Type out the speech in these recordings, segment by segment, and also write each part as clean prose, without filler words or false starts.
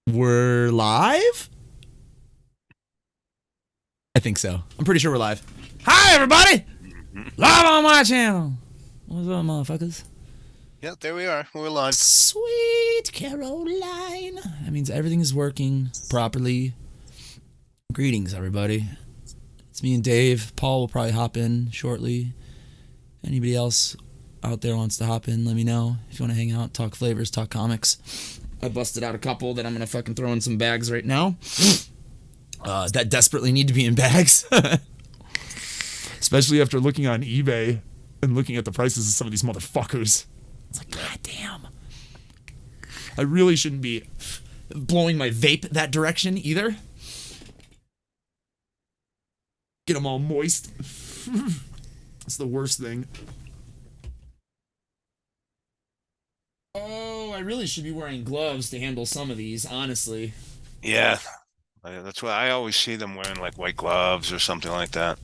We're live? I think so. I'm pretty sure we're live. Hi, everybody! Live on my channel. What's up, motherfuckers? Yeah, there we are. We're live. Sweet Caroline. That means everything is working properly. Greetings, everybody. It's me and Dave. Paul will probably hop in shortly. Anybody else out there wants to hop in, let me know. If you want to hang out, talk flavors, talk comics. I busted out a couple that I'm going to fucking throw in some bags right now. That desperately need to be in bags. Especially after looking on eBay and looking at the prices of some of these motherfuckers. It's like, god damn. I really shouldn't be blowing my vape that direction either. Get them all moist. That's the worst thing. Oh, I really should be wearing gloves to handle some of these, honestly. Yeah, that's why I always see them wearing like white gloves or something like that.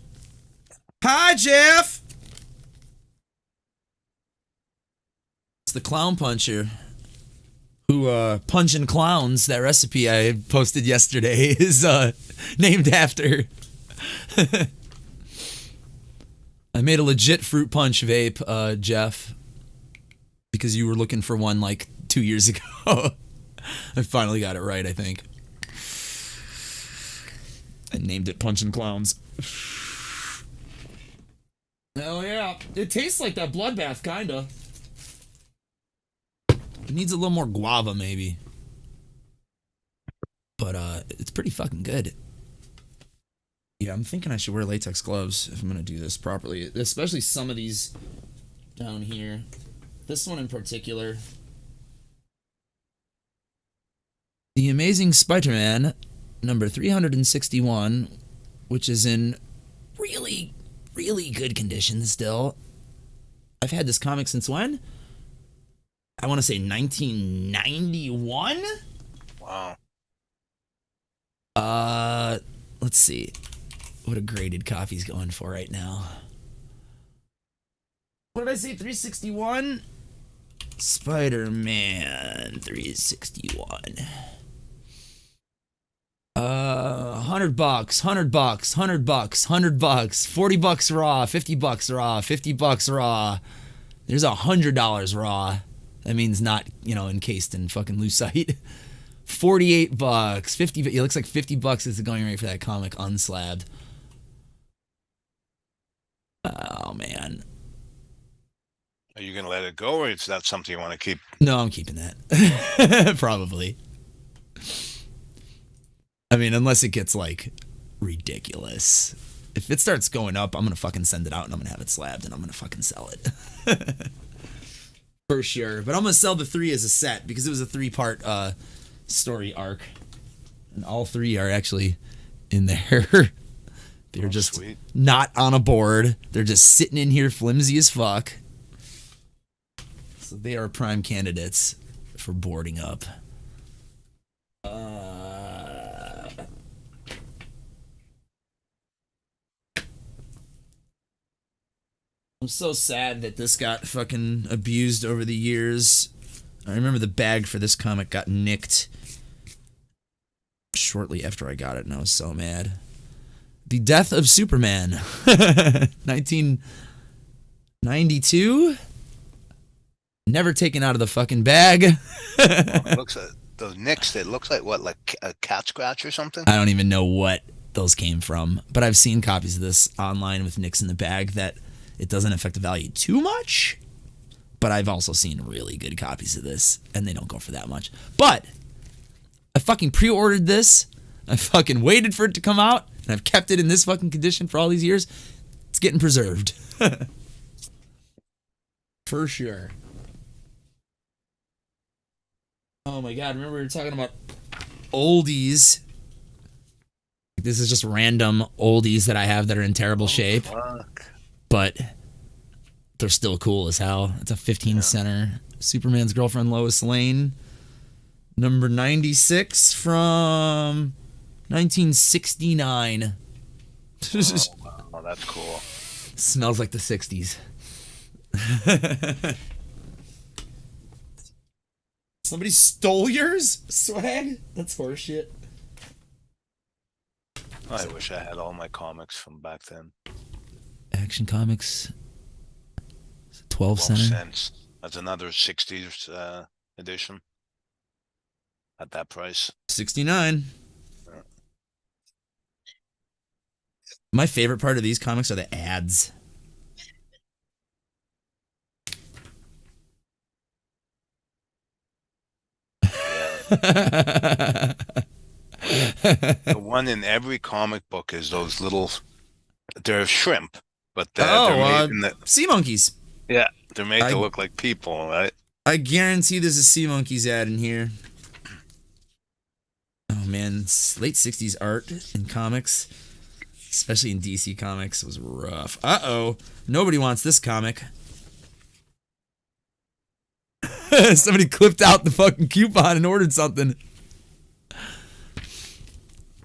Hi, Jeff! It's the clown puncher who punching clowns. That recipe I posted yesterday is named after. I made a legit fruit punch vape, Jeff, because you were looking for one like 2 years ago. I finally got it right, I think. I named it Punchin' Clowns. Hell yeah. It tastes like that bloodbath, kinda. It needs a little more guava, maybe. But it's pretty fucking good. Yeah, I'm thinking I should wear latex gloves if I'm gonna do this properly. Especially some of these down here. This one in particular. The Amazing Spider-Man, number 361, which is in really, really good condition still. I've had this comic since when? I want to say 1991? Wow. Let's see. What a graded copy's going for right now. What did I say? 361? Spider-Man 361. $100, $100, $100, $100, $40 raw, $50 raw, $50 raw. There's $100 raw. That means not, encased in fucking lucite. $48, 50. It looks like $50 is the going rate for that comic unslabbed. Oh man. Are you going to let it go, or is that something you want to keep? No, I'm keeping that. Probably. I mean, unless it gets, like, ridiculous. If it starts going up, I'm going to fucking send it out and I'm going to have it slabbed and I'm going to fucking sell it. For sure. But I'm going to sell the 3 as a set because it was a 3-part story arc. And all 3 are actually in there. They're just sweet. Not on a board. They're just sitting in here flimsy as fuck. So they are prime candidates for boarding up. I'm so sad that this got fucking abused over the years. I remember the bag for this comic got nicked shortly after I got it, and I was so mad. The Death of Superman. 1992? Never taken out of the fucking bag. It looks like those nicks. It looks like what, like a cat scratch or something? I don't even know what those came from, but I've seen copies of this online with nicks in the bag that it doesn't affect the value too much, but I've also seen really good copies of this, and they don't go for that much. But I fucking pre-ordered this. I fucking waited for it to come out, and I've kept it in this fucking condition for all these years. It's getting preserved. For sure. Oh my god, remember we were talking about oldies. This is just random oldies that I have that are in terrible shape. Fuck. But they're still cool as hell. It's a 15 center. Superman's Girlfriend Lois Lane. Number 96 from 1969. Wow, that's cool. Smells like the 60s. Somebody stole yours? Swag? That's horseshit. I wish I had all my comics from back then. Action Comics. 12 12 center. cents. That's another 60s edition. At that price. 69. Yeah. My favorite part of these comics are the ads. The one in every comic book is those little. They're shrimp, but they're made in the. Sea monkeys. Yeah, they're made to look like people, right? I guarantee there's a sea monkeys ad in here. Oh man, late 60s art in comics, especially in DC Comics, was rough. Uh-oh, nobody wants this comic. Somebody clipped out the fucking coupon and ordered something.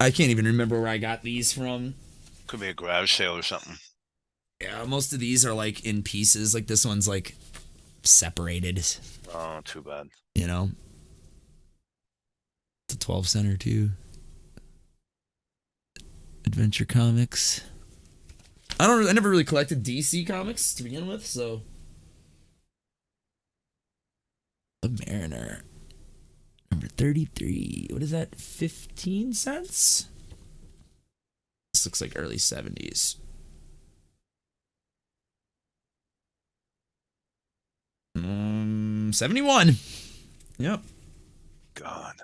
I can't even remember where I got these from. Could be a garage sale or something. Yeah, most of these are like in pieces. Like this one's like separated. Oh, too bad. You know? It's a 12 center too. Adventure Comics. I never really collected DC Comics to begin with, so. The Mariner. Number 33. What is that? 15 cents? This looks like early 70s. $71. Yep. God.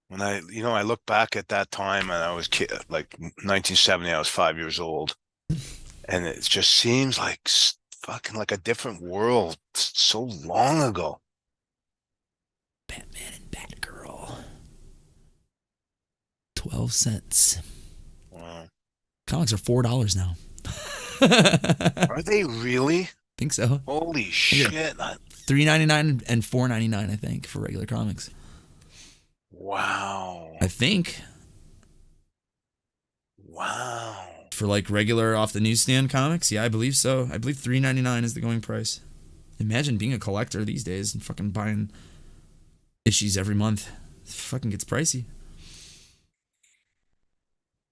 When I look back at that time, and I was like 1970, I was 5 years old, and it just seems like fucking like a different world so long ago. Batman and Batgirl. 12 cents. Wow. Comics are $4 now. Are they really? Think so. Holy shit. $3.99 and $4.99, I think, for regular comics. Wow. I think. Wow. For like regular off the newsstand comics, yeah, I believe so. I believe $3.99 is the going price. Imagine being a collector these days and fucking buying issues every month. It fucking gets pricey.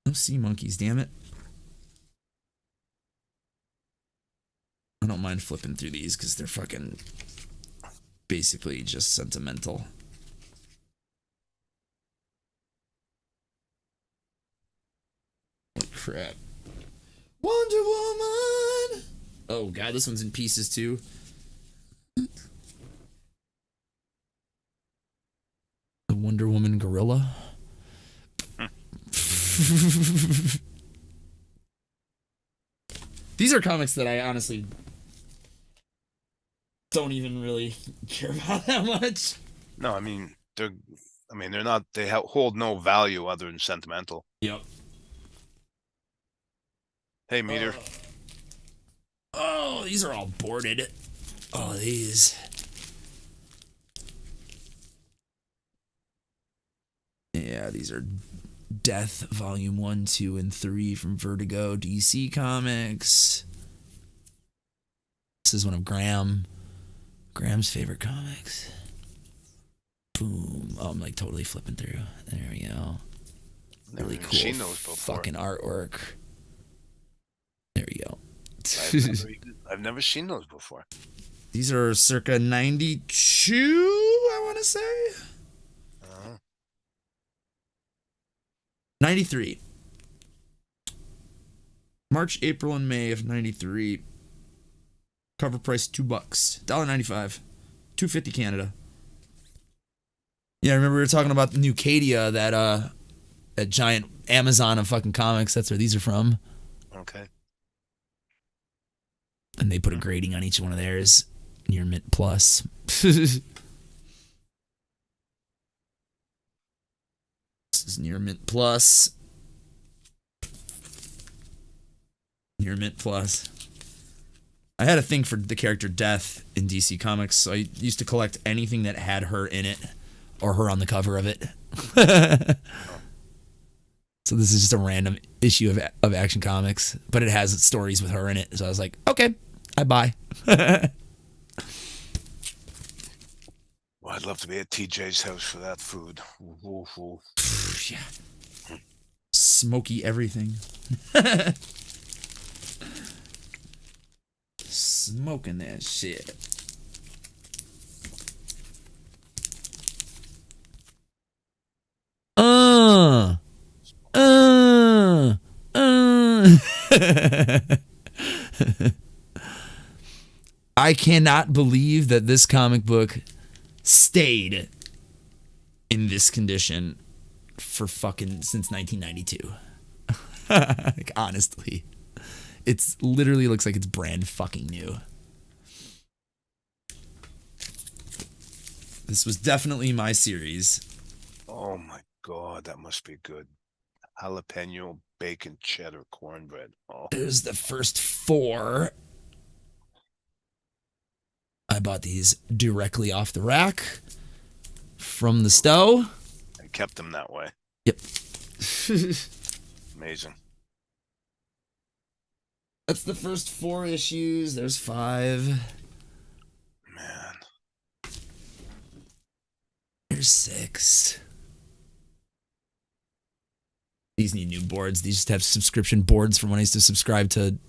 No sea monkeys, damn it. I don't mind flipping through these because they're fucking basically just sentimental. Holy crap. Wonder Woman! Oh god, this one's in pieces too. The Wonder Woman gorilla. These are comics that I honestly don't even really care about that much. No, I mean they're not. They hold no value other than sentimental. Yep. Hey, Meter. Oh, these are all boarded. Oh, these. Yeah, these are Death Volume 1, 2, and 3 from Vertigo DC Comics. This is one of Graham's favorite comics. Boom. Oh, I'm like totally flipping through. There we go. Really cool. Seen those before. Fucking artwork. There we go. I've never seen those before. These are circa 92, I want to say. 93. March, April, and May of 93. Cover price $2. $1.95. $2.50 Canada. Yeah, I remember we were talking about the new Cadia, that giant Amazon of fucking comics. That's where these are from. Okay. And they put a grading on each one of theirs. Near Mint Plus. This is Near Mint Plus. Near Mint Plus. I had a thing for the character Death in DC Comics, so I used to collect anything that had her in it or her on the cover of it. So this is just a random issue of Action Comics, but it has stories with her in it. So I was like, okay, I buy. I'd love to be at TJ's house for that food. Ooh, ooh, ooh. Yeah. Smoky everything. Smoking that shit. Uh. I cannot believe that this comic book stayed in this condition for fucking since 1992. Like, honestly, it's literally looks like it's brand fucking new. This was definitely my series. Oh my God, that must be good. Jalapeno bacon cheddar cornbread. Oh, There's the first 4. I bought these directly off the rack from the stove. I kept them that way. Yep. Amazing. That's the first 4 issues. There's 5. Man. There's 6. These need new boards. These just have subscription boards from when I used to subscribe to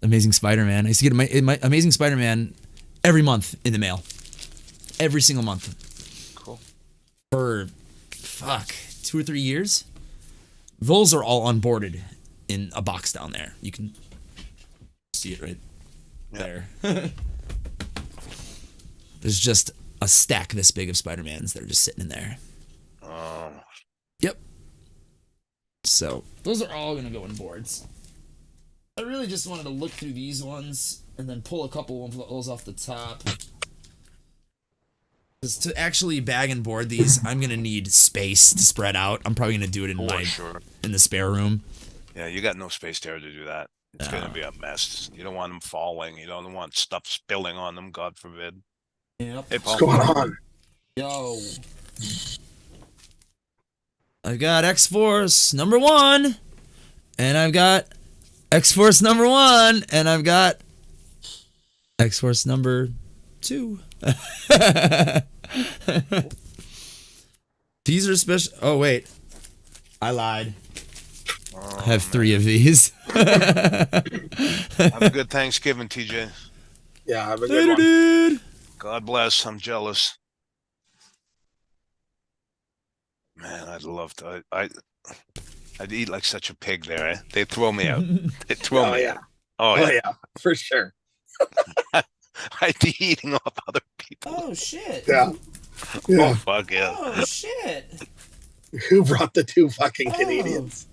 Amazing Spider-Man. I used to get my Amazing Spider-Man every month in the mail. Every single month. Cool. For, 2 or 3 years. Those are all unboarded in a box down there. You can see it right there. There's just a stack this big of Spider-Mans that are just sitting in there. Oh. Yep. So, those are all going to go in boards. I really just wanted to look through these ones and then pull a couple of those off the top. Because to actually bag and board these, I'm going to need space to spread out. I'm probably going to do it in the spare room. Yeah, you got no space there to do that. It's going to be a mess. You don't want them falling. You don't want stuff spilling on them, God forbid. Yep. Hey, Paul. What's going on? Yo. I've got X-Force number 1, and I've got X-Force number 1, and I've got X-Force number 2. These are special. Oh, wait. I lied. Oh, I have 3 of these. Have a good Thanksgiving, TJ. Yeah, have a good Later, one. dude. God bless. I'm jealous. Man, I'd love to. I'd eat like such a pig there. Eh? They'd throw me out. They'd throw me out. Oh, Oh yeah. yeah, for sure. I'd be eating off other people. Oh, shit. Yeah. Oh, Yeah. fuck yeah. Oh, shit. Who brought the 2 fucking Canadians?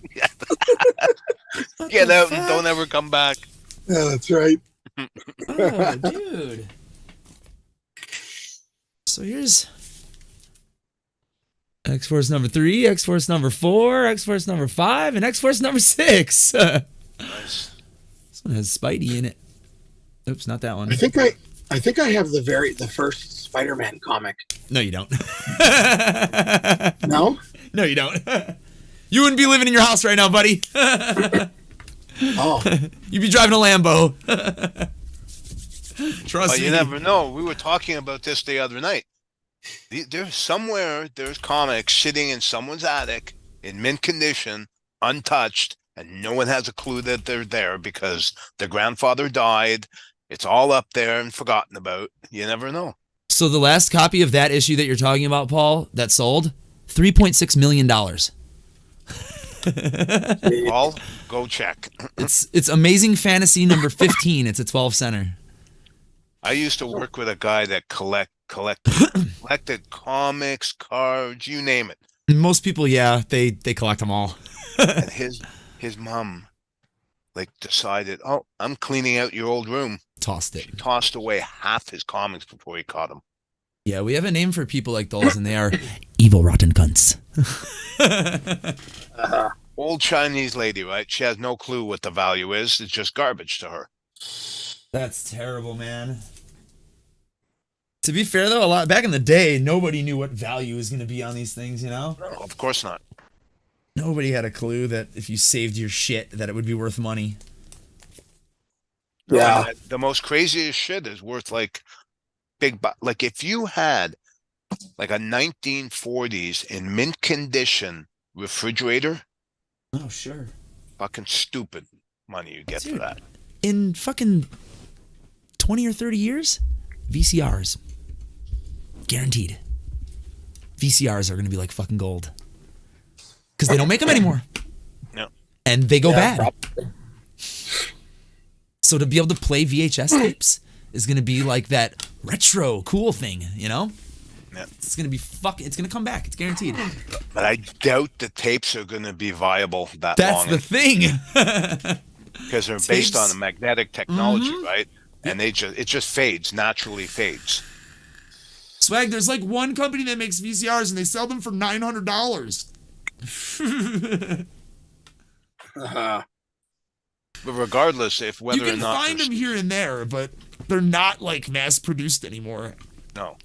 What Get the out and fuck? don't ever come back. Yeah, that's right. Oh, dude. So here's X-Force number 3, X-Force number 4, X-Force number 5, and X-Force number 6. Nice. This one has Spidey in it. Oops, not that one. I think I have the first Spider-Man comic. No, you don't. No? No, you don't. You wouldn't be living in your house right now, buddy. Oh. You'd be driving a Lambo. Trust But me. you never know. We were talking about this the other night. There's comics sitting in someone's attic in mint condition, untouched, and no one has a clue that they're there because their grandfather died. It's all up there and forgotten about. You never know. So the last copy of that issue that you're talking about, Paul, that sold, $3.6 million. Paul, go check. It's Amazing Fantasy number 15. It's a 12 center. I used to work with a guy that collected comics, cards, you name it. Most people, yeah, they collect them all. And his mom decided, oh, I'm cleaning out your old room. Tossed She it. tossed away half his comics before he caught them. Yeah, we have a name for people like those, and they are evil, rotten cunts. Old Chinese lady, right? She has no clue what the value is. It's just garbage to her. That's terrible, man. To be fair, though, back in the day, nobody knew what value was going to be on these things, you know? No, of course not. Nobody had a clue that if you saved your shit, that it would be worth money. Yeah. No, the most craziest shit is worth like if you had like a 1940s in mint condition refrigerator. Oh, sure. Fucking stupid money you get for that. In fucking 20 or 30 years, VCRs. Guaranteed. VCRs are going to be like fucking gold. Because they don't make them anymore. No. And they go bad. Probably. So to be able to play VHS tapes is going to be like that retro cool thing, you know? Yeah. It's going to be it's going to come back. It's guaranteed. But I doubt the tapes are going to be viable that That's long. the thing. Because they're based on a magnetic technology, right? And it just fades, naturally fades. Swag, there's like one company that makes VCRs and they sell them for $900. But regardless, if whether you or can not find them here and there, but they're not like mass produced anymore. no,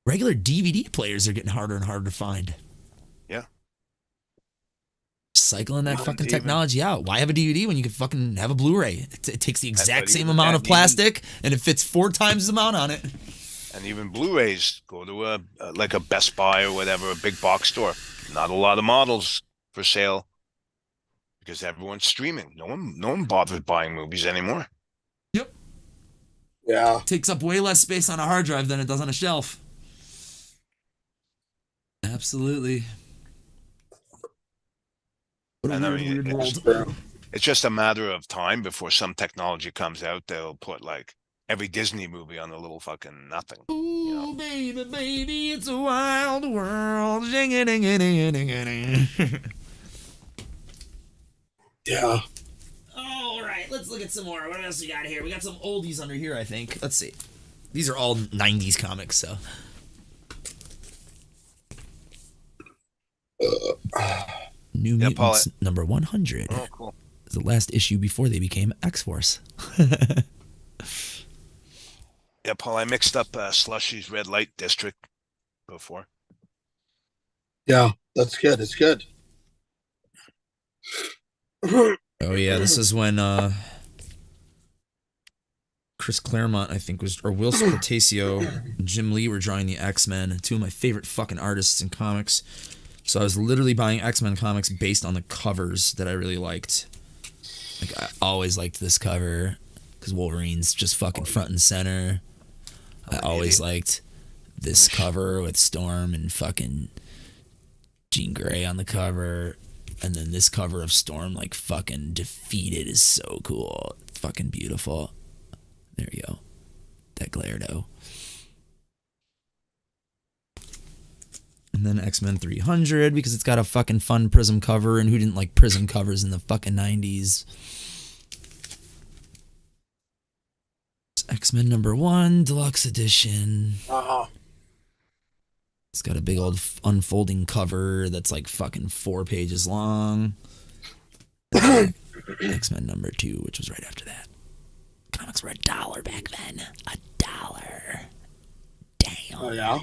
Regular DVD players are getting harder and harder to find. yeah, Cycling that Not fucking even- technology out. Why have a DVD when you can fucking have a Blu-ray? It takes the exact but same even amount that, of plastic and it fits 4 times the amount on it. and even Blu-rays go to a like a Best Buy or whatever, a big box store. Not a lot of models for sale because everyone's streaming. No one bothers buying movies anymore. Yep. Yeah. Takes up way less space on a hard drive than it does on a shelf. Absolutely. What a And I weird, mean, weird it's- world. It's just a matter of time before some technology comes out. They'll put like every Disney movie on a little fucking nothing. Ooh, baby, baby, it's a wild world. Yeah. All right, let's look at some more. What else we got here? We got some oldies under here, I think. Let's see. These are all 90s comics, so. New Yeah, Mutants number 100. Oh, cool. Is the last issue before they became X-Force. Yeah, Paul, I mixed up Slushy's Red Light District before. Yeah. That's good. It's good. Oh yeah, this is when Chris Claremont, I think, or Will Scortasio and Jim Lee were drawing the X-Men, 2 of my favorite fucking artists in comics. So I was literally buying X-Men comics based on the covers that I really liked. Like, I always liked this cover because Wolverine's just fucking front and center. I always liked this cover with Storm and fucking Jean Grey on the cover. And then this cover of Storm, like, fucking defeated is so cool. It's fucking beautiful. There you go. That Glairdo. And then X-Men 300, because it's got a fucking fun Prism cover, and who didn't like Prism covers in the fucking 90s? X-Men number 1, deluxe edition. It's got a big old unfolding cover that's like fucking 4 pages long. X-Men number 2, which was right after that. Comics were $1 back then. $1. Damn. Oh, yeah.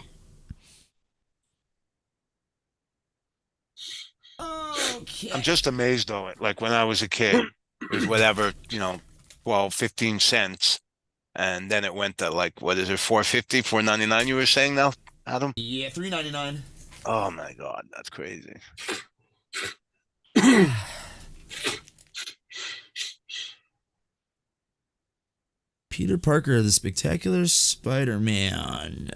Okay. I'm just amazed though. Like when I was a kid, it was whatever, 12, 15 cents. And then it went to like, what is it, $4.50, $4.99 you were saying now, Adam? Yeah, $3.99. Oh my God, that's crazy. Peter Parker, the Spectacular Spider-Man.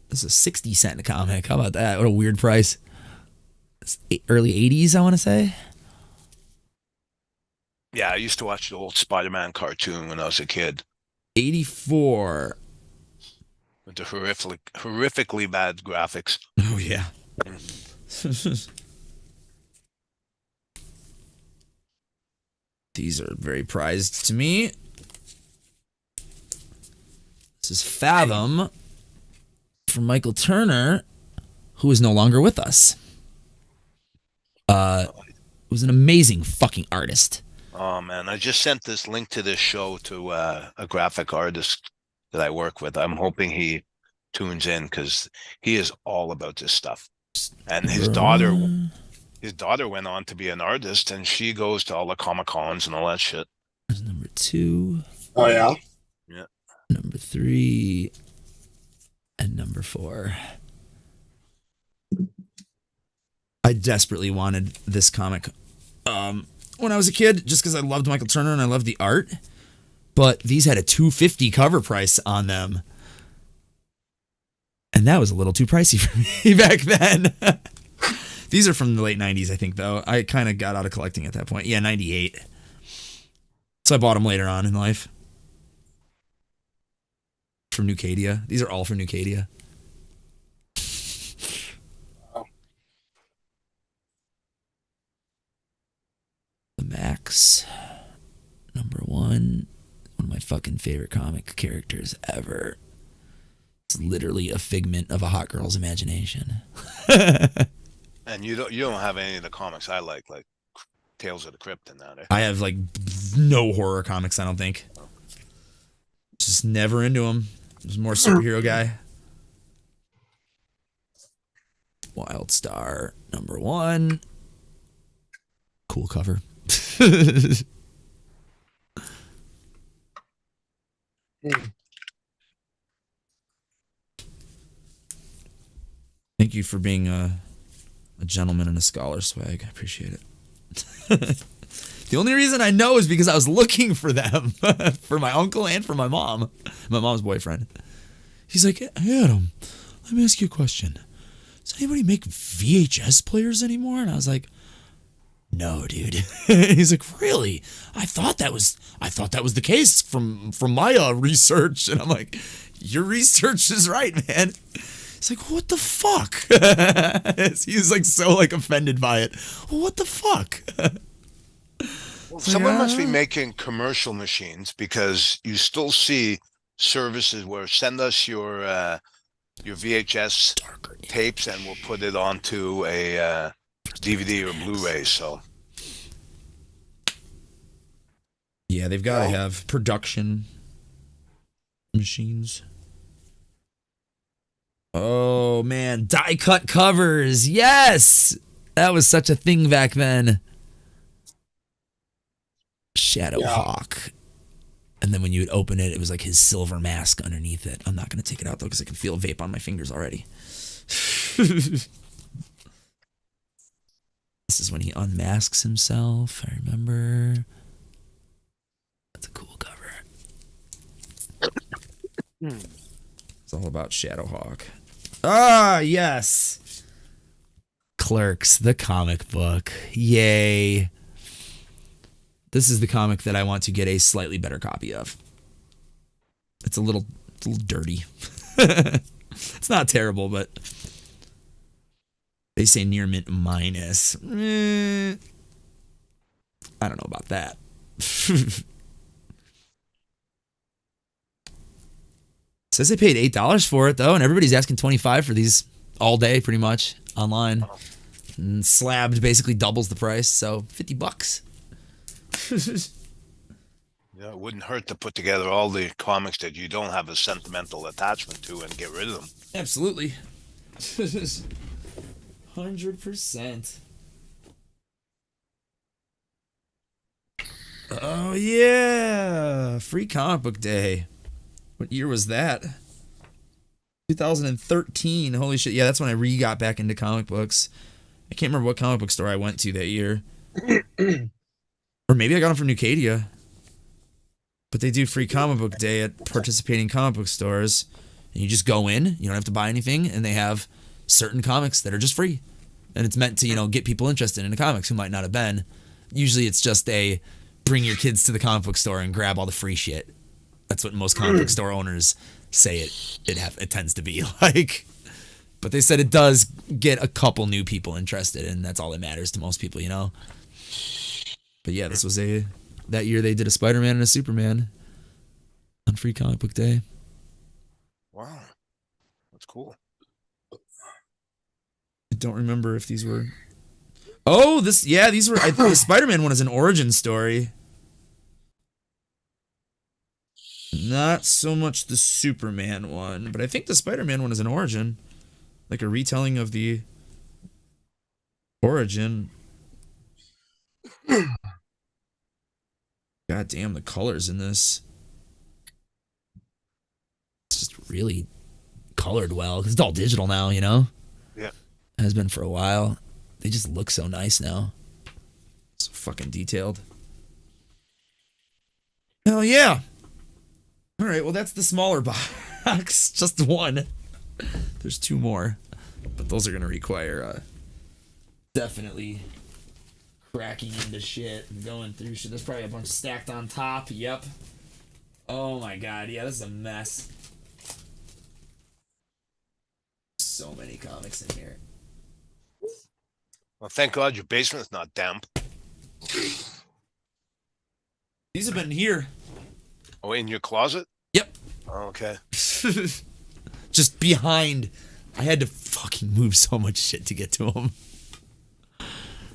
This is a 60-cent comic. How about that? What a weird price. It's early 80s, I want to say. Yeah, I used to watch the old Spider-Man cartoon when I was a kid 84. with the horrifically bad graphics. Oh, yeah. These are very prized to me. This is Fathom from Michael Turner, who is no longer with us. Was an amazing fucking artist. Oh man, I just sent this link to this show to a graphic artist that I work with. I'm hoping he tunes in because he is all about this stuff. And his daughter went on to be an artist, and she goes to all the Comic Cons and all that shit. There's number 2. Oh, yeah. Number 3. And number 4. I desperately wanted this comic when I was a kid, just because I loved Michael Turner and I loved the art. But these had a $250 cover price on them. And that was a little too pricey for me back then. These are from the late 90s, I think, though. I kind of got out of collecting at that point. Yeah, 98. So I bought them later on in life. From Nucadia. These are all from Nucadia. The Max. Number 1. One of my fucking favorite comic characters ever. It's literally a figment of a hot girl's imagination. And you don't have any of the comics I like Tales of the Crypt and that. I have like no horror comics, I don't think. Just never into them. Just more superhero guy. Wild Star, number 1. Cool cover. Thank you for being a gentleman and a scholar, Swag. I appreciate it. The only reason I know is because I was looking for them for my uncle and for my mom, my mom's boyfriend. He's like, "Hey, Adam, let me ask you a question. Does anybody make VHS players anymore?" And I was like, "No, dude." He's like, "Really? I thought that was the case from my research." And I'm like, "Your research is right, man." He's like, "What the fuck?" He was like so like offended by it. Well, what the fuck? Well, someone must be making commercial machines, because you still see services where send us your VHS tapes and we'll put it onto a DVD or Blu-ray. So yeah, they've got to have production machines. Oh man, die cut covers. Yes, that was such a thing back then. Shadowhawk. And then when you would open it, it was like his silver mask underneath it. I'm not going to take it out though, because I can feel vape on my fingers already. This is when he unmasks himself. I remember. That's a cool cover. It's all about Shadowhawk. Ah, yes. Clerks, the comic book. Yay. This is the comic that I want to get a slightly better copy of. It's a little dirty. It's not terrible, but they say near mint minus. I don't know about that. Says they paid $8 for it though, and everybody's asking $25 for these all day, pretty much online. And slabbed basically doubles the price, so $50. yeah, it wouldn't hurt to put together all the comics that you don't have a sentimental attachment to and get rid of them. Absolutely. 100%. Oh yeah, free comic book day. What year was that? 2013. Holy shit. Yeah, that's when I got back into comic books. I can't remember what comic book store I went to that year. Or maybe I got them from Nucadia. But they do free comic book day at participating comic book stores. And you just go in, you don't have to buy anything, and they have certain comics that are just free. And it's meant to, get people interested in the comics who might not have been. Usually it's just a bring your kids to the comic book store and grab all the free shit. That's what most comic book store owners say it tends to be like. But they said it does get a couple new people interested, and that's all that matters to most people, But yeah, this was that year they did a Spider-Man and a Superman on free comic book day. Wow. That's cool. I don't remember if these were... Oh, these were... the Spider-Man one is an origin story. Not so much the Superman one, but I think the Spider-Man one is an origin. Like a retelling of the origin. God damn, the colors in this. It's just really colored well because it's all digital now, you know? Yeah. It has been for a while. They just look so nice now. So fucking detailed. Hell yeah. All right, well, that's the smaller box. Just one. There's two more. But those are going to require definitely cracking into shit and going through shit. There's probably a bunch stacked on top. Yep. Oh my god, yeah, this is a mess. So many comics in here. Well, thank God your basement's not damp. These have been here. Oh, in your closet? Yep. Oh, okay. Just behind. I had to fucking move so much shit to get to them.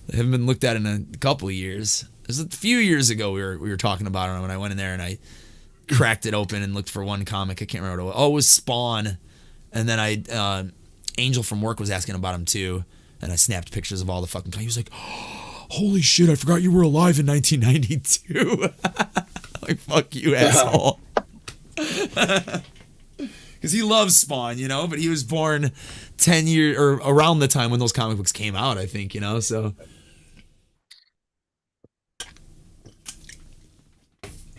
They haven't been looked at in a couple of years. It was a few years ago we were talking about it when I went in there and I cracked it open and looked for one comic. I can't remember what it was. Oh, it was Spawn. And then Angel from work was asking about him too. And I snapped pictures of all the fucking... He was like, oh, holy shit, I forgot you were alive in 1992. Like, fuck you, asshole. Because he loves Spawn, you know? But he was born 10 years... Or around the time when those comic books came out, I think, you know? So...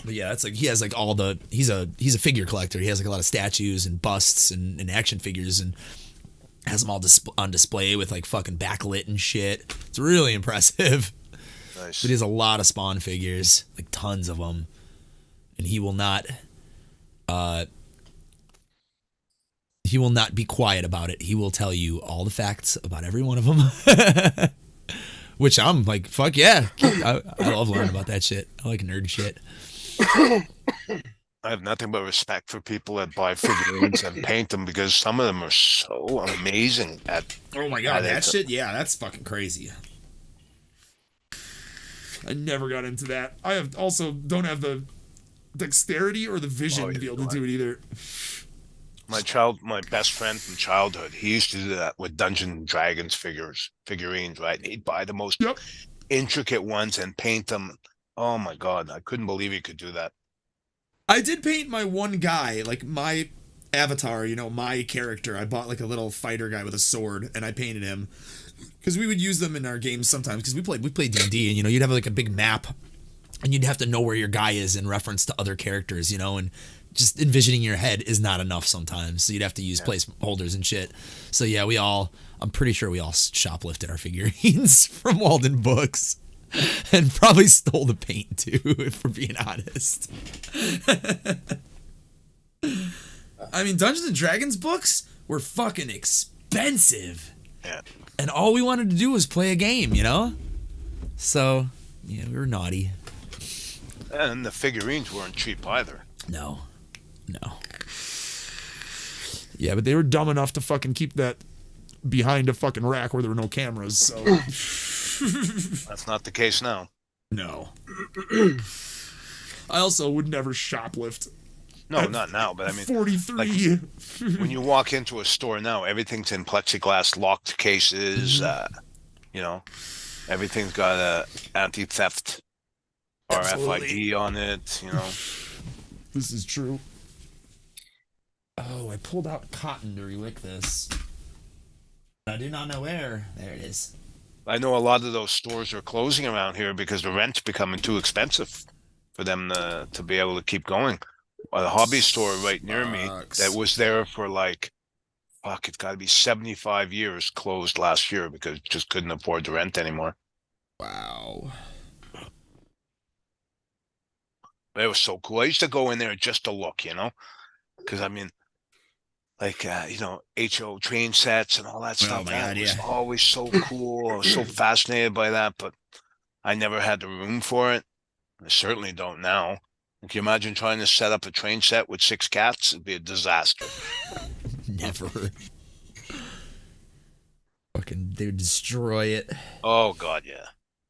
But yeah, it's like he has like all the he's a figure collector. He has like a lot of statues and busts and action figures and has them all on display with like fucking backlit and shit. It's really impressive. Nice. But he has a lot of Spawn figures, like tons of them, and he will not be quiet about it. He will tell you all the facts about every one of them. Which I'm like, fuck yeah. I love learning about that shit. I like nerd shit. I have nothing but respect for people that buy figurines and paint them because some of them are so amazing at... Oh my god, that shit, yeah, that's fucking crazy. I never got into that. I don't have the dexterity or the vision to be able to do it either. My best friend from childhood, he used to do that with Dungeons and Dragons figurines, right? He'd buy the most intricate ones and paint them. Oh my god, I couldn't believe he could do that. I did paint my one guy, like my avatar, you know, my character. I bought like a little fighter guy with a sword, and I painted him because we would use them in our games sometimes. Because we played D&D, and you know, you'd have like a big map, and you'd have to know where your guy is in reference to other characters, you know, and just envisioning your head is not enough sometimes. So you'd have to use placeholders and shit. So yeah, I'm pretty sure we all shoplifted our figurines from Walden Books. And probably stole the paint too, if we're being honest. I mean, Dungeons and Dragons books were fucking expensive. Yeah. And all we wanted to do was play a game, you know? So, yeah, we were naughty. And the figurines weren't cheap either. No. Yeah, but they were dumb enough to fucking keep that behind a fucking rack where there were no cameras, so... That's not the case now. No. I also would never shoplift. No, not now, but I mean... 43. Like, when you walk into a store now, everything's in plexiglass locked cases, you know, everything's got a anti-theft RFID on it, you know. This is true. Oh, I pulled out cotton to relick this. I do not know where. There it is. I know a lot of those stores are closing around here because the rent's becoming too expensive for them to be able to keep going. A hobby store right near me that was there for like, fuck, it's got to be 75 years closed last year because it just couldn't afford the rent anymore. Wow. But it was so cool. I used to go in there just to look, you know, because I mean, like, you know, HO train sets and all that stuff. That was always so cool. I was so fascinated by that, but I never had the room for it. I certainly don't now. Can you imagine trying to set up a train set with 6 cats? It'd be a disaster. Never. Fucking, they would destroy it. Oh, God, yeah.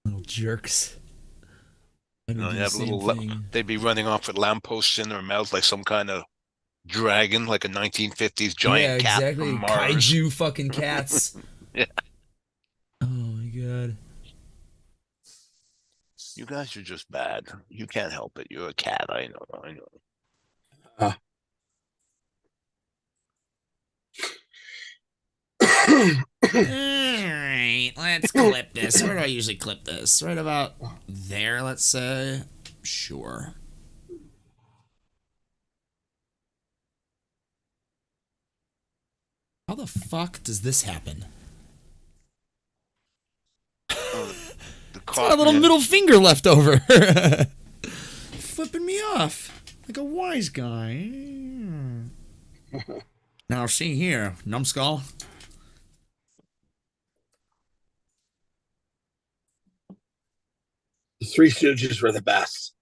Little jerks. You know, they'd be running off with lampposts in their mouth like some kind of dragon, like a 1950s giant cat from Mars. Kaiju fucking cats. Yeah. Oh my god. You guys are just bad. You can't help it. You're a cat. I know. Alright, let's clip this. Where do I usually clip this? Right about there, let's say. Sure. How the fuck does this happen? Oh, the It's got a little middle finger left over. Flipping me off like a wise guy. Now see here, numbskull. The Three Stooges were the best.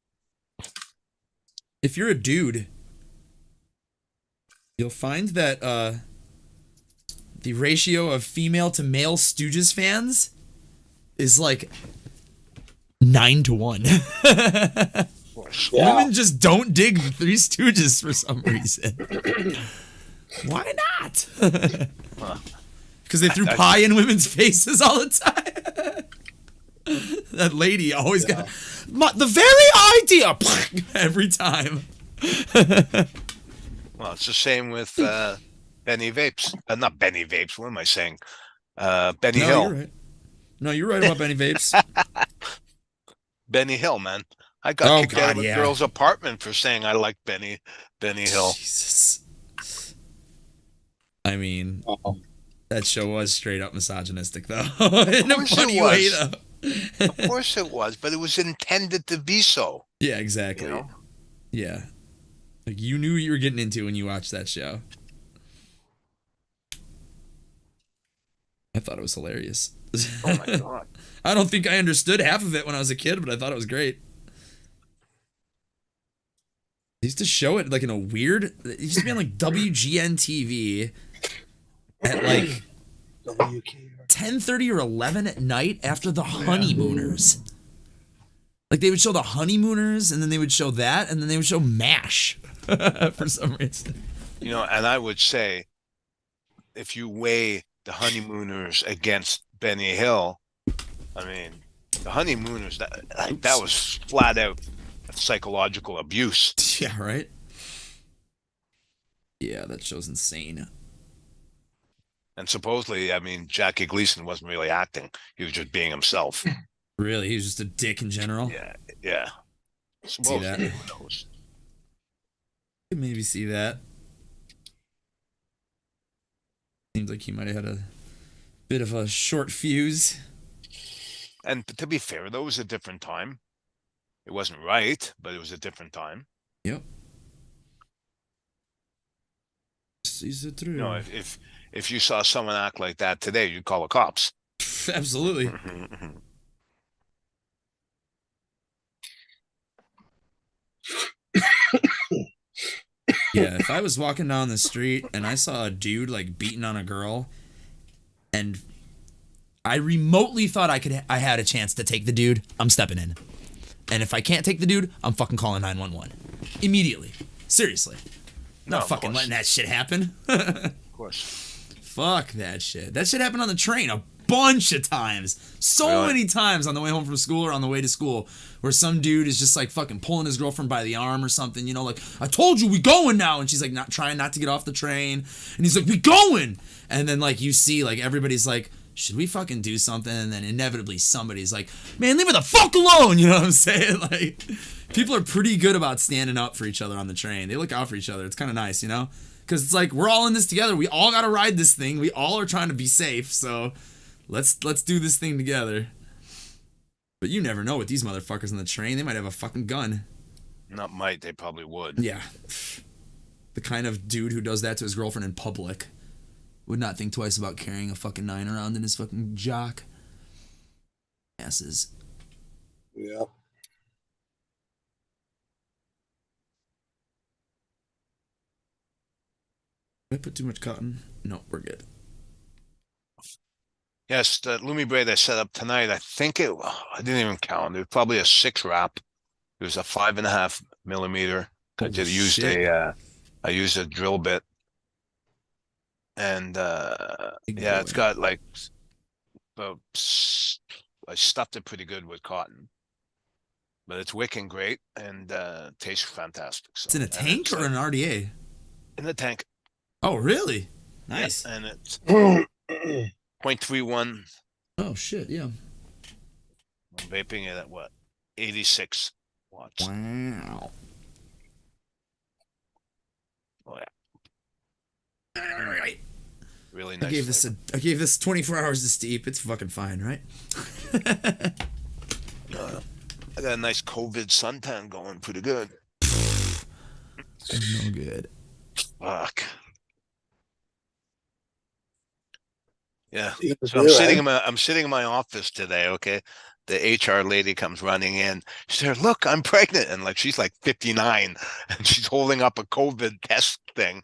If you're a dude, you'll find that the ratio of female to male Stooges fans is like 9-1. Yeah. Women just don't dig the Three Stooges for some reason. Why not? Because they threw pie in women's faces all the time. That lady always got the very idea every time. Well, it's the same with Benny Vapes. Not Benny Vapes. What am I saying? Benny Hill. You're right. No, you're right about Benny Vapes. Benny Hill, man. I got kicked out of a yeah. girl's apartment for saying I like Benny Hill. Jesus. I mean, that show was straight up misogynistic, though. In a funny way, though. Of course it was, but it was intended to be so. Yeah, exactly. You know? Yeah. Like, you knew what you were getting into when you watched that show. I thought it was hilarious. Oh my God. I don't think I understood half of it when I was a kid, but I thought it was great. They used to show it like in a weird. It used to be on like WGN TV at like 10:30 or 11 at night after the Honeymooners. Like they would show the Honeymooners, and then they would show that, and then they would show MASH for some reason. You know, and I would say, if you weigh the Honeymooners against Benny Hill, I mean, the Honeymooners, that was flat out psychological abuse. Yeah, right? Yeah, that show's insane. And supposedly, I mean, Jackie Gleason wasn't really acting. He was just being himself. Really? He was just a dick in general? Yeah. See that? Who knows? Could maybe see that. Seems like he might have had a bit of a short fuse. And to be fair, though, it was a different time. It wasn't right, but it was a different time. Yep. Sees it through. You know, if you saw someone act like that today, you'd call the cops. Absolutely. Yeah, if I was walking down the street and I saw a dude like beating on a girl, and I remotely thought I had a chance to take the dude, I'm stepping in. And if I can't take the dude, I'm fucking calling 911 immediately. Seriously, not fucking letting that shit happen. Of course. Fuck that shit. That shit happened on the train a bunch of times. So many times on the way home from school or on the way to school, where some dude is just like fucking pulling his girlfriend by the arm or something, you know, like, I told you we going now, and she's like trying not to get off the train, and he's like, we going, and then like you see like everybody's like, should we fucking do something? And then inevitably somebody's like, man, leave her the fuck alone, you know what I'm saying? Like, people are pretty good about standing up for each other on the train. They look out for each other. It's kind of nice, you know, because it's like, we're all in this together. We all got to ride this thing. We all are trying to be safe, so let's do this thing together. But you never know with these motherfuckers on the train. They might have a fucking gun. Not might, they probably would. Yeah. The kind of dude who does that to his girlfriend in public would not think twice about carrying a fucking 9 around in his fucking jock. Asses. Yeah. Did I put too much cotton? No, we're good. Yes, the Lumi braid I set up tonight, I didn't even count. It was probably a 6 wrap. It was a 5.5 millimeter. I used a drill bit. And it's got like, I stuffed it pretty good with cotton. But it's wicking great and tastes fantastic. So, it's in a tank or an RDA? In the tank. Oh, really? Nice. Yeah, and it's 0.31. Oh shit, yeah. I'm vaping it at what? 86 watts. Wow. Oh yeah. All right. Really I nice gave this flavor. I gave this 24 hours to steep. It's fucking fine, right? I got a nice COVID suntan going pretty good. No good. Fuck. Yeah. You can So I'm do, sitting eh? in my office today, okay? The HR lady comes running in. She said, "Look, I'm pregnant." And like she's like 59 and she's holding up a COVID test thing.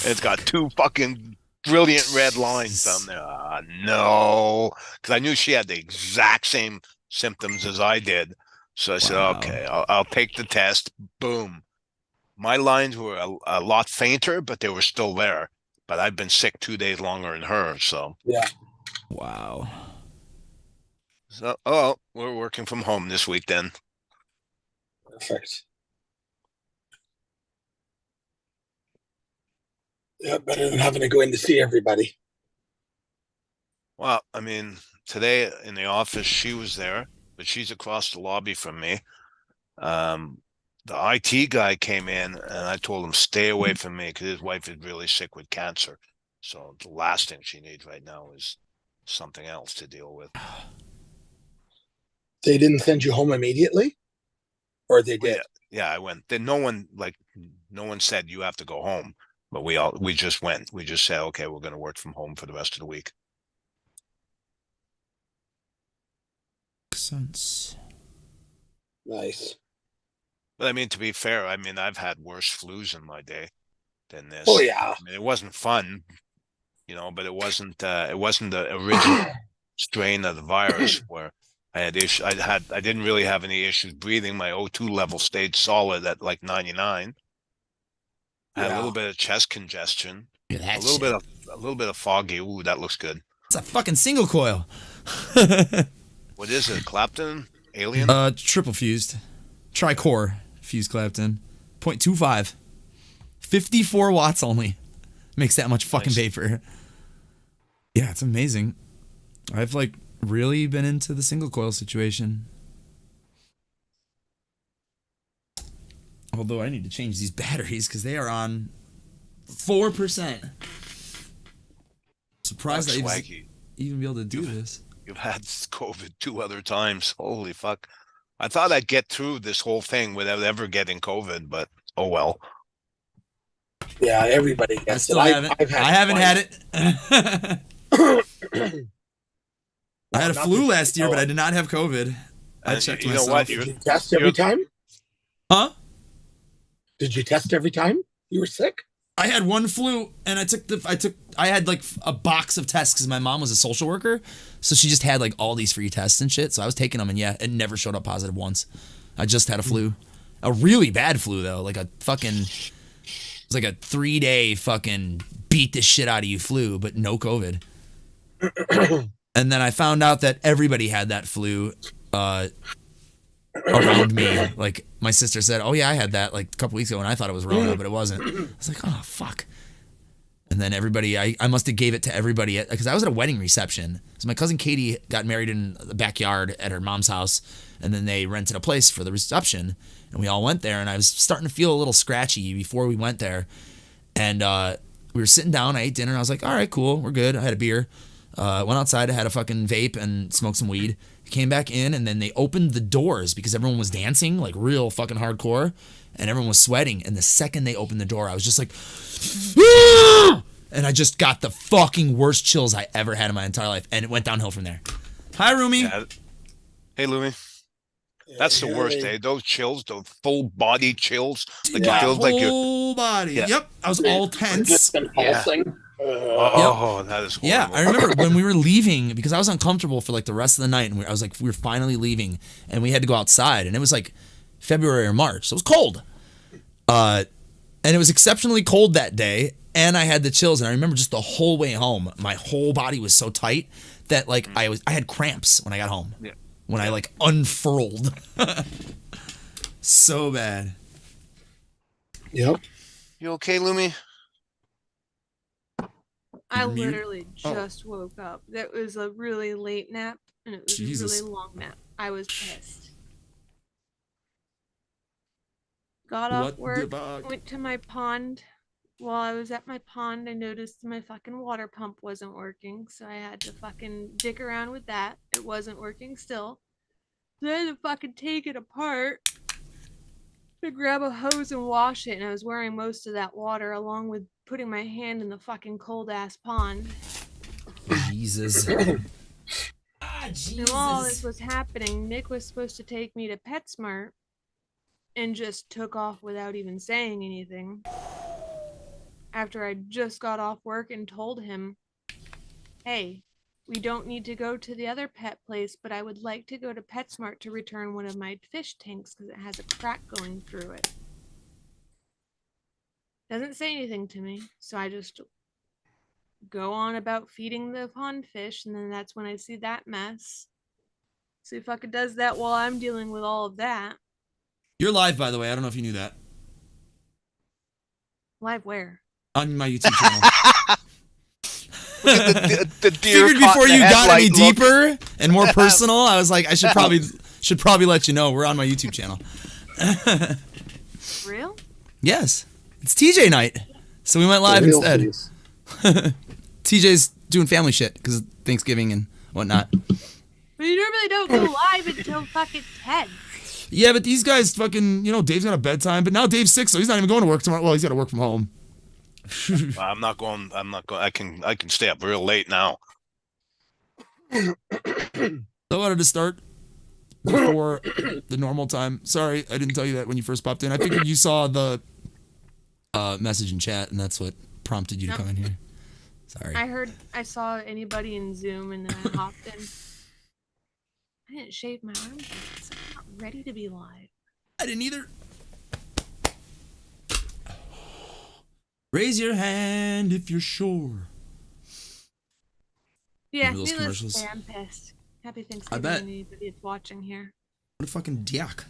And it's got two fucking brilliant red lines down there. No. Because I knew she had the exact same symptoms as I did. So I said, Wow. okay, I'll take the test. Boom. My lines were a lot fainter, but they were still there. But I've been sick 2 days longer than her. Yeah, Wow. Oh, we're working from home this week then. perfect. Yeah, better than having to go in to see everybody. Well, I mean, today in the office, she was there, but she's across the lobby from me. Um, the IT guy came in and I told him, stay away from me because his wife is really sick with cancer. So the last thing she needs right now is something else to deal with. They didn't send you home immediately, or they Well, did. yeah, I went. Then no one said you have to go home, but we just went. We just said, okay, we're going to work from home for the rest of the week. Makes sense. Nice. But I mean, to be fair, I mean, I've had worse flus in my day than this. Oh yeah. I mean, it wasn't fun, but it wasn't the original strain of the virus where I had issue. I didn't really have any issues breathing. My O2 level stayed solid at like 99. I had a Yeah. little bit of chest congestion, Look at that a little shit. bit of foggy. Ooh, that looks good. It's a fucking single coil. What is it? Clapton? Alien? Triple fused. Tricore fused Clapton. 0.25. 54 watts only. Makes that much fucking Nice. vapor. Yeah, it's amazing. I've like really been into the single coil situation. Although I need to change these batteries because they are on 4%. Surprised I Swaggy. even be able to do this. You've had COVID 2 other times. Holy fuck. I thought I'd get through this whole thing without ever getting COVID, but oh well. Yeah, everybody I gets still it. haven't. I haven't had it. I had a flu last year, but I did not have COVID. I And checked you know myself. what? Did you test every time? Huh? Did you test every time you were sick? I had one flu, and I had like a box of tests because my mom was a social worker, so she just had like all these free tests and shit. So I was taking them, and yeah, it never showed up positive once. I just had a flu, a really bad flu though, like a fucking, it was like a 3-day fucking beat the shit out of you flu, but no COVID. And then I found out that everybody had that flu around me. Like my sister said, "Oh yeah, I had that like a couple weeks ago," and I thought it was Rona, but it wasn't. I was like, "Oh fuck." And then everybody, I must have gave it to everybody because I was at a wedding reception. So my cousin Katie got married in the backyard at her mom's house, and then they rented a place for the reception, and we all went there. And I was starting to feel a little scratchy before we went there, and we were sitting down. I ate dinner. And I was like, "All right, cool, we're good." I had a beer. Went outside. I had a fucking vape and smoked some weed. Came back in, and then they opened the doors because everyone was dancing like real fucking hardcore, and everyone was sweating. And the second they opened the door, I was just like, "Ah!" And I just got the fucking worst chills I ever had in my entire life, and it went downhill from there. Hi, Rumi. Yeah. Hey, Louie. That's the worst, eh? Those chills, those full body chills. Like My it feels like you're. whole body. Yeah. Yep, I was all tense. Just been pulsing. Oh, that is horrible. Yeah, I remember when we were leaving because I was uncomfortable for like the rest of the night, and I was like, we were finally leaving, and we had to go outside, and it was like February or March, so it was cold. And it was exceptionally cold that day, and I had the chills, and I remember just the whole way home, my whole body was so tight that like I had cramps when I got home. Yeah. When I like unfurled. So bad. Yep. You okay, Lumi? I literally just woke up. That was a really late nap, and it was a really long nap. I was pissed. Got off work, went to my pond. While I was at my pond, I noticed my fucking water pump wasn't working, so I had to fucking dig around with that. It wasn't working still. So I had to fucking take it apart to grab a hose and wash it, and I was wearing most of that water along with putting my hand in the fucking cold ass pond. Jesus. Jesus. And while this was happening, Nick was supposed to take me to PetSmart and just took off without even saying anything. After I just got off work and told him, hey, we don't need to go to the other pet place, but I would like to go to PetSmart to return one of my fish tanks because it has a crack going through it. Doesn't say anything to me, so I just go on about feeding the pond fish, and then that's when I see that mess. So he fucking does that while I'm dealing with all of that. You're live, by the way. I don't know if you knew that. Live where? On my YouTube channel. the deer Figured before you got any deeper and more personal, I was like, I should probably let you know we're on my YouTube channel. Real? Yes. It's TJ night. So we went live instead. TJ's doing family shit because of Thanksgiving and whatnot. But you normally don't go live until fucking 10. Yeah, but these guys fucking, Dave's got a bedtime, but now Dave's sick, so he's not even going to work tomorrow. Well, he's got to work from home. I'm not going. I can stay up real late now. I wanted to start before the normal time. Sorry, I didn't tell you that when you first popped in. I figured you saw the message in chat, and that's what prompted you to come in here. Sorry. I saw anybody in Zoom, and then I hopped in. I didn't shave my arms yet, so I'm not ready to be live. I didn't either. Raise your hand if you're sure. Yeah, those needless commercials? to say, I'm pissed. Happy Thanksgiving bet. to anybody that's watching here. What a fucking diak.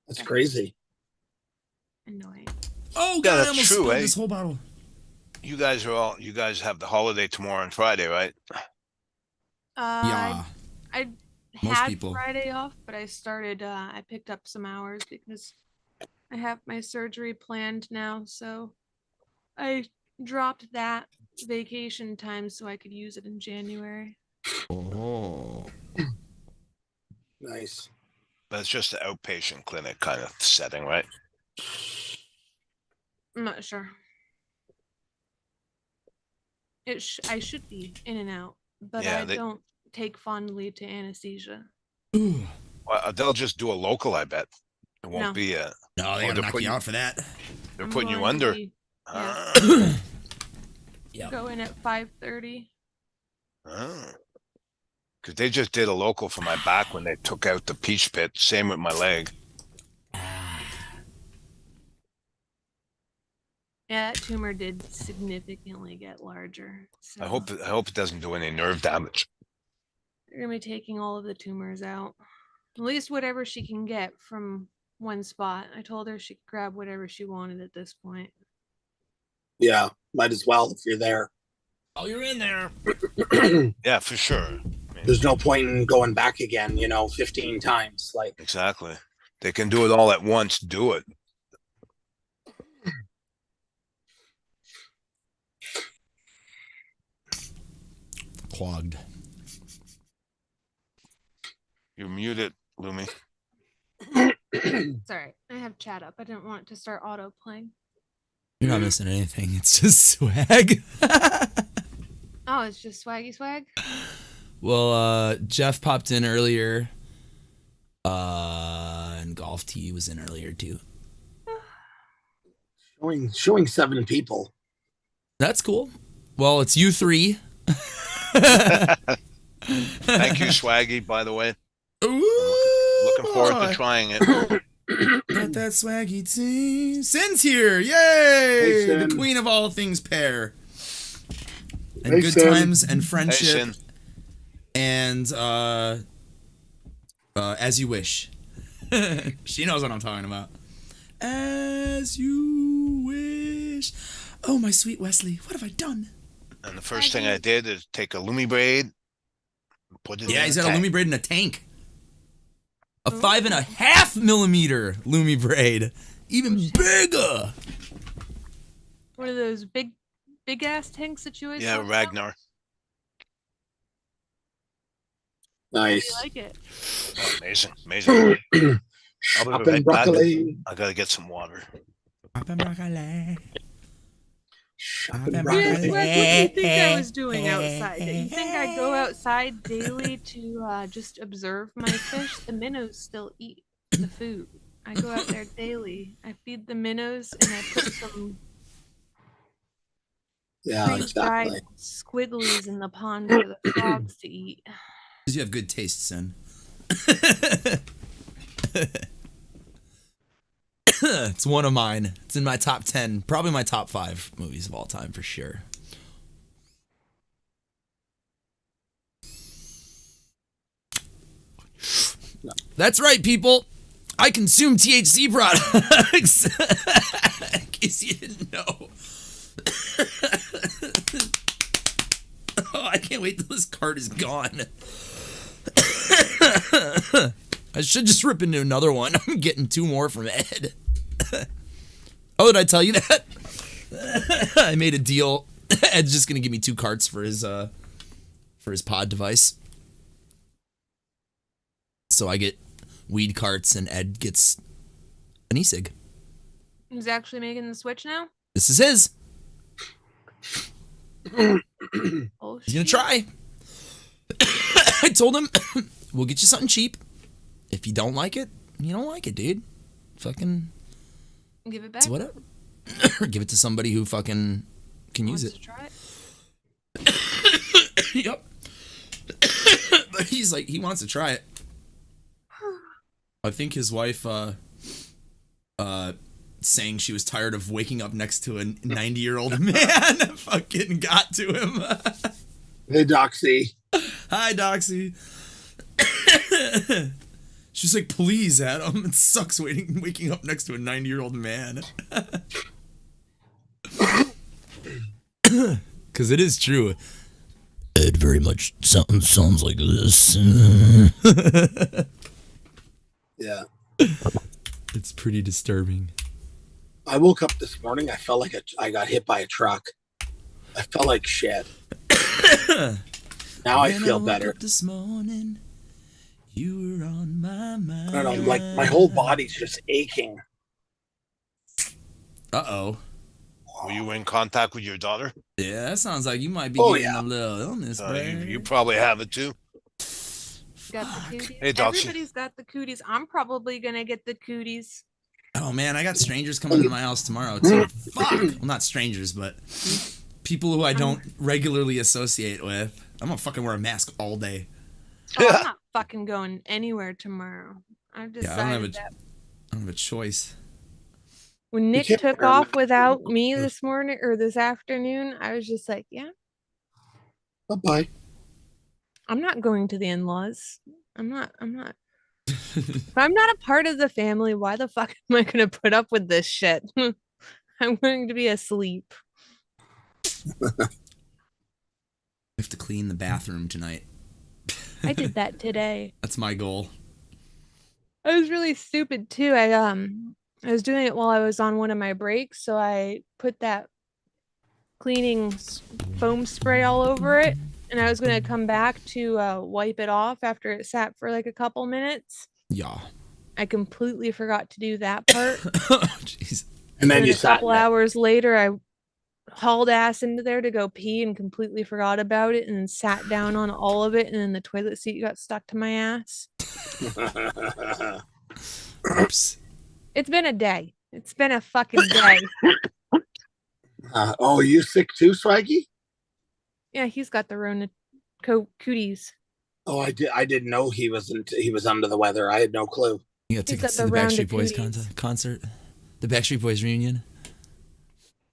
That's crazy. Annoying. Oh, Yeah, God, I that's almost true, spilled eh? this whole bottle. You guys have the holiday tomorrow and Friday, right? Yeah. I Most had people. Friday off, but I picked up some hours because I have my surgery planned now, so I dropped that vacation time so I could use it in January. Oh. Nice. But it's just an outpatient clinic kind of setting, right? I'm not sure. I should be in and out, but Yeah, I don't take fondly to anesthesia. Ooh. Well, they'll just do a local, I bet. It won't No. be a. No, they Oh, gotta they're knock putting- you out for that. They're I'm putting you going to under. be- Ah, Yeah. Go in at 5:30. ah. Because they just did a local for my back when they took out the peach pit. Same with my leg. Yeah, that tumor did significantly get larger. So I hope it doesn't do any nerve damage. they're gonna be taking all of the tumors out. At least whatever she can get from one spot. I told her she could grab whatever she wanted at this point. Yeah, might as well if you're there. Oh, you're in there. Yeah, for sure. There's no point in going back again, 15 times. Like, Exactly. They can do it all at once. Do it. Clogged. You're muted, Lumi. Sorry, I have chat up. I didn't want it to start auto playing. You're not missing anything. It's just swag. Oh, it's just swaggy swag? Well, Jeff popped in earlier. And Golf T was in earlier too. showing 7 people. That's cool. Well, it's you 3. Thank you, Swaggy, by the way. Ooh, Looking forward to trying it. Got that swaggy team. Sin's here. Yay! Hey, The Sin. queen of all things pair. And Hey, good Sin. times and Hey, friendship. Sin. And as you wish. She knows what I'm talking about. As you wish. Oh, my sweet Wesley, what have I done? And the first thing I did is take a Lumi braid, put it in He's the got a tank. Lumi braid in a tank. A 5.5 millimeter Lumi braid. Even bigger. What are those big ass tanks that you always Yeah, talk about? Ragnar. Nice. How do you like it? Oh, amazing, amazing. I'll be Up right in back. broccoli. I gotta get some water. Up in Yes, broccoli. what do you think I was doing outside? You think I go outside daily to just observe my fish? The minnows still eat the food. I go out there daily. I feed the minnows and I put some Yeah, freeze-dried exactly. squigglies in the pond for the frogs to eat. Because you have good taste, son. It's one of mine. It's in my top 10, probably my top 5 movies of all time for sure. That's right, people. I consume THC products. In case you didn't know. Oh, I can't wait till this card is gone. I should just rip into another one. I'm getting 2 more from Ed. Oh, did I tell you that? I made a deal. Ed's just gonna give me 2 carts for his pod device. So I get weed carts and Ed gets an e-cig. He's actually making the switch now? This is his. Oh, He's gonna try. I told him, we'll get you something cheap. If you don't like it, you don't like it, dude. Fucking Give it back. it's whatever. Or give it to somebody who fucking can use Wants it. to try it? Yep. But he's like, he wants to try it. I think his wife saying she was tired of waking up next to a 90-year-old man fucking got to him. Hey, Doxy. Hi, Doxy. She's like, please, Adam. It sucks waking up next to a 90-year-old man. Because it is true. It very much sounds like this. Yeah. It's pretty disturbing. I woke up this morning. I felt like I got hit by a truck. I felt like shit. Now I feel better. This morning, you were on my mind. I don't know, like my whole body's just aching. Uh-oh. Were you in contact with your daughter? Yeah, that sounds like you might be getting a little illness, bro. You probably have it too. Got the cooties. Hey, Doxy. Everybody's got the cooties. I'm probably gonna get the cooties. Oh man, I got strangers coming to my house tomorrow too. Fuck. Well, not strangers, but people who I don't regularly associate with. I'm gonna fucking wear a mask all day. Oh, I'm not fucking going anywhere tomorrow. I've decided I don't have a choice. when Nick took off without me this morning or this afternoon, I was just like, yeah. Bye-bye. I'm not going to the in-laws. I'm not. If I'm not a part of the family, why the fuck am I going to put up with this shit? I'm going to be asleep. I have to clean the bathroom tonight. I did that today. That's my goal. I was really stupid too. I was doing it while I was on one of my breaks, so I put that cleaning foam spray all over it, and I was going to come back to wipe it off after it sat for like a couple minutes. Yeah. I completely forgot to do that part. Jeez. And then you a couple hours later, I hauled ass into there to go pee and completely forgot about it, and then sat down on all of it, and then the toilet seat got stuck to my ass. Oops. It's been a day. It's been a fucking day. Oh, you sick too, Swaggy? Yeah, he's got the Rona cooties. Oh, I didn't know he was under the weather. I had no clue. You got tickets to the Backstreet Boys concert? The Backstreet Boys reunion?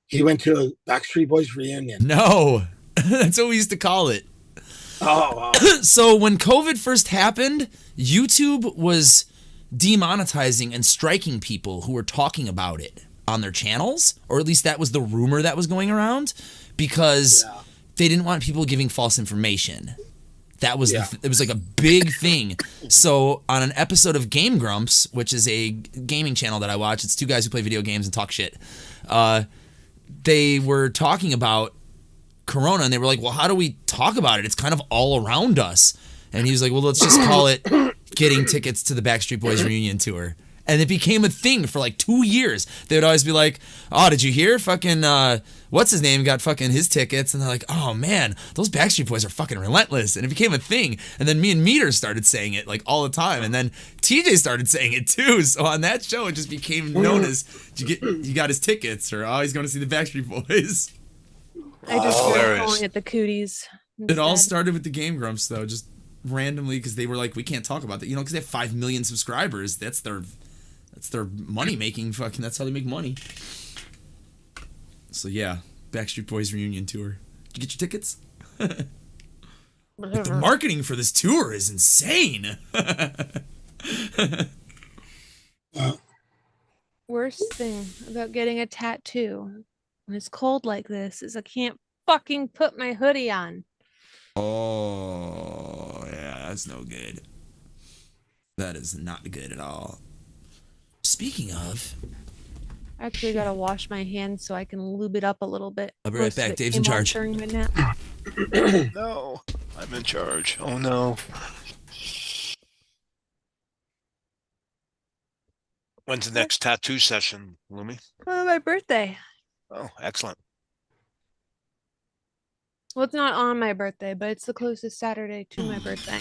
He went to a Backstreet Boys reunion. No. That's what we used to call it. Oh. So when COVID first happened, YouTube was demonetizing and striking people who were talking about it on their channels, or at least that was the rumor that was going around, because they didn't want people giving false information. That was it was like a big thing. So on an episode of Game Grumps, which is a gaming channel that I watch, it's two guys who play video games and talk shit. They were talking about Corona, and they were like, well, how do we talk about it? It's kind of all around us. And he was like, well, let's just call it getting tickets to the Backstreet Boys reunion tour. And it became a thing for like 2 years. They would always be like, oh, did you hear? Fucking, what's his name got fucking his tickets? And they're like, oh man, those Backstreet Boys are fucking relentless. And it became a thing. And then me and Meter started saying it like all the time. And then TJ started saying it too. So on that show, it just became known as, you got his tickets, or oh, he's going to see the Backstreet Boys. I just started calling it the Cooties instead. It all started with the Game Grumps though, just randomly, because they were like, we can't talk about that, because they have 5 million subscribers. That's their money making fucking, that's how they make money. So yeah, Backstreet Boys reunion tour. Did you get your tickets? But the marketing for this tour is insane. Worst thing about getting a tattoo when it's cold like this is I can't fucking put my hoodie on. Oh, yeah, that's no good. That is not good at all. Speaking of, I actually gotta wash my hands so I can lube it up a little bit. I'll be right back. Dave's in charge. During my nap. No, I'm in charge. Oh no. When's the next tattoo session, Lumi? Oh, my birthday. Oh, excellent. Well, it's not on my birthday, but it's the closest Saturday to my birthday.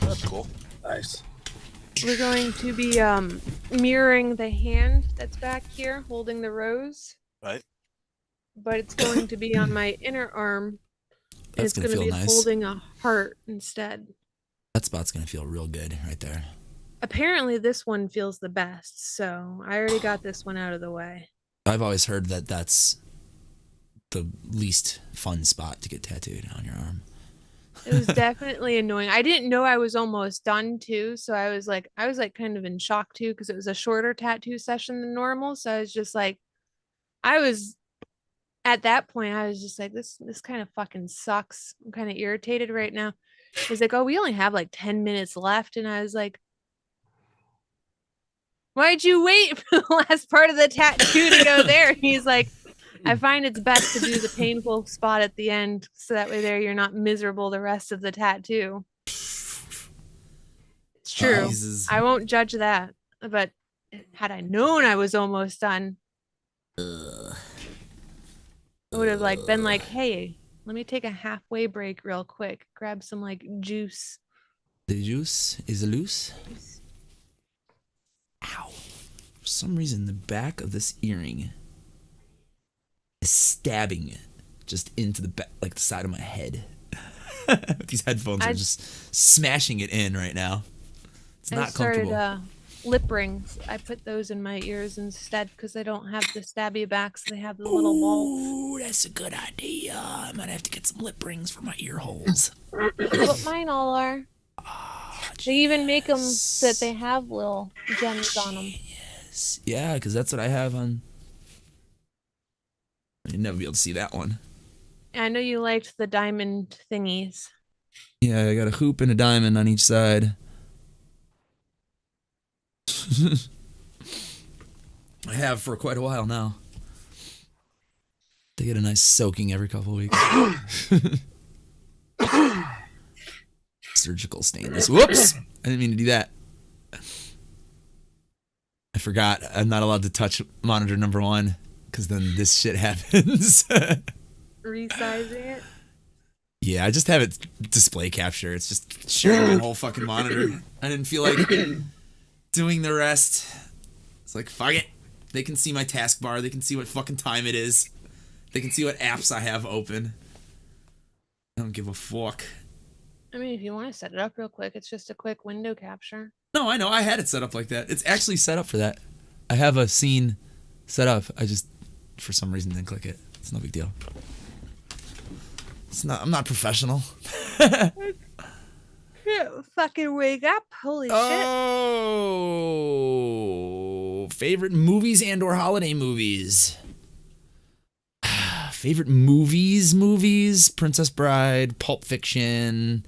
That's cool. Nice. We're going to be mirroring the hand that's back here holding the rose. Right. But it's going to be on my inner arm. And That's it's going to be nice. holding a heart instead. That spot's gonna feel real good right there. Apparently this one feels the best, so I already got this one out of the way. I've always heard that that's the least fun spot to get tattooed on your arm. It was definitely annoying. I didn't know I was almost done too, so I was like kind of in shock too, because it was a shorter tattoo session than normal. So I was just like, at that point I was just like, this kind of fucking sucks. I'm kind of irritated right now. He's like, oh, we only have like 10 minutes left, and I was like, why'd you wait for the last part of the tattoo to go there? And he's like, I find it's best to do the painful spot at the end, so that way there you're not miserable the rest of the tattoo. It's true. Jesus. I won't judge that, but had I known I was almost done, I would have been like, hey, let me take a halfway break real quick, grab some like juice. The juice is loose. Ow. For some reason, the back of this earring is stabbing just into the back, like the side of my head. These headphones are just smashing it in right now. It's not comfortable. I started lip rings. I put those in my ears instead because I don't have the stabby backs. They have the little balls. Ooh, that's a good idea. I might have to get some lip rings for my ear holes. That's what mine all are. Oh, they even make them so that they have little gems on them. Yes. Yeah, because that's what I have on. You'd never be able to see that one. I know you liked the diamond thingies. Yeah, I got a hoop and a diamond on each side. I have for quite a while now. They get a nice soaking every couple of weeks. Surgical stainless. Whoops! I didn't mean to do that. I forgot I'm not allowed to touch monitor number 1. Because then this shit happens. Resizing it? Yeah, I just have it display capture. It's just sharing my whole fucking monitor. I didn't feel like doing the rest. It's like, fuck it. They can see my taskbar. They can see what fucking time it is. They can see what apps I have open. I don't give a fuck. I mean, if you want to set it up real quick, it's just a quick window capture. No, I know. I had it set up like that. It's actually set up for that. I have a scene set up. I just, for some reason, didn't click it. It's no big deal. It's not. I'm not professional. Fucking wake up! Holy shit! Oh, favorite movies and or holiday movies. Favorite movies. Princess Bride, Pulp Fiction.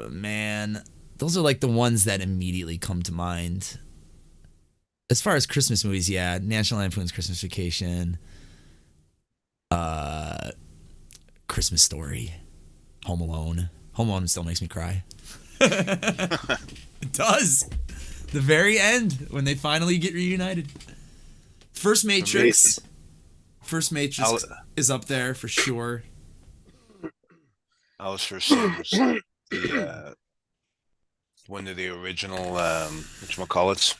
Man, those are like the ones that immediately come to mind. As far as Christmas movies, yeah, National Lampoon's Christmas Vacation, Christmas Story, Home Alone. Home Alone still makes me cry. It does. The very end when they finally get reunited. First Matrix. First Matrix is up there for sure. I was first seeing the one of the original whatchamacallits.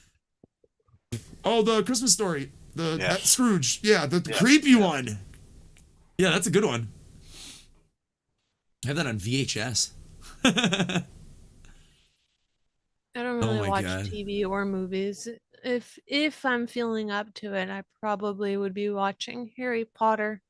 Oh, the Christmas Story. That Scrooge. Yeah, the Yeah. creepy one. Yeah, that's a good one. I have that on VHS. I don't Oh really my watch God. TV or movies. If I'm feeling up to it, I probably would be watching Harry Potter.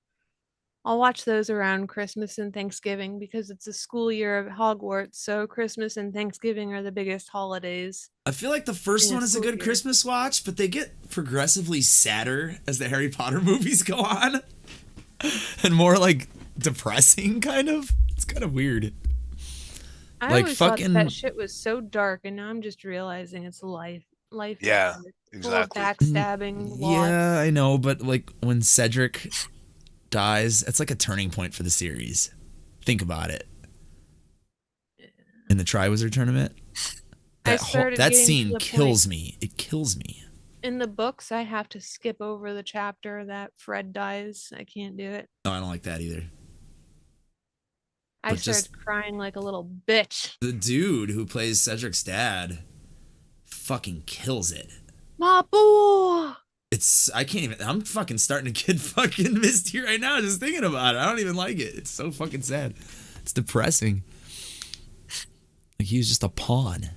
I'll watch those around Christmas and Thanksgiving because it's a school year of Hogwarts, so Christmas and Thanksgiving are the biggest holidays. I feel like the first Yeah, one is a school good year. Christmas watch, but they get progressively sadder as the Harry Potter movies go on. And more like depressing, kind of. It's kind of weird. I Like always thought fucking- that shit was so dark, and now I'm just realizing it's life. Life is Yeah, dark, exactly. full of backstabbing, loss. Yeah, I know, but like when Cedric dies, it's like a turning point for the series. Think about it. In the Triwizard Tournament, I started that getting to scene the kills point- me. It kills me. In the books, I have to skip over the chapter that Fred dies. I can't do it. No, I don't like that either. I But started just- crying like a little bitch. The dude who plays Cedric's dad fucking kills it. My boy! I can't even, I'm fucking starting to get fucking misty right now just thinking about it. I don't even like it. It's so fucking sad. It's depressing. Like he was just a pawn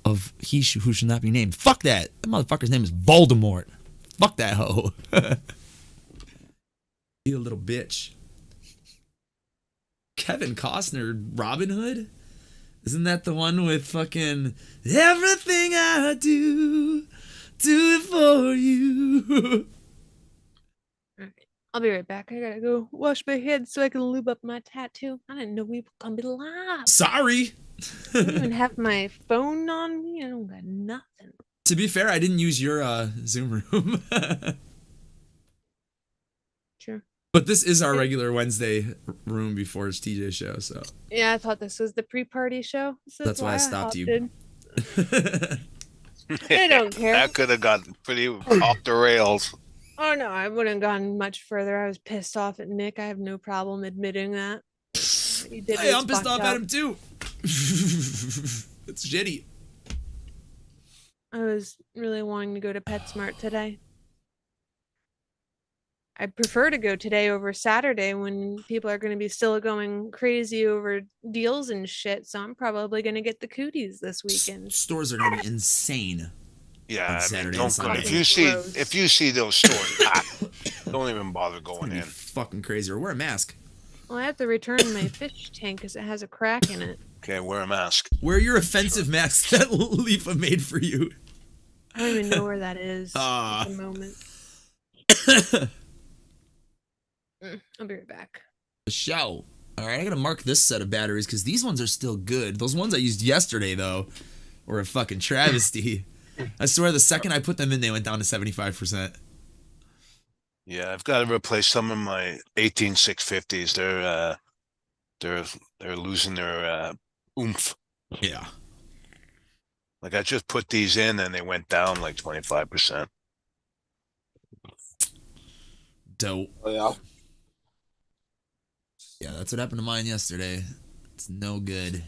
of who should not be named. Fuck that. That motherfucker's name is Voldemort. Fuck that hoe. You little bitch. Kevin Costner, Robin Hood? Isn't that the one with fucking everything I do it for you? I'll be right back. I gotta go wash my head so I can lube up my tattoo. I didn't know we were gonna be live. Sorry. I don't even have my phone on me. I don't got nothing. To be fair, I didn't use your Zoom room. Sure. But this is our regular Wednesday room before it's TJ's show, so Yeah, I thought this was the pre-party show. So That's why I stopped you. hopped in. I don't care. That could have gotten pretty off the rails. Oh no, I wouldn't have gone much further. I was pissed off at Nick. I have no problem admitting that. He did Hey, was I'm pissed fucked off at up. him too. It's shitty. I was really wanting to go to PetSmart today. I prefer to go today over Saturday when people are going to be still going crazy over deals and shit. So I'm probably going to get the cooties this weekend. Stores are gonna be insane. Yeah, On I Saturday mean, and don't Sunday. if you see those stores packed, don't even bother It's going gonna be in. fucking crazy. Or wear a mask. Well, I have to return my fish tank because it has a crack in it. Okay, wear a mask. Wear your offensive mask that Leafa made for you. I don't even know where that is Ah. at the moment. I'll be right back. Show. All right, I gotta mark this set of batteries because these ones are still good. Those ones I used yesterday though were a fucking travesty. I swear, the second I put them in, they went down to 75%. Yeah, I've got to replace some of my 18650s. They're losing their oomph. Yeah. Like I just put these in and they went down like 25%. Dope. Oh, yeah. Yeah, that's what happened to mine yesterday. It's no good.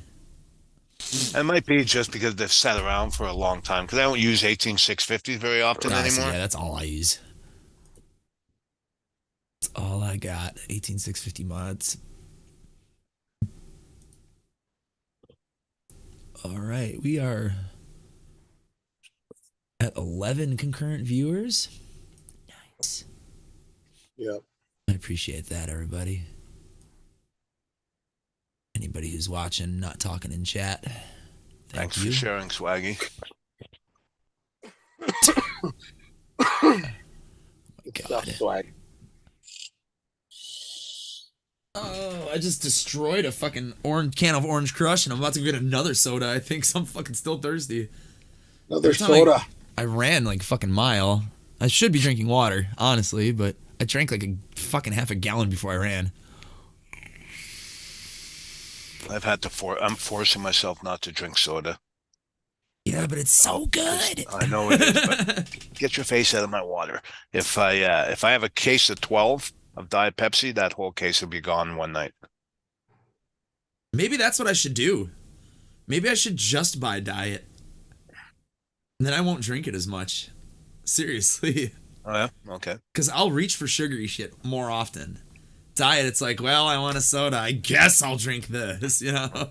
It might be just because they've sat around for a long time because I don't use 18650s very often Honestly, anymore. yeah, that's all I use. That's all I got. 18650 mods. All right, we are at 11 concurrent viewers. Nice. Yep. I appreciate that, everybody. Anybody who's watching, not talking in chat, Thanks for sharing, Swaggy. Good stuff, Swag. Oh, I just destroyed a fucking can of Orange Crush, and I'm about to get another soda. I think, so I'm fucking still thirsty. Another soda. I ran like a fucking mile. I should be drinking water, honestly, but I drank like a fucking half a gallon before I ran. I've had to I'm forcing myself not to drink soda. Yeah, but it's so good. I know it is, but get your face out of my water. If I have a case of 12 of Diet Pepsi, that whole case will be gone one night. Maybe that's what I should do. Maybe I should just buy Diet. And then I won't drink it as much. Seriously. Oh, yeah? Okay. Because I'll reach for sugary shit more often. Diet, it's like, well, I want a soda. I guess I'll drink this, you know?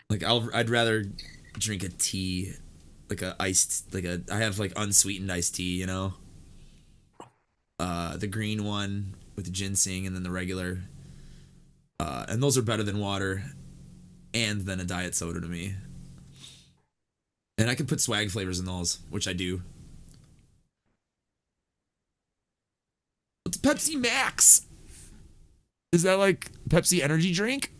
Like, I'd rather drink a tea. Like I have like unsweetened iced tea, you know? The green one with the ginseng and then the regular. And those are better than water and then a diet soda to me. And I can put swag flavors in those, which I do. What's Pepsi Max? Is that like Pepsi energy drink?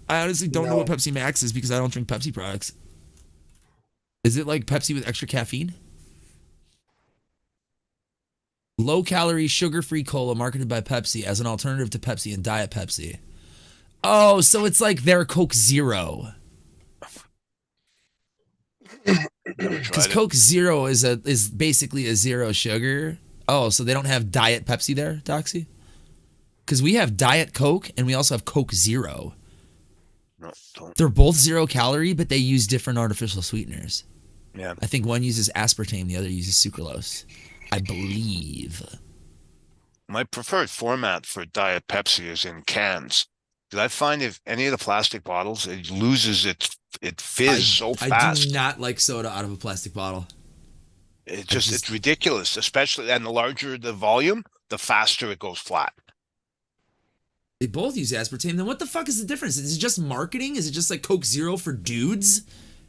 I honestly don't know what Pepsi Max is because I don't drink Pepsi products. Is it like Pepsi with extra caffeine? Low-calorie, sugar-free cola marketed by Pepsi as an alternative to Pepsi and Diet Pepsi. Oh, so it's like their Coke Zero. Because Coke Zero is basically a zero sugar. Oh, so they don't have Diet Pepsi there, Doxy? Because we have Diet Coke and we also have Coke Zero. No, don't. They're both 0 calorie, but they use different artificial sweeteners. Yeah. I think one uses aspartame, the other uses sucralose. I believe. My preferred format for Diet Pepsi is in cans. Because I find if any of the plastic bottles, it loses it fizz so fast. I do not like soda out of a plastic bottle. It's ridiculous, especially, and the larger the volume, the faster it goes flat. They both use aspartame. Then what the fuck is the difference? Is it just marketing? Is it just like Coke Zero for dudes?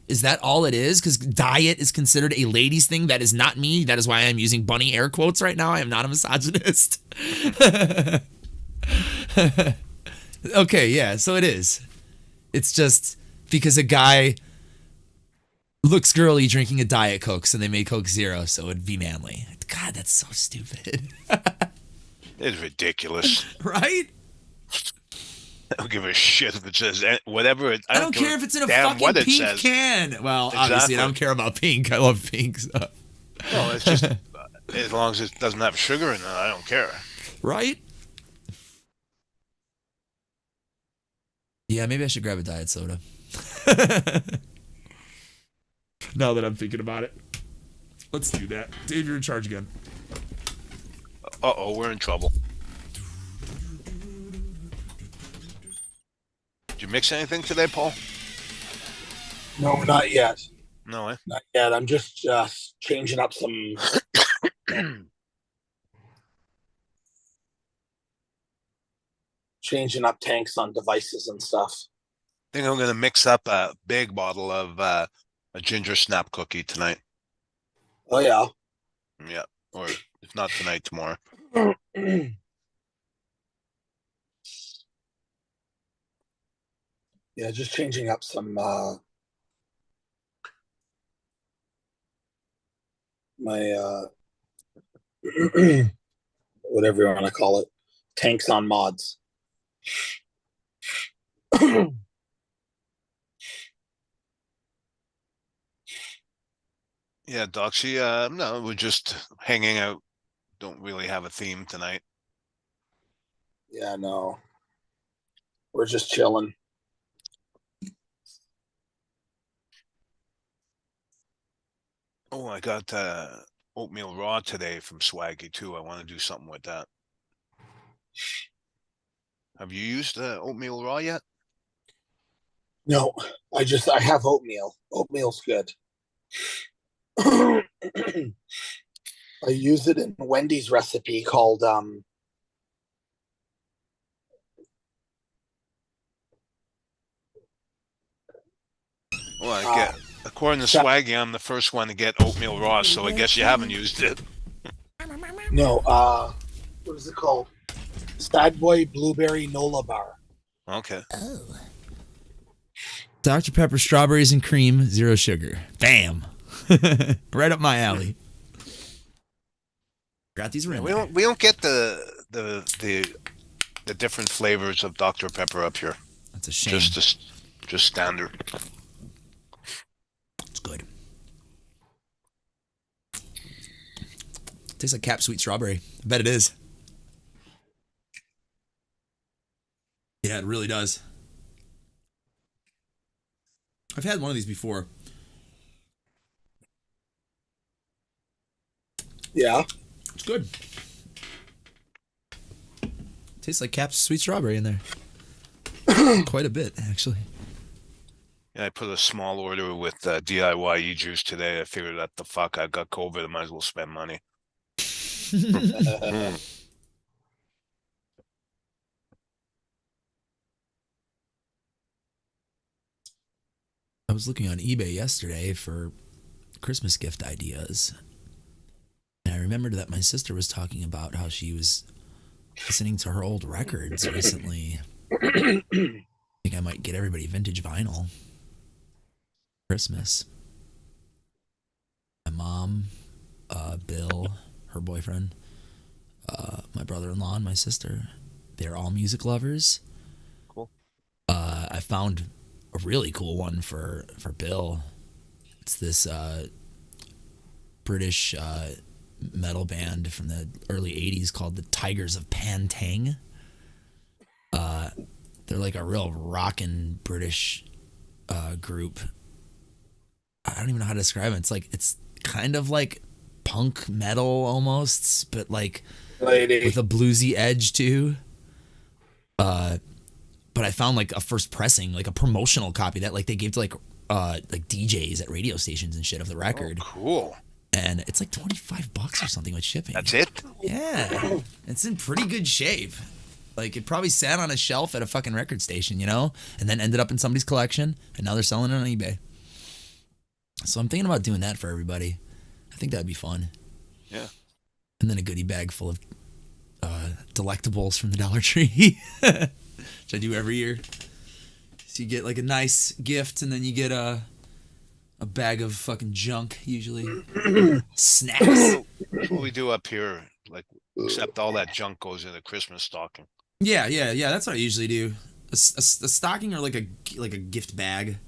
Is that all it is? Because diet is considered a ladies' thing. That is not me. That is why I'm using bunny air quotes right now. I am not a misogynist. Okay, yeah, so it is. It's just because a guy looks girly drinking a Diet Coke, so they made Coke Zero, so it'd be manly. God, that's so stupid. It's ridiculous. Right? I don't give a shit if it says whatever. I don't care if it's in a fucking pink can. Well, obviously, I don't care about pink. I love pink stuff. No, it's just as long as it doesn't have sugar in it, I don't care. Right? Yeah, maybe I should grab a diet soda. Now that I'm thinking about it. Let's do that. Dave, you're in charge again. Uh-oh, we're in trouble. Did you mix anything today, Paul? No, not yet. No, eh? Not yet. I'm just changing up some changing up tanks on devices and stuff. I think I'm going to mix up a big bottle of a ginger snap cookie tonight. Oh, yeah. Yeah, or if not tonight, tomorrow. Yeah, just changing up some my whatever you want to call it, tanks on mods. Yeah, Doxy, no, we're just hanging out. Don't really have a theme tonight. Yeah, no. We're just chilling. Oh, I got oatmeal raw today from Swaggy too. I want to do something with that. Have you used oatmeal raw yet? No, I have oatmeal. Oatmeal's good. I use it in Wendy's recipe called Well, I get, according to Swaggy, I'm the first one to get oatmeal Ross, so I guess you haven't used it. No, what is it called? Sad Boy Blueberry Nola Bar. Okay. Oh. Dr. Pepper, strawberries and cream, 0 sugar. Bam. Right up my alley. Got these We don't get the different flavors of Dr. Pepper up here. That's a shame. Just standard. It's good. Tastes like Cap Sweet Strawberry. I bet it is. Yeah, it really does. I've had one of these before. Yeah. It's good. Tastes like Cap's Sweet Strawberry in there. Quite a bit, actually. Yeah, I put a small order with DIY e-juice today. I figured that the fuck, I got COVID. I might as well spend money. I was looking on eBay yesterday for Christmas gift ideas. And I remembered that my sister was talking about how she was listening to her old records recently. I think I might get everybody vintage vinyl. Christmas. My mom, Bill, her boyfriend, my brother-in-law, and my sister. They're all music lovers. Cool. I found a really cool one for Bill. It's this British metal band from the early 80s called the Tigers of Pantang. They're like a real rockin' British group. I don't even know how to describe it. It's kind of like punk metal almost, but like with a bluesy edge too. But I found like a first pressing, like a promotional copy that like they gave to like DJs at radio stations and shit of the record. Oh, cool. And it's like $25 or something with shipping. That's it? Yeah. It's in pretty good shape. Like it probably sat on a shelf at a fucking record station, you know, and then ended up in somebody's collection, and now they're selling it on eBay. So I'm thinking about doing that for everybody. I think that'd be fun. Yeah. And then a goodie bag full of delectables from the Dollar Tree, which I do every year. So you get like a nice gift, and then you get a bag of fucking junk, usually. Snacks. That's what we do up here. Like, except all that junk goes in a Christmas stocking. Yeah. That's what I usually do. A stocking or like a gift bag.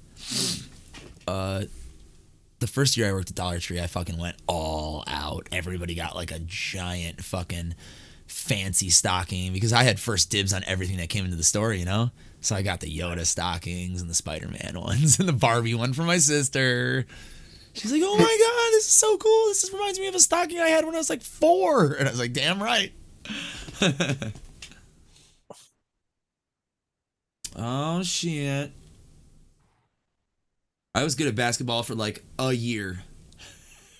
The first year I worked at Dollar Tree, I fucking went all out. Everybody got like a giant fucking fancy stocking because I had first dibs on everything that came into the store, you know? So I got the Yoda stockings and the Spider-Man ones and the Barbie one for my sister. She's like, oh my God, this is so cool. This reminds me of a stocking I had when I was like 4. And I was like, damn right. Oh, shit. I was good at basketball for like a year.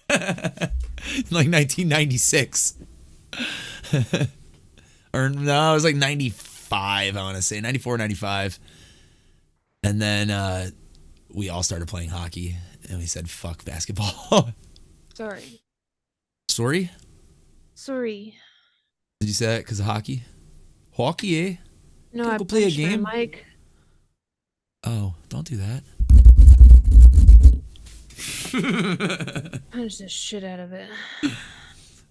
Like 1996. Or no, it was like 95, I want to say. 94, 95. And then we all started playing hockey. And we said, fuck basketball. Sorry. Sorry? Sorry. Did you say that because of hockey? Hockey, eh? No, Can I I go play a punched my game? mic. Oh, don't do that. Punch the shit out of it.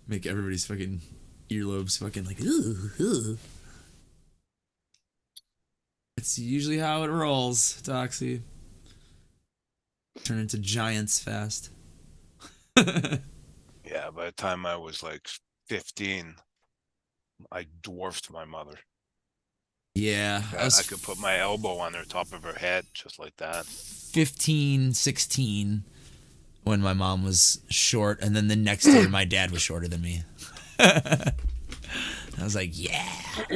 Make everybody's fucking earlobes fucking like, ugh. It's usually how it rolls, Doxy. Turn into giants fast. Yeah, by the time I was like 15, I dwarfed my mother. Yeah. I could put my elbow on her top of her head, just like that. 15, 16 when my mom was short, and then the next year my dad was shorter than me. I was like, yeah.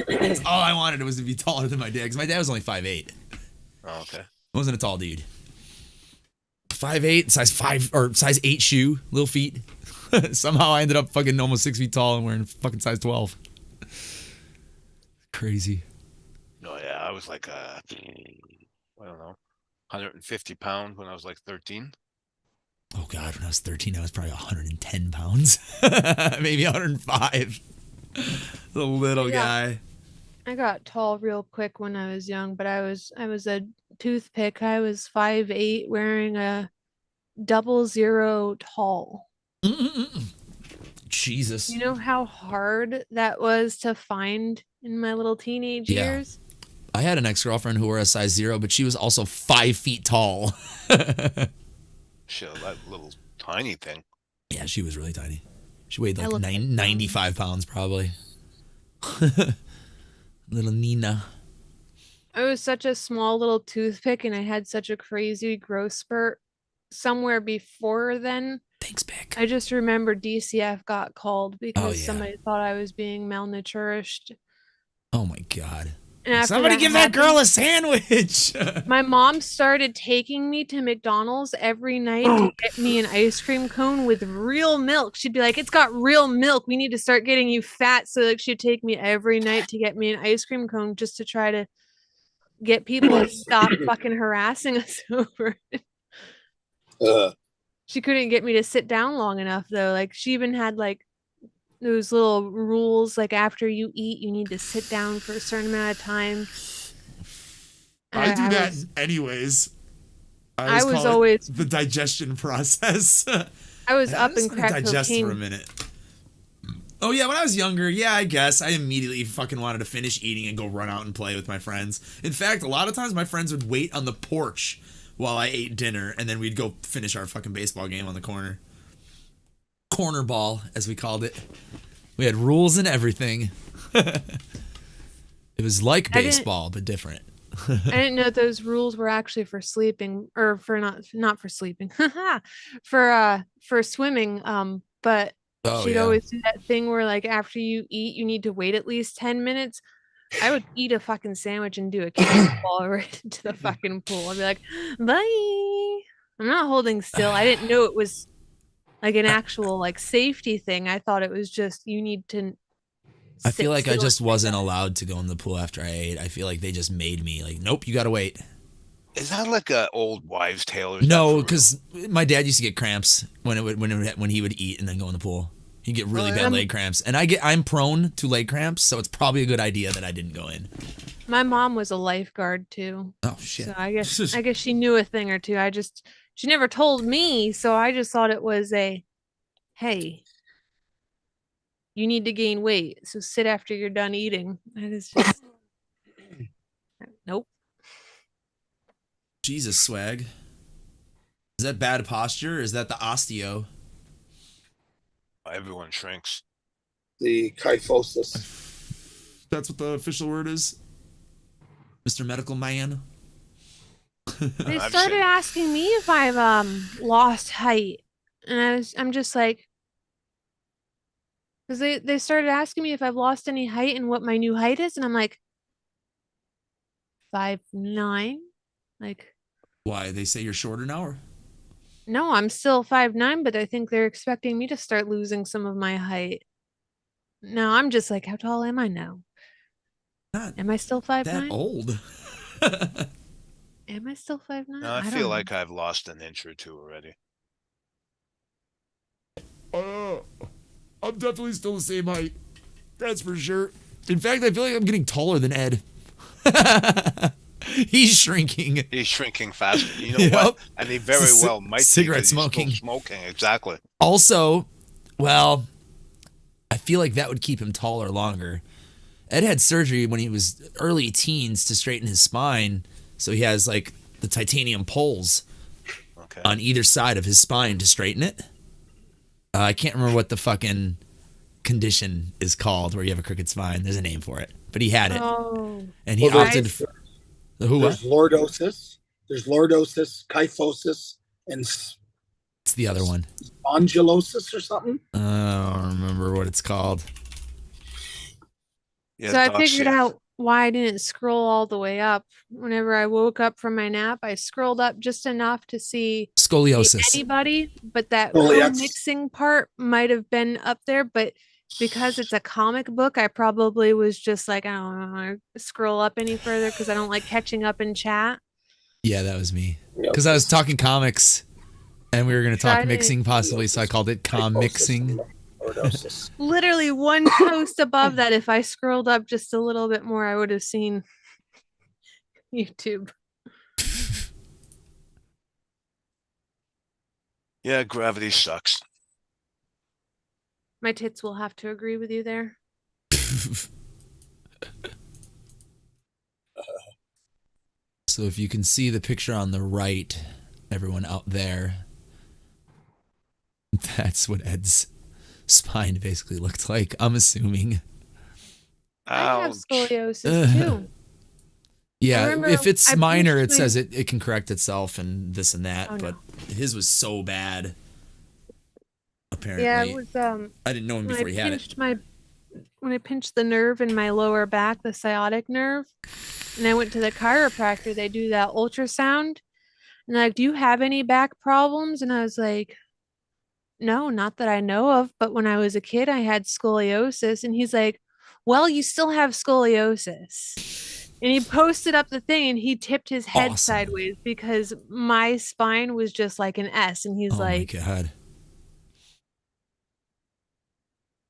That's all I wanted was to be taller than my dad, because my dad was only 5'8". Oh, okay. I wasn't a tall dude. 5'8", size 5 or size 8 shoe, little feet. Somehow I ended up fucking almost 6 feet tall and wearing fucking size 12. Crazy. No, yeah, I was like, I don't know, 150 pounds when I was like 13. Oh God, when I was 13, I was probably 110 pounds, maybe 105. The little guy. I got tall real quick when I was young, but I was a toothpick. I was 5'8", wearing a 00 tall. Jesus. You know how hard that was to find in my little teenage years? I had an ex-girlfriend who wore a size 0, but she was also 5 feet tall. Shit, that little tiny thing. Yeah, she was really tiny. She weighed like 95 pounds probably. Little Nina. I was such a small little toothpick, and I had such a crazy growth spurt somewhere before then. Thanks, Pick. I just remember DCF got called because somebody thought I was being malnourished. Oh my God. And somebody give that girl a sandwich. My mom started taking me to McDonald's every night to get me an ice cream cone with real milk. She'd be like, it's got real milk. We need to start getting you fat. So like she'd take me every night to get me an ice cream cone just to try to get people to stop fucking harassing us over it. She couldn't get me to sit down long enough though. Like she even had like those little rules, like after you eat, you need to sit down for a certain amount of time. I do that anyways. I was always the digestion process. I was up and crack digest cocaine for a minute. Oh yeah, when I was younger, yeah, I guess I immediately fucking wanted to finish eating and go run out and play with my friends. In fact, a lot of times my friends would wait on the porch while I ate dinner, and then we'd go finish our fucking baseball game on the corner. Corner ball, as we called it. We had rules and everything. It was like baseball, but different. I didn't know those rules were actually for sleeping, or for not for sleeping, for swimming. But she'd always do that thing where like after you eat, you need to wait at least 10 minutes. I would eat a fucking sandwich and do a cannonball right into the fucking pool. I'd be like, bye. I'm not holding still. I didn't know it was like an actual like safety thing. I thought it was just you need to. I feel like I just wasn't allowed to go in the pool after I ate. I feel like they just made me like, nope, you gotta wait. Is that like a old wives' tale? Or no, because my dad used to get cramps when he would eat and then go in the pool. He'd get really bad leg cramps, and I'm prone to leg cramps, so it's probably a good idea that I didn't go in. My mom was a lifeguard too. Oh shit! So I guess she knew a thing or two. She never told me, so I just thought it was a, hey, you need to gain weight, so sit after you're done eating. That is just nope. Jesus, swag. Is that bad posture? Or is that the osteo? Everyone shrinks. The kyphosis. That's what the official word is, Mr. Medical Man. They started asking me if I've lost height, and I'm just like, because they started asking me if I've lost any height and what my new height is, and I'm like 5'9". Like, why? They say you're shorter now, or? No, I'm still 5'9", but I think they're expecting me to start losing some of my height. No, I'm just like, how tall am I now? Am I still 5'9"? That old. Am I still 5'9"? No, I feel like I've lost an inch or two already. I'm definitely still the same height. That's for sure. In fact, I feel like I'm getting taller than Ed. He's shrinking. He's shrinking faster. You know what? And he very well might cigarette be smoking. Smoking, exactly. Also, well, I feel like that would keep him taller longer. Ed had surgery when he was early teens to straighten his spine, so he has like the titanium poles on either side of his spine to straighten it. I can't remember what the fucking condition is called where you have a crooked spine. There's a name for it, but he had it, and he opted for There's lordosis. There's lordosis, kyphosis, and it's the other one. Spondylosis or something. I don't remember what it's called. Yeah, so I figured out why I didn't scroll all the way up. Whenever I woke up from my nap, I scrolled up just enough to see scoliosis. Anybody, but that CoMIXing part might have been up there. But because it's a comic book, I probably was just like, I don't want to scroll up any further because I don't like catching up in chat. Yeah, that was me. Yep. Because I was talking comics, and we were going to talk Tried it. mixing possibly, so I called it CoMIXing. Lordosis. Literally one post above that. If I scrolled up just a little bit more, I would have seen YouTube. Yeah, gravity sucks. My tits will have to agree with you there. So if you can see the picture on the right, everyone out there, that's what Ed's spine basically looked like, I'm assuming. I have Ouch. scoliosis too. Yeah, remember if it's I minor, it pinched says it can correct itself and this and that, Oh, but no. his was so bad. Apparently. Yeah, it was I didn't know him before he had it. When I pinched the nerve in my lower back, the sciatic nerve, and I went to the chiropractor, they do that ultrasound. And they're like, do you have any back problems? And I was like, no, not that I know of. But when I was a kid, I had scoliosis. And he's like, well, you still have scoliosis. And he posted up the thing and he tipped his head Awesome. sideways because my spine was just like an S. And he's Oh like, my God.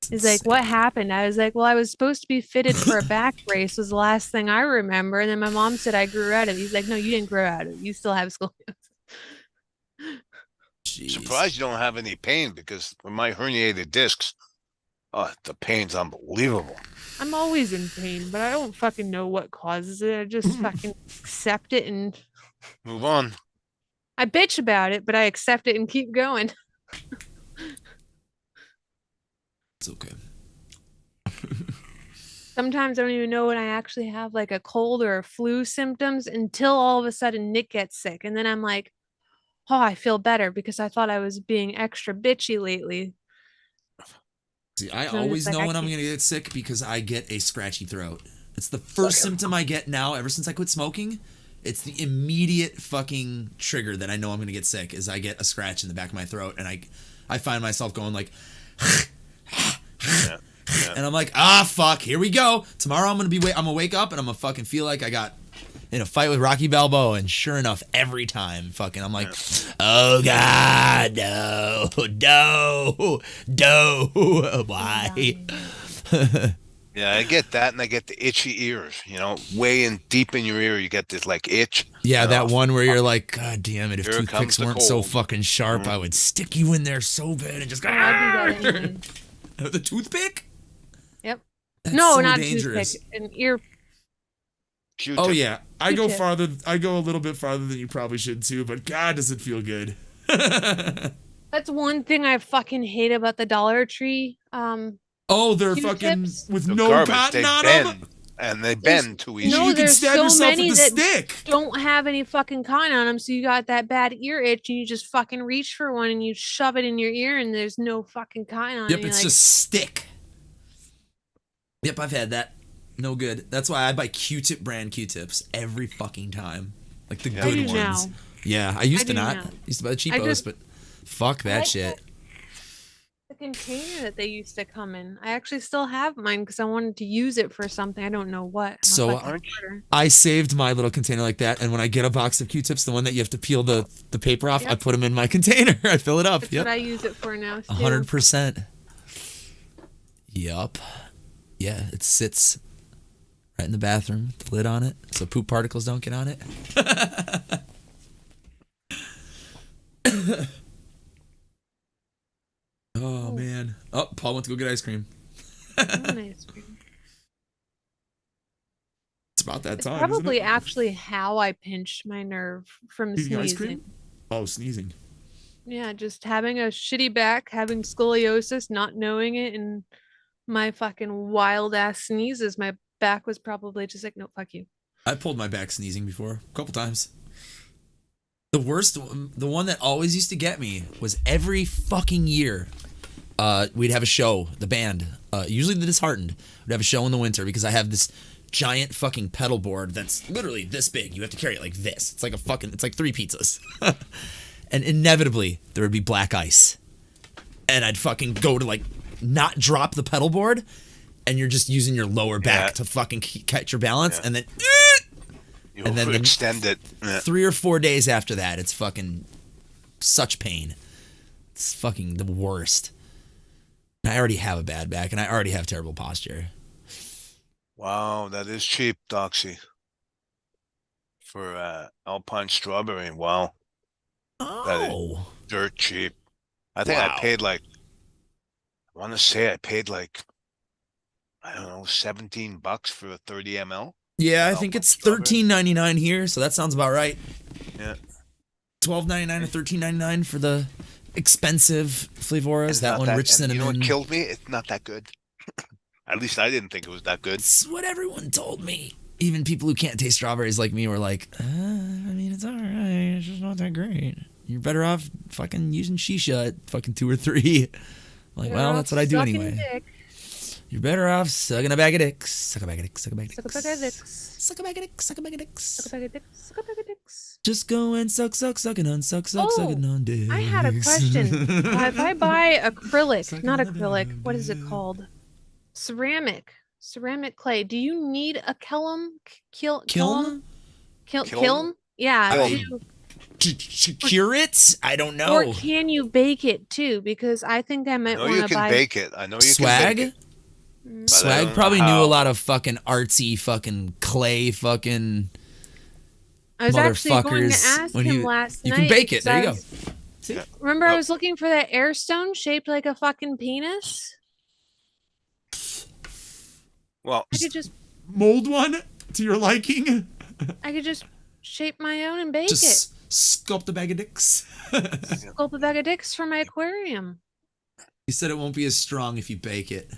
he's like, what happened? I was like, well, I was supposed to be fitted for a back brace was the last thing I remember. And then my mom said I grew out of it. He's like, no, you didn't grow out of it. You still have scoliosis. Jeez. Surprised you don't have any pain because with my herniated discs, the pain's unbelievable. I'm always in pain, but I don't fucking know what causes it. I just fucking accept it and Move on. I bitch about it, but I accept it and keep going. It's okay. Sometimes I don't even know when I actually have like a cold or a flu symptoms until all of a sudden Nick gets sick. And then I'm like, oh, I feel better because I thought I was being extra bitchy lately. See, I So I'm always just like, know I when I'm can't- going to get sick because I get a scratchy throat. It's the first symptom I get now ever since I quit smoking. It's the immediate fucking trigger that I know I'm going to get sick is I get a scratch in the back of my throat and I find myself going like Yeah. and I'm like, fuck, here we go. Tomorrow I'm going to wake up and I'm going to fucking feel like I got in a fight with Rocky Balboa, and sure enough, every time fucking I'm like, oh God, no, why? Yeah, I get that, and I get the itchy ears. You know, way in deep in your ear, you get this like itch. Yeah, that Oh, one where you're like, God damn it, if Here comes toothpicks the weren't so cold. fucking sharp, I would stick you in there so bad and just I do that anyway. The toothpick? Yep. That's No, so not dangerous. toothpick. An ear. Q-tip. Oh yeah, I go Q-tip. I go a little bit farther than you probably should too, but God, does it feel good. That's one thing I fucking hate about the Dollar Tree. Oh, they're Q-tips? fucking with The no garbage, cotton they on bend, them. and they bend too easy. No, You can there's stab so yourself many with the that stick. don't have any fucking cotton on them, so you got that bad ear itch, and you just fucking reach for one and you shove it in your ear, and there's no fucking cotton on it. Yep, and it's you're like, just stick. Yep, I've had that. No good. That's why I buy Q-tip brand Q-tips every fucking time. Like the Yeah. good I do ones. now. Yeah, I used I to do not. now. Used to buy the cheapos, just- but fuck that like shit. the container that they used to come in. I actually still have mine because I wanted to use it for something. I don't know what. I'm So, a fucking aren't you- hoarder. I saved my little container like that, and when I get a box of Q-tips, the one that you have to peel the paper off, I Yep. put them in my container. I fill it up. That's Yep, what I use it for now. Too. 100%. Yup. Yeah, it sits right in the bathroom, with the lid on it, so poop particles don't get on it. Oh man. Oh, Paul went to go get ice cream. I want ice cream. It's about that It's time. probably isn't it? actually how I pinched my nerve from Eating ice sneezing. cream? Oh, sneezing. Yeah, just having a shitty back, having scoliosis, not knowing it, and my fucking wild ass sneezes. My back was probably just like, no, fuck you. I pulled my back sneezing before, a couple times. The worst, the one that always used to get me was every fucking year. We'd have a show, the band, usually the Disheartened, would have a show in the winter because I have this giant fucking pedal board that's literally this big. You have to carry it like this. It's like it's like 3 pizzas. And inevitably, there would be black ice. And I'd fucking go to like not drop the pedal board, and you're just using your lower back Yeah. to fucking catch your balance, Yeah. and then You And then overextend it. Yeah. 3 or 4 days after that, it's fucking such pain. It's fucking the worst. I already have a bad back, and I already have terrible posture. Wow, that is cheap, Doxy. For Alpine strawberry. Wow. That is Oh. dirt cheap. I think Wow. I paid like, I want to say I paid like, I don't know, $17 for a 30 ml. Yeah, I think it's $13.99 here, so that sounds about right. Yeah. $12.99 or $13.99 for the expensive Flavoras. That one, rich cinnamon. You know what killed me? It's not that good. At least I didn't think it was that good. It's what everyone told me. Even people who can't taste strawberries like me were like, I mean, it's all right. It's just not that great. You're better off fucking using shisha at fucking 2 or 3. Like, well, that's what I do anyway. Dick. You're better off sucking a bag of dicks. Suck a bag of dicks. Suck a bag of Suck a dicks. bag of dicks. Suck a bag of dicks. Suck a bag of dicks. Suck a bag of dicks. Suck a bag of dicks. Just go and suck it on, sucking on dicks. I had a question. If I buy acrylic, not acrylic, what is it called? Ceramic clay. Do you need a kiln? Kiln? Kiln? Yeah. Cure it? I don't know. Or can you bake it too? Because I think I might I know want you to can buy bake it. I know you Swag? can bake it. Swag probably knew a lot of fucking artsy fucking clay fucking I was actually going to motherfuckers ask when him you- last You night. can bake it. because There you I go. was- See? Remember, I was looking for that air stone shaped like a fucking penis. Well, I could just Mold one to your liking. shape my own and bake Just sculpt a bag of dicks. it. Sculpt a bag of dicks for my aquarium. He said it won't be as strong if you bake it.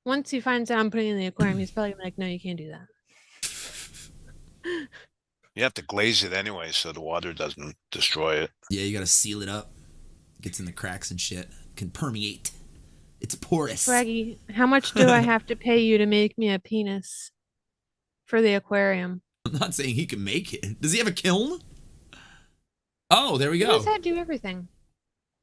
Once he finds out I'm putting it in the aquarium, he's probably gonna be like, "No, you can't do that." you have to glaze it anyway so the water doesn't destroy it. Yeah, you gotta seal it up. Gets in the cracks and shit. Can permeate. It's porous. Swaggy, how much do I have to pay you to make me a penis for the aquarium? I'm not saying he can make it. Does he have a kiln? Oh, there we He go. does that do everything.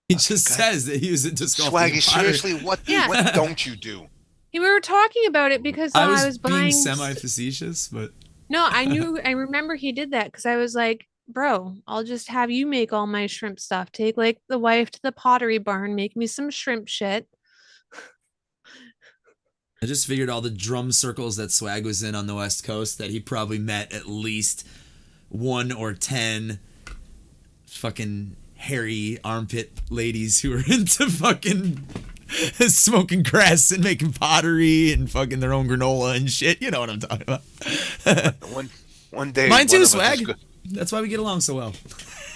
He just says that he was into sculpting. Swaggy, pottery. seriously, what Yeah. what don't you do? We were talking about it because I I was was buying. being semi-facetious, but No, I remember he did that because I was like, bro, I'll just have you make all my shrimp stuff. Take like the wife to the pottery barn, make me some shrimp shit. I just figured all the drum circles that Swag was in on the West Coast that he probably met at least 1 or 10 fucking hairy armpit ladies who were into fucking smoking grass and making pottery and fucking their own granola and shit. You know what I'm talking about. One day, Mine too, one of us Swag. is That's why we get along so well.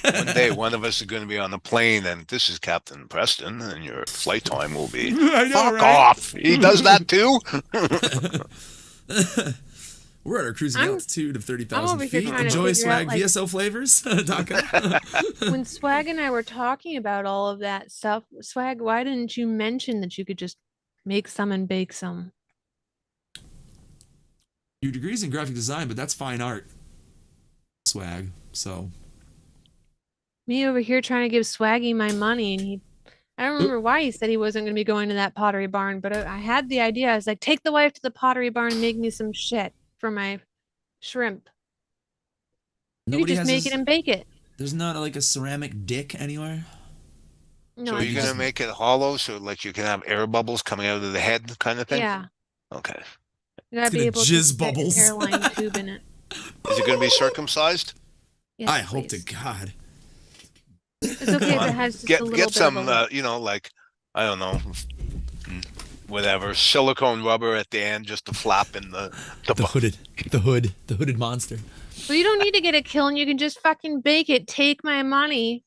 one day, one of us is going to be on the plane, and this is Captain Preston, and your flight time will be. I know, Fuck right? off! He does that too. We're at our cruising I'm altitude of over 30,000 here feet. trying to Enjoy figure out, Swag like- VSOflavors.com. When Swag and I were talking about all of that stuff, Swag, why didn't you mention that you could just make some and bake some? Your degree's in graphic design, but that's fine art. Swag. So Me over here trying to give Swaggy my money, and I don't remember why he said he wasn't going to be going to that pottery barn, but I had the idea. I was like, take the wife to the pottery barn and make me some shit for my shrimp. Maybe nobody just has make this- it and bake it. There's not like a ceramic dick anywhere. No, So I you're going to just- make it hollow, so like you can have air bubbles coming out of the head, kind of thing. Yeah, Okay. you gotta be gonna able to jizz fit an bubbles. airline tube in it. Is it going to be circumcised? Yes, I hope to please. God. It's okay if it has just a little Get bit some, of a... like I don't know, whatever silicone rubber at the end, just to flap in the hooded monster. Well, you don't need to get a kiln. You can just fucking bake it. Take my money.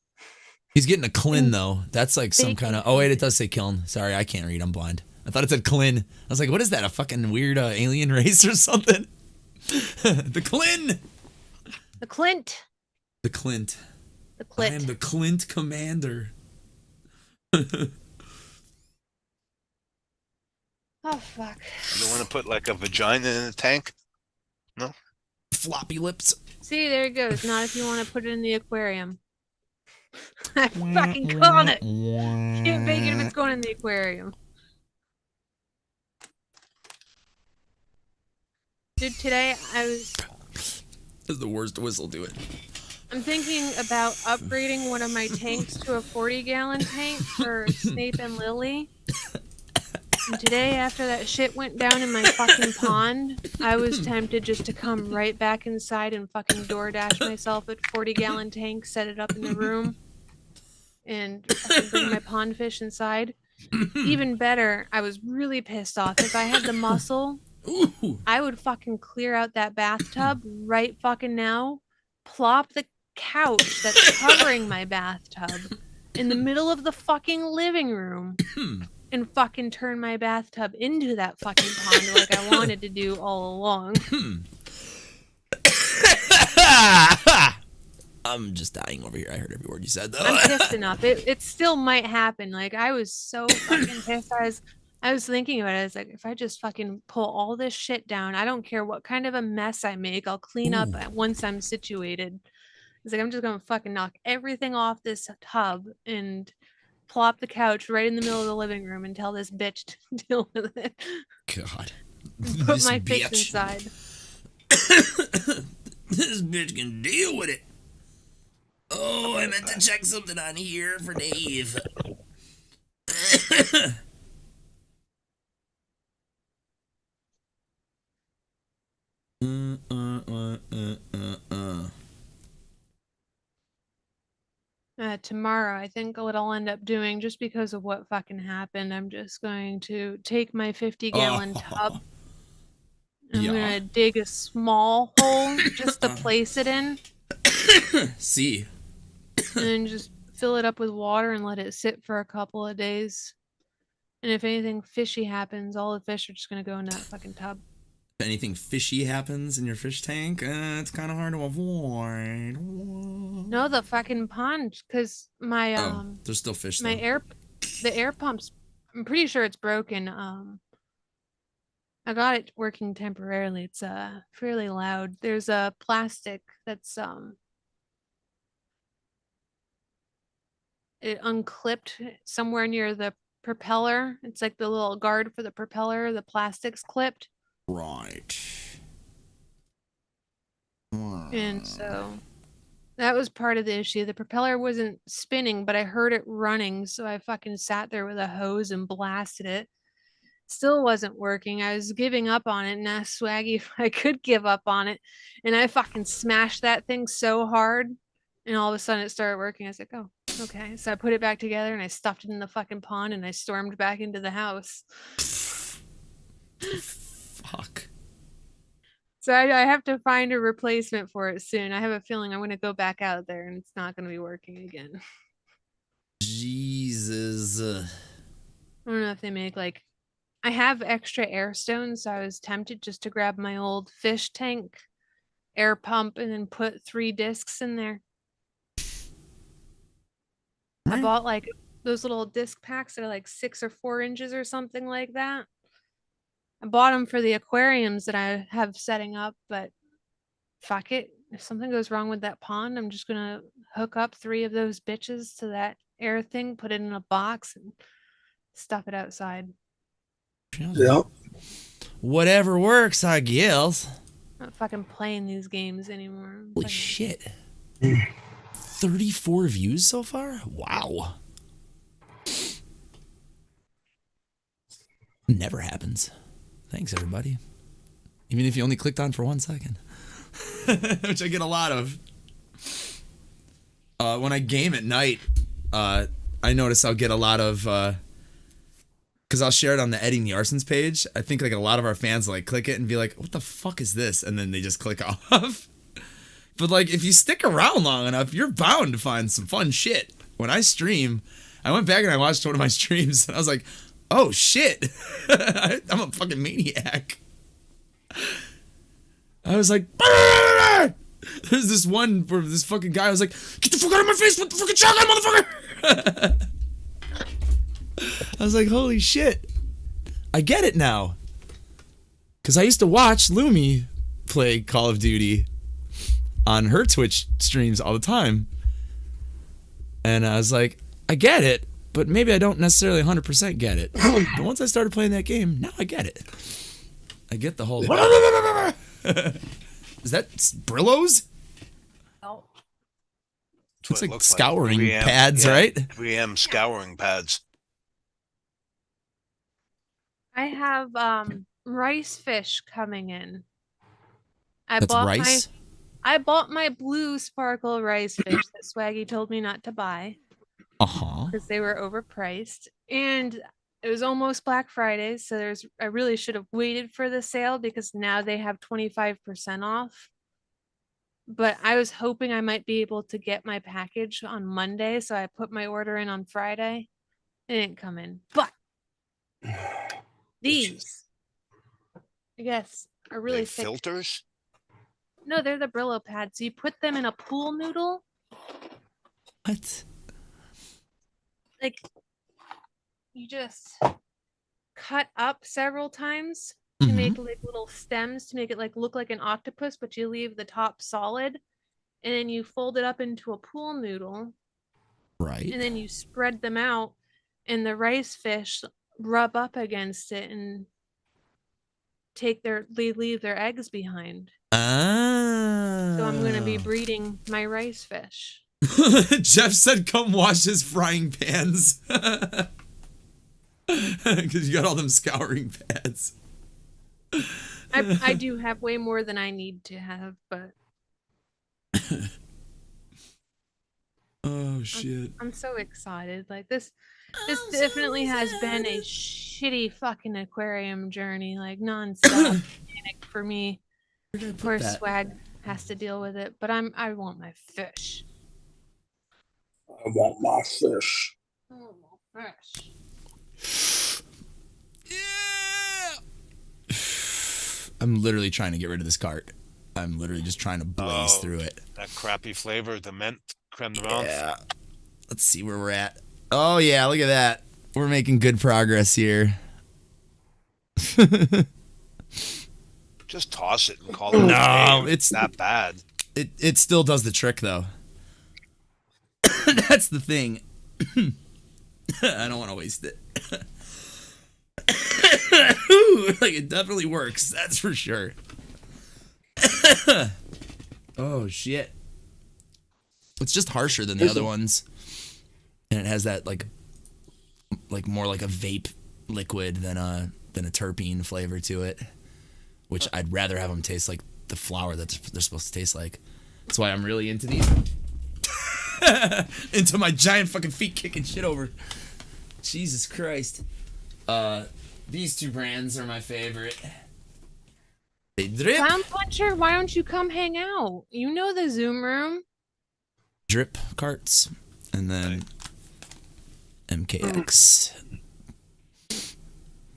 He's getting a Klin though. That's like some Bacon. kind of. Oh wait, it does say kiln. Sorry, I can't read. I'm blind. I thought it said Klin. I was like, what is that? A fucking weird alien race or something? The Klin. The Clint. The Clint. The I am Clit. the Clint commander. Oh, fuck. You want to put like a vagina in a tank? Floppy lips. See, there it goes. Not if you want to put it in the aquarium. I fucking called it. Can't bake it if it's going in the aquarium. Dude, today I was That's the worst whistle to it. I'm thinking about upgrading one of my tanks to a 40-gallon tank for Snape and Lily. And today, after that shit went down in my fucking pond, I was tempted just to come right back inside and fucking DoorDash myself a 40-gallon tank, set it up in the room, and fucking bring my pond fish inside. Even better, I was really pissed off. If I had the muscle, I would fucking clear out that bathtub right fucking now, plop the couch that's covering my bathtub in the middle of the fucking living room, and fucking turn my bathtub into that fucking pond like I wanted to do all along. I'm just dying over here. I heard every word you said, though. I'm pissed enough. It still might happen. Like, I was so fucking pissed. I was thinking about it. I was like, if I just fucking pull all this shit down, I don't care what kind of a mess I make. I'll clean up once I'm situated. It's like, I'm just gonna fucking knock everything off this tub and plop the couch right in the middle of the living room and tell this bitch to deal with it. God. And put my fish inside. This bitch can deal with it. Oh, I meant to check something on here for Dave. Tomorrow, I think what I'll end up doing, just because of what fucking happened, I'm just going to take my 50-gallon tub. I'm gonna dig a small hole just to place it in. See. And then just fill it up with water and let it sit for a couple of days. And if anything fishy happens, all the fish are just gonna go in that fucking tub. If anything fishy happens in your fish tank, it's kind of hard to avoid. No, the fucking pond, because my there's still fish. My the air pumps. I'm pretty sure it's broken. I got it working temporarily. It's fairly loud. There's a plastic that's it unclipped somewhere near the propeller. It's like the little guard for the propeller. The plastic's clipped. Right. And so that was part of the issue. The propeller wasn't spinning, but I heard it running, so I fucking sat there with a hose and blasted it. Still wasn't working. I was giving up on it and asked Swaggy if I could give up on it. And I fucking smashed that thing so hard, and all of a sudden it started working. I was like, oh, okay. So I put it back together and I stuffed it in the fucking pond and I stormed back into the house. Fuck. So I have to find a replacement for it soon. I have a feeling I'm going to go back out there and it's not going to be working again. Jesus. I don't know if they make like... I have extra air stones, so I was tempted just to grab my old fish tank air pump and then put 3 discs in there. I bought like those little disc packs that are like 6 or 4 inches or something like that. I bought them for the aquariums that I have setting up, but fuck it. If something goes wrong with that pond, I'm just gonna hook up 3 of those bitches to that air thing, put it in a box, and stuff it outside. Yeah. Whatever works, I guess. I'm not fucking playing these games anymore. Holy shit. 34 views so far? Wow. Never happens. Thanks, everybody. Even if you only clicked on for 1 second. Which I get a lot of. When I game at night, I notice I'll get a lot of... because I'll share it on the Eddie Nyarson's page. I think like a lot of our fans like click it and be like, what the fuck is this? And then they just click off. But like, if you stick around long enough, you're bound to find some fun shit. When I stream, I went back and I watched one of my streams and I was like, oh shit. I'm a fucking maniac. I was like, there's this one where this fucking guy was like, get the fuck out of my face with the fucking shotgun, motherfucker. I was like, holy shit. I get it now. Because I used to watch Lumi play Call of Duty on her Twitch streams all the time. And I was like, I get it, but maybe I don't necessarily 100% get it. But once I started playing that game, now I get it. I get the whole... Is that Brillo's? Oh. Looks It like scouring 3M, pads, yeah, right? 3M scouring pads. I have rice fish coming in. That's rice? I bought my blue sparkle rice fish that Swaggy told me not to buy Uh-huh. because they were overpriced. And it was almost Black Friday, so I really should have waited for the sale because now they have 25% off. But I was hoping I might be able to get my package on Monday, so I put my order in on Friday. It didn't come in. But these, I guess, are really They thick. filters. No, they're the Brillo pads. You put them in a pool noodle. What? Like, you just cut up several times to make like little stems to make it like look like an octopus, but you leave the top solid, and then you fold it up into a pool noodle. Right. And then you spread them out, and the rice fish rub up against it and they leave their eggs behind. Ah. So I'm gonna be breeding my rice fish. Jeff said, "Come wash his frying pans," because you got all them scouring pads. I do have way more than I need to have, but oh shit! I'm so excited. Like this definitely has been a shitty fucking aquarium journey, like nonstop panic for me. Of course, Swag has to deal with it, but I want my fish. I want my fish. I want my fish. Yeah. I'm literally trying to get rid of this cart. I'm literally just trying to blaze through it. That crappy flavor, the mint creme de menthe. Yeah. Let's see where we're at. Oh yeah, look at that. We're making good progress here. Just toss it and call it. No, it's not bad. It still does the trick though. That's the thing. I don't want to waste it. Like it definitely works. That's for sure. Oh shit. It's just harsher than the other ones, and it has that like more like a vape liquid than a terpene flavor to it, which I'd rather have them taste like the flower that they're supposed to taste like. That's why I'm really into these. Into my giant fucking feet kicking shit over. Jesus Christ. These two brands are my favorite. They drip. Clown Puncher, why don't you come hang out? You know the Zoom room. Drip carts, and then MKX.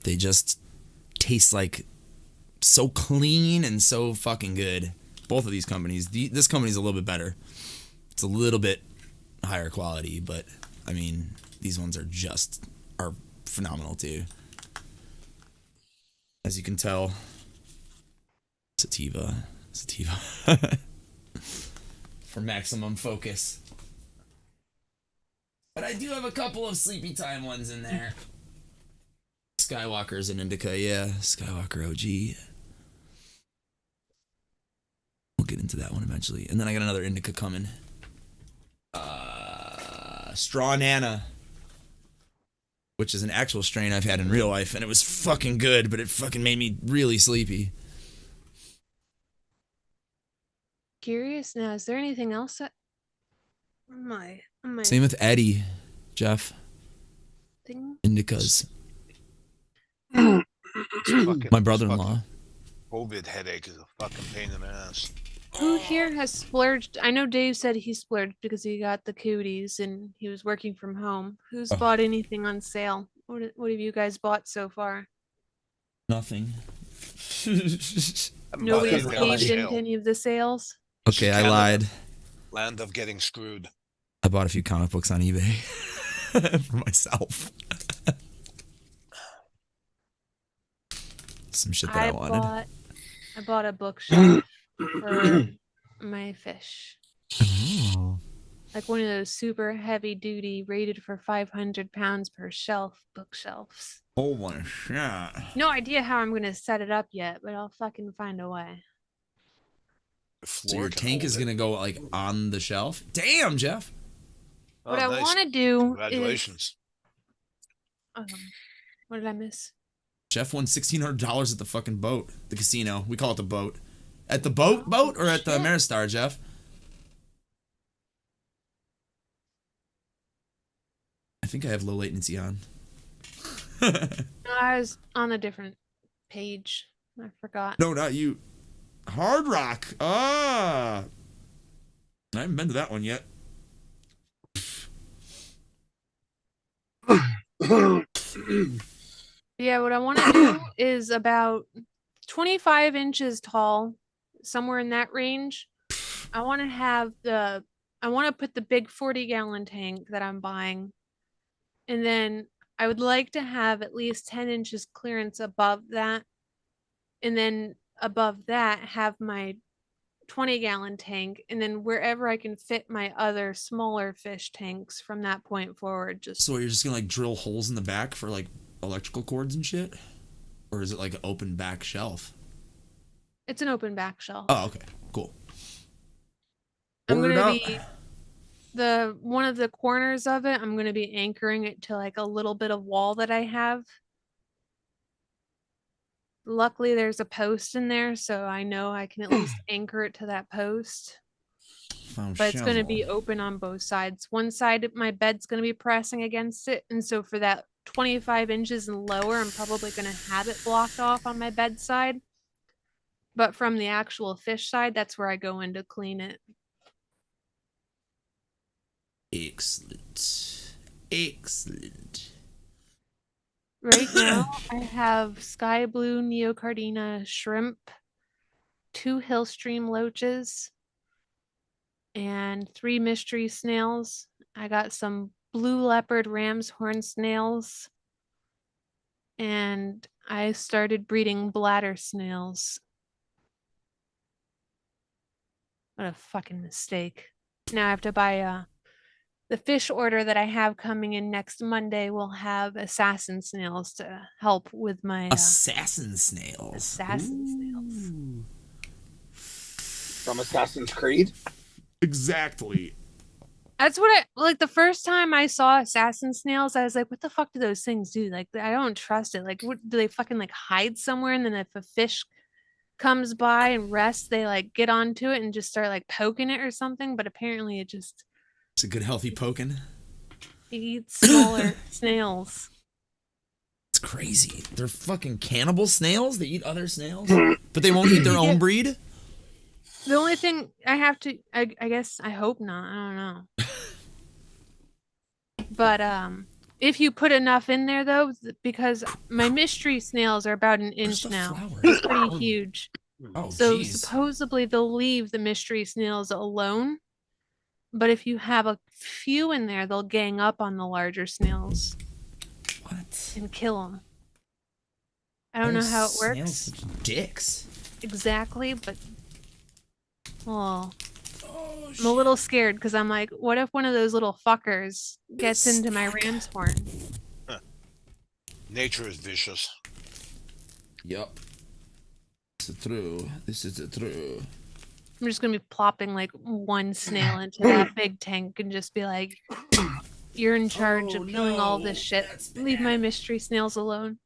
They just taste like so clean and so fucking good. Both of these companies. This company's a little bit better. It's a little bit higher quality, but I mean, these ones are phenomenal too. As you can tell, sativa for maximum focus. But I do have a couple of sleepy time ones in there. Skywalker's an indica, yeah. Skywalker OG. We'll get into that one eventually. And then I got another indica coming. Straw Nana, which is an actual strain I've had in real life, and it was fucking good, but it fucking made me really sleepy. Curious now, is there anything else that Same with Eddie, Jeff. Indicas. My brother-in-law. COVID headache is a fucking pain in the ass. Who here has splurged? I know Dave said he splurged because he got the cooties and he was working from home. Who's bought anything on sale? What have you guys bought so far? Nothing. Nobody's caved into any of the sales? Okay, I lied. Land of getting screwed. I bought a few comic books on eBay for myself. Some shit that I wanted. I bought a bookshelf for my fish. Oh. Like one of those super heavy duty, rated for 500 pounds per shelf bookshelves. Oh my shit. No idea how I'm gonna set it up yet, but I'll fucking find a way. So your tank is gonna go like on the shelf. Damn, Jeff. Oh, What I nice. want to do Congratulations. is, what did I miss? Jeff won $1,600 at the fucking boat, the casino. We call it the boat. At the boat or at the Ameristar, Jeff? I think I have low latency on. No, I was on a different page. I forgot. No, not you. Hard Rock. Ah. I haven't been to that one yet. Yeah, what I want to do is about 25 inches tall, somewhere in that range. I want to put the big 40-gallon tank that I'm buying. And then I would like to have at least 10 inches clearance above that. And then above that, have my 20-gallon tank. And then wherever I can fit my other smaller fish tanks from that point forward. So you're just going to like drill holes in the back for like electrical cords and shit? Or is it like an open back shelf? It's an open back shelf. Oh, okay. Cool. I'm going to be one of the corners of it, I'm going to be anchoring it to like a little bit of wall that I have. Luckily there's a post in there, so I know I can at least anchor it to that post. But it's going to be open on both sides. One side, my bed's going to be pressing against it. And so for that 25 inches and lower, I'm probably going to have it blocked off on my bedside. But from the actual fish side, that's where I go in to clean it. Excellent. Excellent. Right now, I have sky blue neocardina shrimp, 2 hillstream loaches, and 3 mystery snails. I got some blue leopard ram's horn snails, and I started breeding bladder snails. What a fucking mistake. Now I have to buy the fish order that I have coming in next Monday will have assassin snails to help with my assassin snails. Assassin snails. From Assassin's Creed? Exactly. That's what I like. The first time I saw assassin snails, I was like, what the fuck do those things do? Like, I don't trust it. Like, what do they fucking like hide somewhere? And then if a fish comes by and rests, they like get onto it and just start like poking it or something. But apparently it's a good healthy poking. It eats smaller snails. It's crazy. They're fucking cannibal snails. They eat other snails, but they won't eat their own breed. The only thing I have to, I guess, I hope not. I don't know. But if you put enough in there though, because my mystery snails are about an inch now, it's pretty huge. Oh, so supposedly they'll leave the mystery snails alone. But if you have a few in there, they'll gang up on the larger snails. What? And kill them. I don't know how it works. Snails such dicks. Exactly, but well, I'm a little scared because I'm like, what if one of those little fuckers gets into my ram's horn? Nature is vicious. Yup. This is true. This is true. I'm just gonna be plopping like one snail into that big tank and just be like, you're in charge of killing all this shit. Leave my mystery snails alone.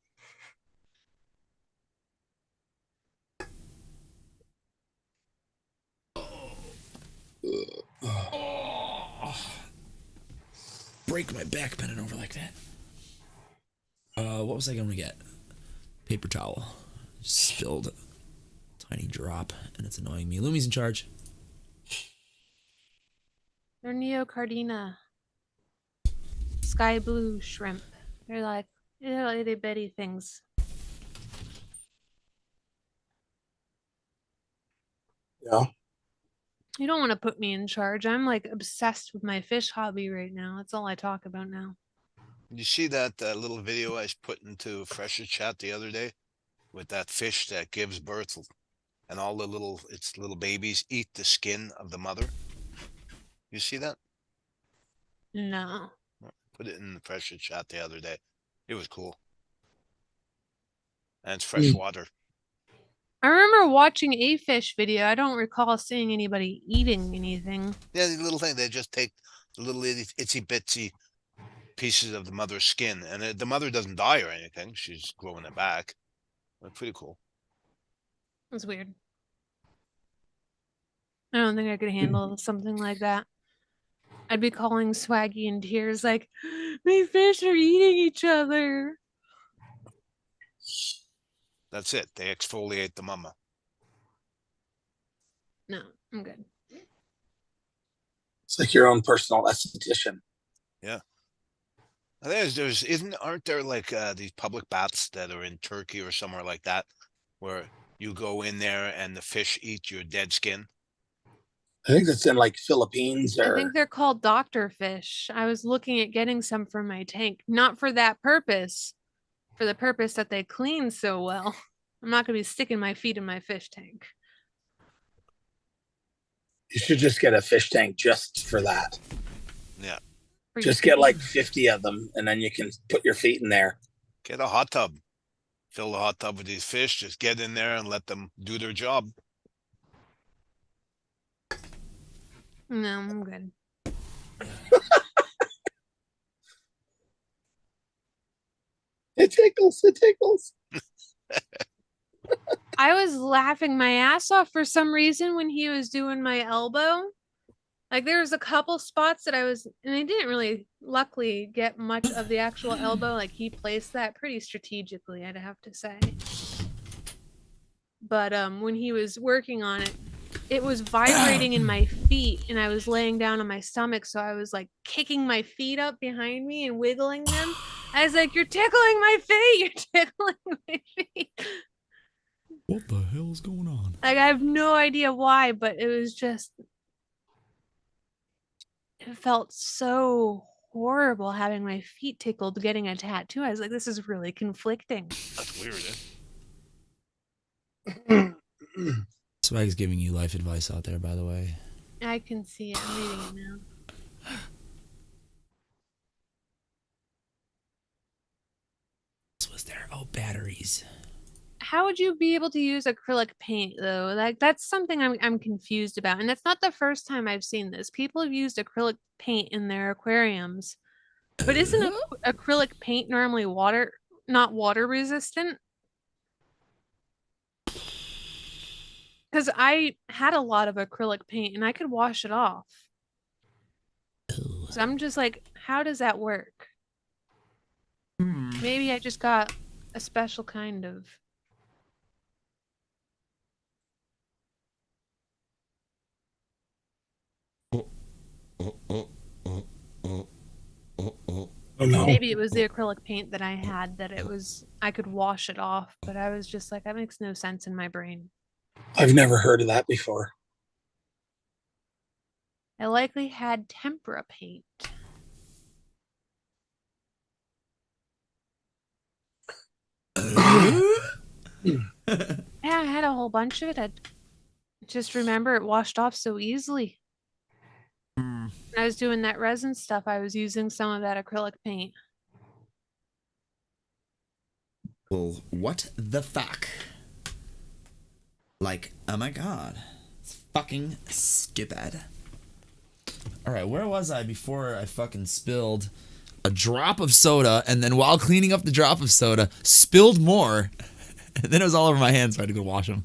Break my back bending over like that. What was I gonna get? Paper towel. Spilled a tiny drop, and it's annoying me. Lumi's in charge. They're neocardina. Sky blue shrimp. They're like little itty bitty things. Yeah. You don't want to put me in charge. I'm like obsessed with my fish hobby right now. That's all I talk about now. You see that little video I put into Fresher Chat the other day with that fish that gives birth and all the little babies eat the skin of the mother? You see that? No. Put it in the Fresher Chat the other day. It was cool. And it's fresh water. I remember watching a fish video. I don't recall seeing anybody eating anything. Yeah, the little thing, they just take the little itsy bitsy pieces of the mother's skin, and the mother doesn't die or anything. She's growing it back. But pretty cool. It's weird. I don't think I could handle something like that. I'd be calling Swaggy in tears like, my fish are eating each other. That's it. They exfoliate the mama. No, I'm good. It's like your own personal esthetician. Yeah. Aren't there like these public baths that are in Turkey or somewhere like that, where you go in there and the fish eat your dead skin? I think that's in like Philippines or. I think they're called doctor fish. I was looking at getting some for my tank, not for that purpose, for the purpose that they clean so well. I'm not going to be sticking my feet in my fish tank. You should just get a fish tank just for that. Yeah. Just get like 50 of them, and then you can put your feet in there. Get a hot tub. Fill the hot tub with these fish. Just get in there and let them do their job. No, I'm good. It tickles. It tickles. I was laughing my ass off for some reason when he was doing my elbow. Like there was a couple spots that and I didn't really luckily get much of the actual elbow. Like he placed that pretty strategically, I'd have to say. But when he was working on it, it was vibrating in my feet and I was laying down on my stomach. So I was like kicking my feet up behind me and wiggling them. I was like, you're tickling my feet. You're tickling my feet. What the hell is going on? Like, I have no idea why, but it was just, it felt so horrible having my feet tickled getting a tattoo. I was like, this is really conflicting. That's weird, Swag's giving you life advice out there, by the way. I can see it. I'm reading it now. What was there? Oh, batteries. How would you be able to use acrylic paint though? Like that's something I'm confused about. And that's not the first time I've seen this. People have used acrylic paint in their aquariums. But isn't acrylic paint normally not water resistant? Because I had a lot of acrylic paint and I could wash it off. So I'm just like, how does that work? Maybe I just got a special kind of. Oh, no. Maybe it was the acrylic paint that I had that I could wash it off, but I was just like, that makes no sense in my brain. I've never heard of that before. I likely had tempera paint. Yeah, I had a whole bunch of it. I just remember it washed off so easily. When I was doing that resin stuff, I was using some of that acrylic paint. Well, what the fuck? Like, oh my god. It's fucking stupid. Alright, where was I before I fucking spilled a drop of soda, and then while cleaning up the drop of soda, spilled more, and then it was all over my hands, so I had to go wash them.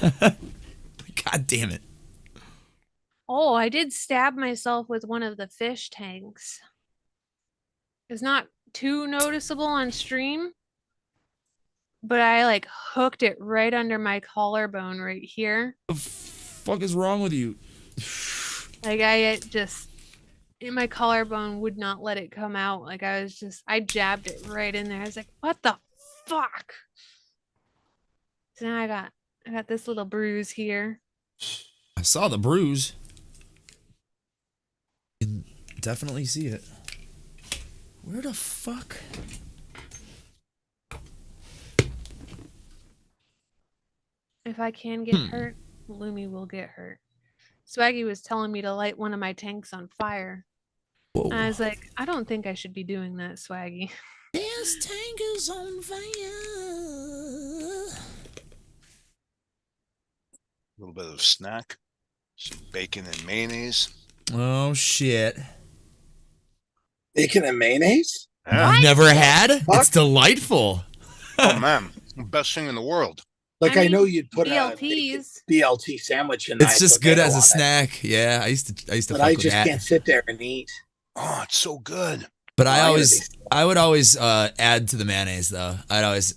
God damn it. Oh, I did stab myself with one of the fish tanks. It's not too noticeable on stream, but I like hooked it right under my collarbone right here. What the fuck is wrong with you? Like my collarbone would not let it come out. Like I jabbed it right in there. I was like, what the fuck? So now I got this little bruise here. I saw the bruise. You can definitely see it. Where the fuck? If I can get hurt, Lumi will get hurt. Swaggy was telling me to light one of my tanks on fire. Whoa. And I was like, I don't think I should be doing that, Swaggy. This tank is on fire. little bit of snack. Some bacon and mayonnaise. Oh shit! Bacon and mayonnaise? Yeah. You've never had? Fuck. It's delightful. Oh man, best thing in the world. Like I know you'd put BLTs. a BLT sandwich in. It's just good as a snack. Yeah, I used to. But fuck I with just that. can't sit there and eat. Oh, it's so good. But I would always add to the mayonnaise though. I'd always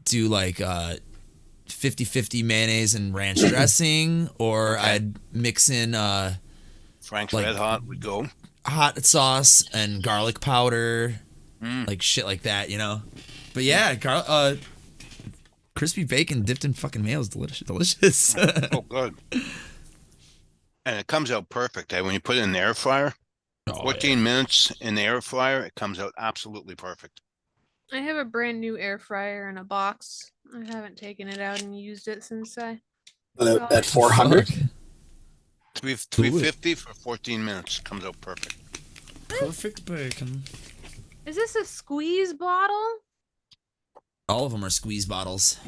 do like 50-50 mayonnaise and ranch dressing, or I'd mix in Frank's like, Red Hot would go. hot sauce and garlic powder, like shit like that, you know. But yeah, crispy bacon dipped in fucking mayo is delicious. Oh, good. And it comes out perfect. When you put it in the air fryer, 14 minutes in the air fryer, it comes out absolutely perfect. I have a brand new air fryer in a box. I haven't taken it out and used it since I. At 400. 350 for 14 minutes comes out perfect. Perfect bacon. Is this a squeeze bottle? All of them are squeeze bottles.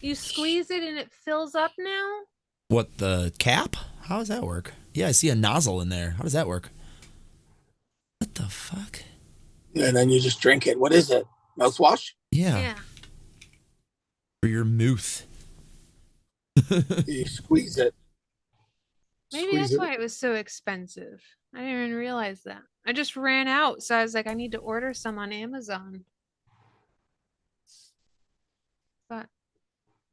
You squeeze it and it fills up now? What, the cap? How does that work? Yeah, I see a nozzle in there. How does that work? What the fuck? And then you just drink it. What is it? Mouthwash? Yeah. For your mouth. You squeeze it. Maybe that's why it was so expensive. I didn't even realize that. I just ran out, so I was like, I need to order some on Amazon. But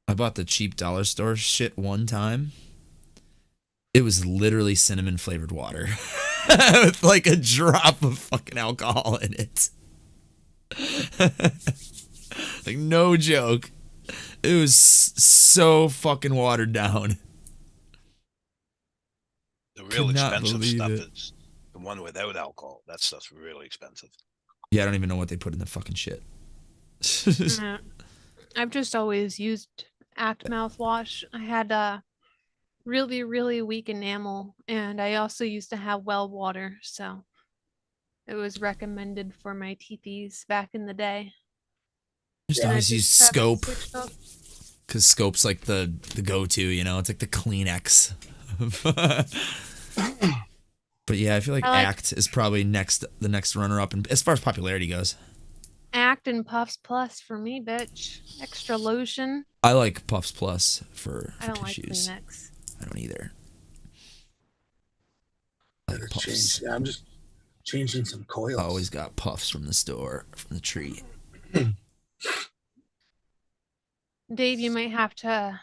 I bought the cheap dollar store shit one time. It was literally cinnamon flavored water with like a drop of fucking alcohol in it. Like, no joke. It was so fucking watered down. The real expensive stuff is the one without alcohol. That stuff's really expensive. Yeah, I don't even know what they put in the fucking shit. I've just always used Act mouthwash. I had really, really weak enamel, and I also used to have well water, so it was recommended for my teethies back in the day. Just always use Scope, because Scope's like the go-to, you know? It's like the Kleenex. But yeah, I feel like Act is probably the next runner-up, and as far as popularity goes. Act and Puffs Plus for me, bitch. Extra lotion. I like Puffs Plus for I don't tissues. like Kleenex. I don't either. I'm just changing some coils. I always got Puffs from the store, from the tree. Dave, you might have to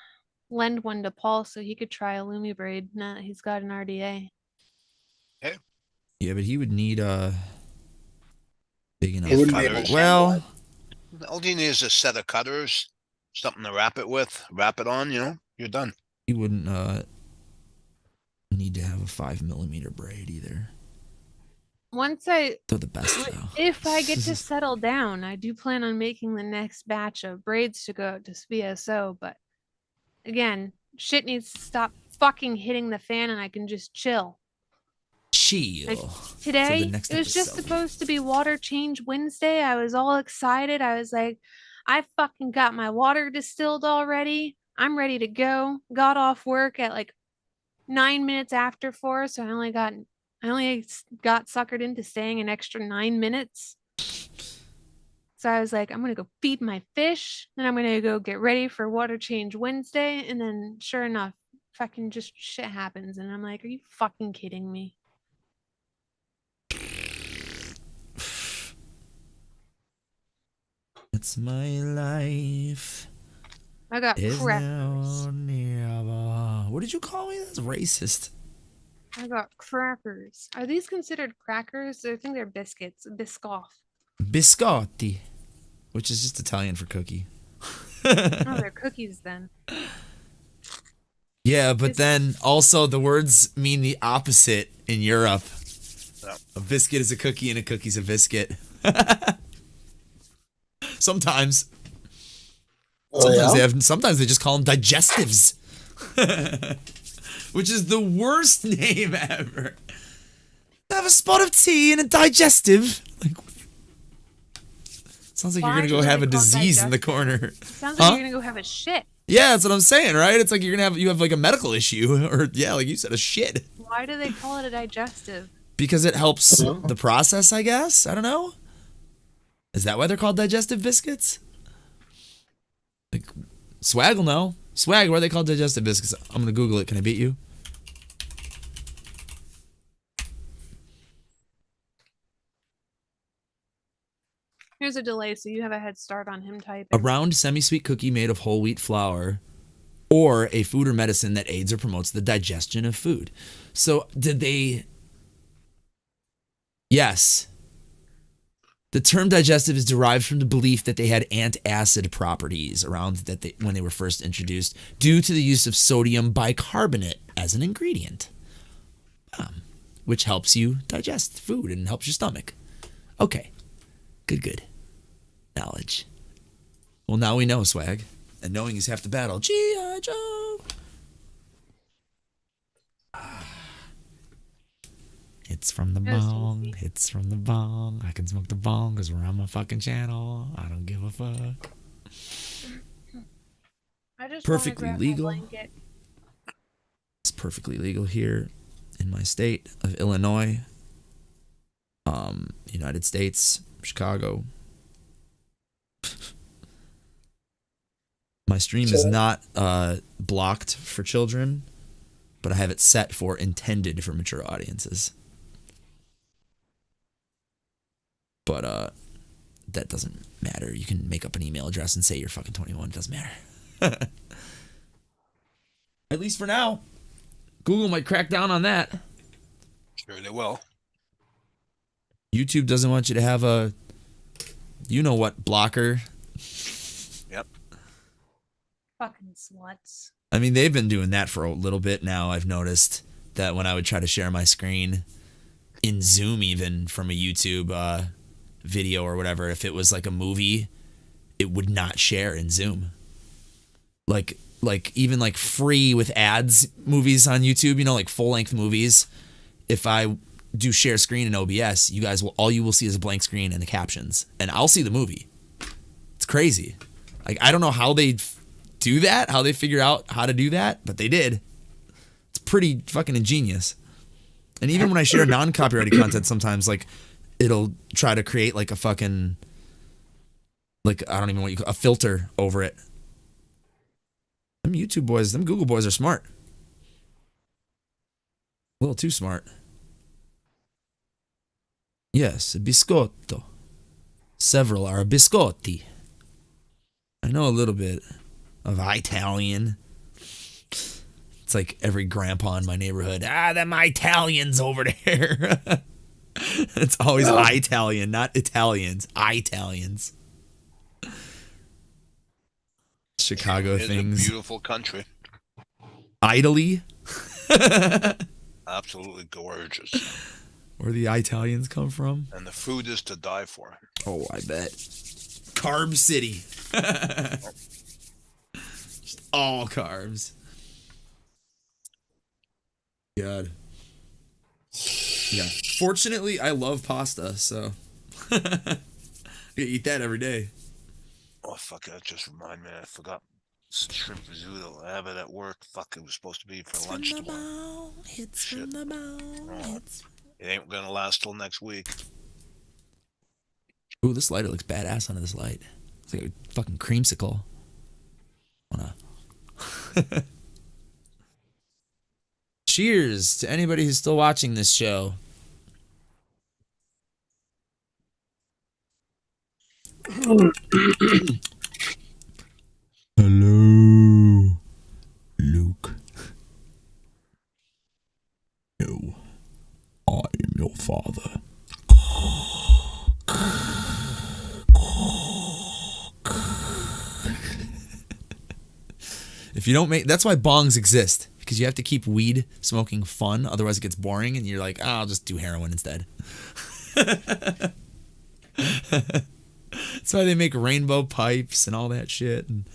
lend one to Paul so he could try a Lumi braid now that he's got an RDA. Hey. Yeah, but he would need big enough. Well, all you need is a set of cutters, something to wrap it on, you know, you're done. He wouldn't need to have a 5mm braid either. They're the best though. If I get to settle down, I do plan on making the next batch of braids to go out to VSO, but again, shit needs to stop fucking hitting the fan and I can just chill. Today, it was just supposed to be water change Wednesday. I was all excited. I was like, I fucking got my water distilled already. I'm ready to go. Got off work at like 9 minutes after 4, so I only got suckered into staying an extra 9 minutes. So I was like, I'm gonna go feed my fish, then I'm gonna go get ready for water change Wednesday, and then sure enough, fucking just shit happens, and I'm like, are you fucking kidding me? It's my life. I got crackers. What did you call me? That's racist. I got crackers. Are these considered crackers? I think they're biscuits. Biscoff. Biscotti. Which is just Italian for cookie. Oh, they're cookies then. Yeah, but then also the words mean the opposite in Europe. A biscuit is a cookie and a cookie's a biscuit. Sometimes. Sometimes they just call them digestives. Which is the worst name ever. Have a spot of tea and a digestive. Like, sounds like you're gonna go have a disease in the corner. Sounds like you're gonna go have a shit. Yeah, that's what I'm saying, right? It's like you have like a medical issue, or yeah, like you said, a shit. Why do they call it a digestive? Because it helps the process, I guess. I don't know. Is that why they're called digestive biscuits? Like, Swag will know. Swag, why are they called digestive biscuits? I'm gonna Google it. Can I beat you? Here's a delay, so you have a head start on him typing. A round semi-sweet cookie made of whole wheat flour, or a food or medicine that aids or promotes the digestion of food. So did they... Yes. The term digestive is derived from the belief that they had antacid properties when they were first introduced due to the use of sodium bicarbonate as an ingredient, which helps you digest food and helps your stomach. Okay. Good. Knowledge. Well, now we know, Swag. And knowing is half the battle. G.I. Joe! It's from the bong. It's from the bong. I can smoke the bong because we're on my fucking channel. I don't give a fuck. I just perfectly legal. It's perfectly legal here in my state of Illinois, United States, Chicago. My stream is not blocked for children, but I have it set for intended for mature audiences. But that doesn't matter. You can make up an email address and say you're fucking 21. It doesn't matter. At least for now. Google might crack down on that. Sure they will. YouTube doesn't want you to have a you-know-what blocker. Yep. Fucking sluts. I mean, they've been doing that for a little bit now. I've noticed that when I would try to share my screen in Zoom, even from a YouTube video or whatever, if it was like a movie, it would not share in Zoom. Like even like free with ads movies on YouTube, you know, like full-length movies. If I do share screen in OBS, all you will see is a blank screen and the captions, and I'll see the movie. It's crazy. Like, I don't know how they do that, how they figure out how to do that, but they did. It's pretty fucking ingenious. And even when I share non-copyrighted content, sometimes like it'll try to create like a fucking, like, I don't even know what you call a filter over it. Them YouTube boys, them Google boys are smart. A little too smart. Yes, biscotto. Several are biscotti. I know a little bit of Italian. It's like every grandpa in my neighborhood. Them Italians over there. It's always Italian, not Italians. Italians. Chicago things. It's a beautiful country. Italy. Absolutely gorgeous. Where the Italians come from. And the food is to die for. Oh, I bet. Carb City. Just all carbs. God. Yeah. Fortunately, I love pasta, so I eat that every day. Oh, fuck, that just reminded me. I forgot shrimp risotto. I have it at work. Fuck, it was supposed to be for lunch tomorrow. It's from the bowl. It ain't gonna last till next week. Ooh, this lighter looks badass under this light. It's like a fucking creamsicle. Cheers to anybody who's still watching this show. Hello, Luke. No, I am your father. If you don't make, that's why bongs exist, because you have to keep weed smoking fun, otherwise it gets boring and you're like, I'll just do heroin instead. That's why they make rainbow pipes and all that shit, and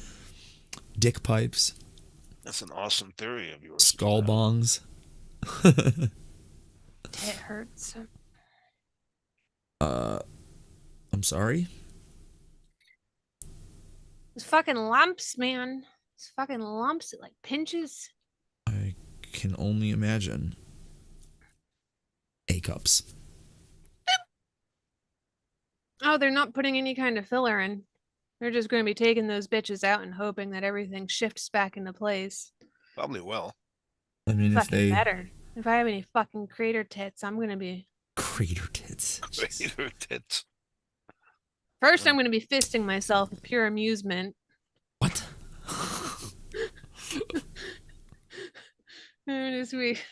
dick pipes. That's an awesome theory of yours. Skull bongs. It hurts. I'm sorry. Those fucking lumps, man. It's fucking lumps. It like pinches. I can only imagine. A-cups. Oh, they're not putting any kind of filler in. They're just going to be taking those bitches out and hoping that everything shifts back into place. Probably will. I mean, if Fucking they better. If I have any fucking crater tits, I'm going to be... crater tits. Crater tits. First, I'm going to be fisting myself with pure amusement. What? This week.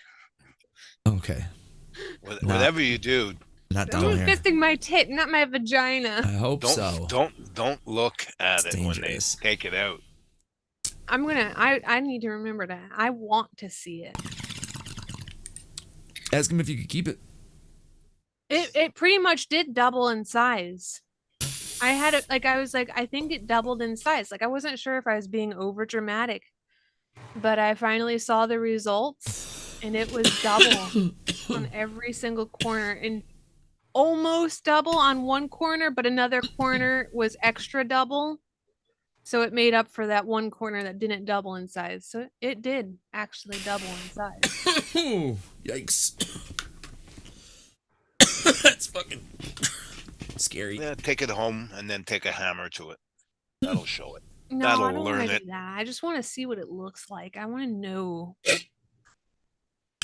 Okay. Whatever you do, Not down I'm here. fisting my tit, not my vagina. I hope so. don't look at It's it when they dangerous. take it out. I need to remember that. I want to see it. Ask him if you could keep it. It pretty much did double in size. I had it like I was like, I think it doubled in size. Like I wasn't sure if I was being over dramatic. But I finally saw the results and it was double on every single corner and almost double on one corner, but another corner was extra double. So it made up for that one corner that didn't double in size. So it did actually double in size. Yikes. That's fucking scary. Yeah, take it home and then take a hammer to it. That'll show it. No, That'll I don't learn want to it. do that. I just want to see what it looks like. I want to know.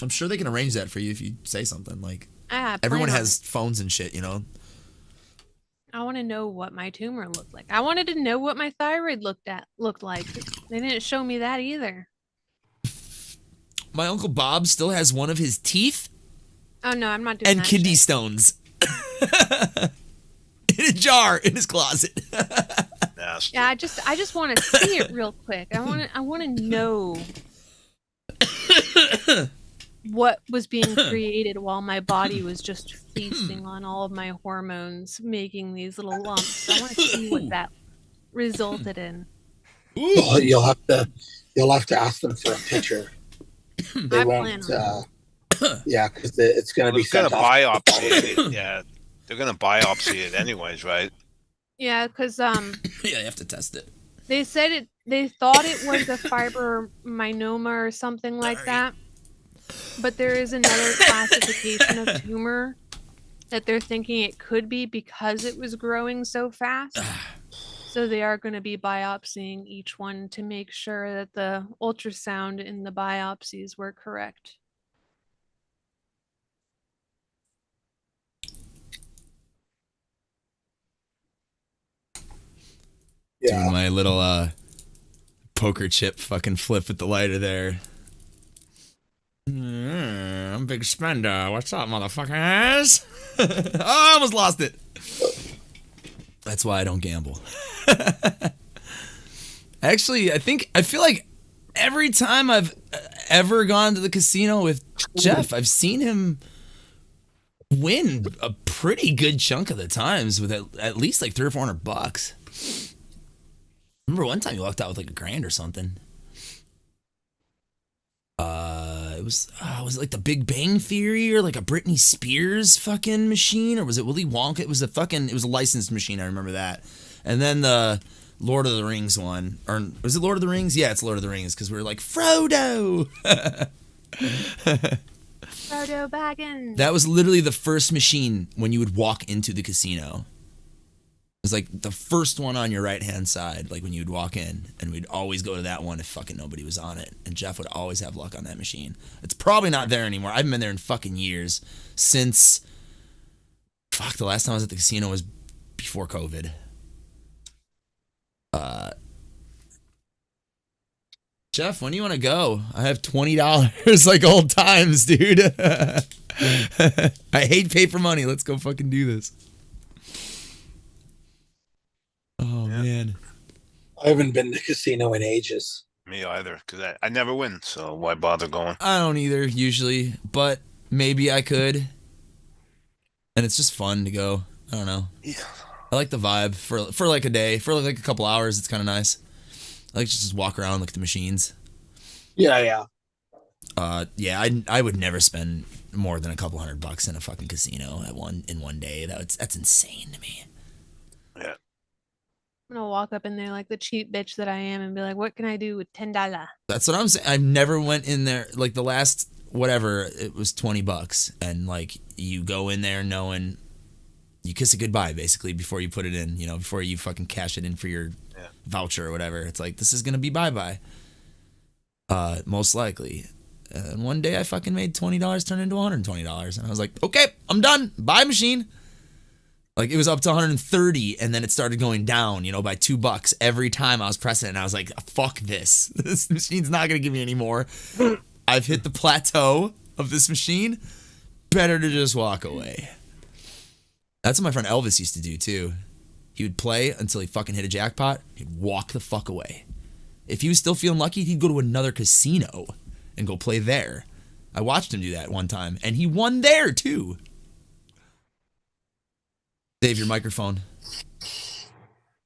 I'm sure they can arrange that for you if you say something. Like, I everyone plan on has phones and shit, you know? I want to know what my tumor looked like. I wanted to know what my thyroid looked like. They didn't show me that either. My Uncle Bob still has one of his teeth Oh no, I'm not doing and that kidney shit. stones in a jar in his closet. Nasty. Yeah, I just want to see it real quick. I want to know what was being created while my body was just feasting on all of my hormones, making these little lumps. I want to see what that resulted in. Well, you'll have to ask them for a picture. They I won't. plan on Yeah, because it's going to be They're sent gonna off. biopsy it. Yeah, they're gonna biopsy it anyways, right? Yeah, because Yeah, you have to test it. they said they thought it was a fibromyoma or something like that. But there is another classification of tumor that they're thinking it could be because it was growing so fast. So they are going to be biopsying each one to make sure that the ultrasound in the biopsies were correct. Yeah. Doing my little poker chip fucking flip with the lighter there. I'm Big Spender. What's up, motherfuckers? Oh, I almost lost it. That's why I don't gamble. Actually, I feel like every time I've ever gone to the casino with Jeff, I've seen him win a pretty good chunk of the times with at least like $300 or $400. Remember one time you walked out with like $1,000 or something. Was it like the Big Bang Theory or like a Britney Spears fucking machine, or was it Willy Wonka? It was a licensed machine. I remember that. And then the Lord of the Rings one, or was it Lord of the Rings? Yeah, it's Lord of the Rings because we were like Frodo. Frodo Baggins. That was literally the first machine when you would walk into the casino. It was like the first one on your right-hand side, like when you'd walk in, and we'd always go to that one if fucking nobody was on it. And Jeff would always have luck on that machine. It's probably not there anymore. I haven't been there in fucking years since, the last time I was at the casino was before COVID. Jeff, when do you want to go? I have $20 like old times, dude. I hate paper money. Let's go fucking do this. Oh, yeah. Man. I haven't been to the casino in ages. Me either, because I never win, so why bother going? I don't either, usually, but maybe I could. And it's just fun to go. I don't know. Yeah. I like the vibe for like a day. For like a couple hours, it's kind of nice. I like to just walk around and look at the machines. Yeah. Yeah, I would never spend more than a couple $100 in a fucking casino in one day. That's insane to me. Yeah. I'm gonna walk up in there like the cheap bitch that I am and be like, "What can I do with $10?" That's what I'm saying. I never went in there like the last whatever it was $20, and like you go in there knowing you kiss it goodbye basically before you put it in. You know, before you fucking cash it in for your voucher or whatever. It's like this is gonna be bye. Most likely. And one day I fucking made $20 turn into $120, and I was like, okay, I'm done. Buy machine. Like it was up to 130, and then it started going down, you know, by $2 every time I was pressing it. And I was like, fuck this. This machine's not gonna give me any more. I've hit the plateau of this machine. Better to just walk away. That's what my friend Elvis used to do too. He would play until he fucking hit a jackpot. He'd walk the fuck away. If he was still feeling lucky, he'd go to another casino and go play there. I watched him do that one time, and he won there too. Dave, your microphone.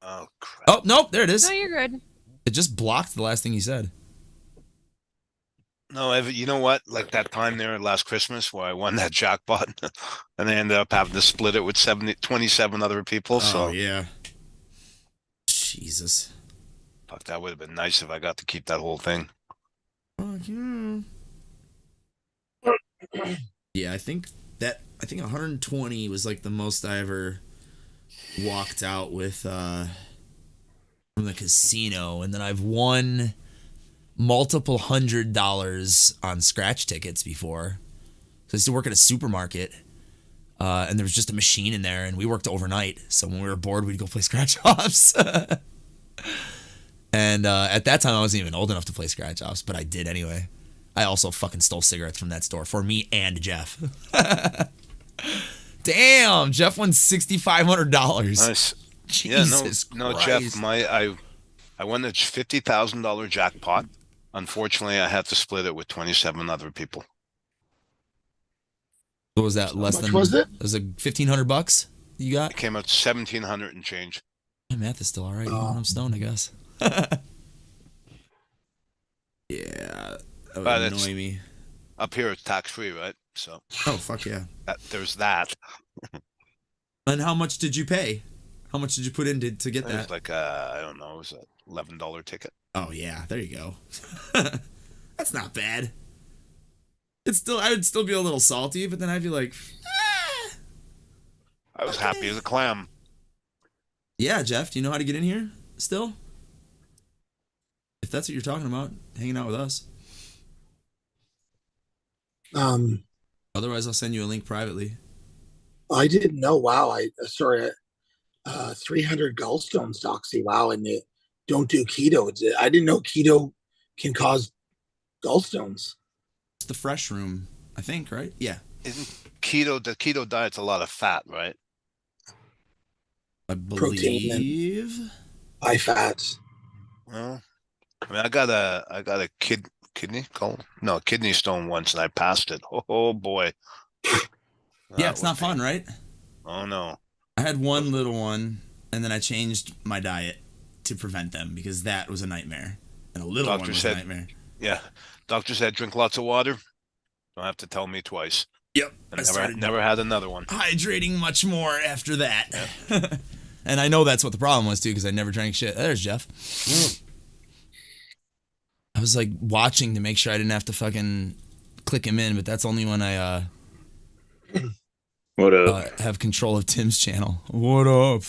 Oh, crap. Oh, nope, there it is. No, you're good. It just blocked the last thing you said. No, you know what? Like that time there last Christmas where I won that jackpot and I ended up having to split it with 27 other people. So yeah. Jesus. Fuck, that would have been nice if I got to keep that whole thing. Oh, yeah. Yeah, I think 120 was like the most I ever walked out with from the casino, and then I've won multiple $100s on scratch tickets before. So I used to work at a supermarket, and there was just a machine in there, and we worked overnight. So when we were bored, we'd go play scratch offs. And at that time, I wasn't even old enough to play scratch offs, but I did anyway. I also fucking stole cigarettes from that store for me and Jeff. Damn, Jeff won $6,500. Nice. Jesus no, Christ. Jeff. I won a $50,000 jackpot. Unfortunately, I had to split it with 27 other people. What was that? Less than? Was it? It was like $1,500 you got? It came out 1,700 and change. My math is still all right. I'm stoned, I guess. Yeah, that would annoy me. Up here, it's tax-free, right? So. Oh, fuck yeah. There's that. And how much did you pay? How much did you put in to get It that? was like, I don't know, it was a $11 ticket. Oh, yeah, there you go. That's not bad. I would still be a little salty, but then I'd be like, I was happy as a clam. yeah, Jeff, do you know how to get in here still? If that's what you're talking about, hanging out with us. Otherwise, I'll send you a link privately. I didn't know. Wow. 300 gallstones, Doxy. Wow. And they don't do keto. I didn't know keto can cause gallstones. It's the fresh room, I think, right? Yeah. Isn't the keto diet's a lot of fat, right? I believe. High fats. Well, I mean, I got a kidney stone once, and I passed it. Oh boy. Yeah, it's not fun, right? Oh no. I had one little one, and then I changed my diet to prevent them because that was a nightmare, and a little one was a nightmare. Yeah, doctor said drink lots of water. Don't have to tell me twice. Yep. I never had another one. Hydrating much more after that. Yeah. And I know that's what the problem was too, because I never drank shit. There's Jeff. I was like watching to make sure I didn't have to fucking click him in, but that's only when I what up? Have control of Tim's channel. What up?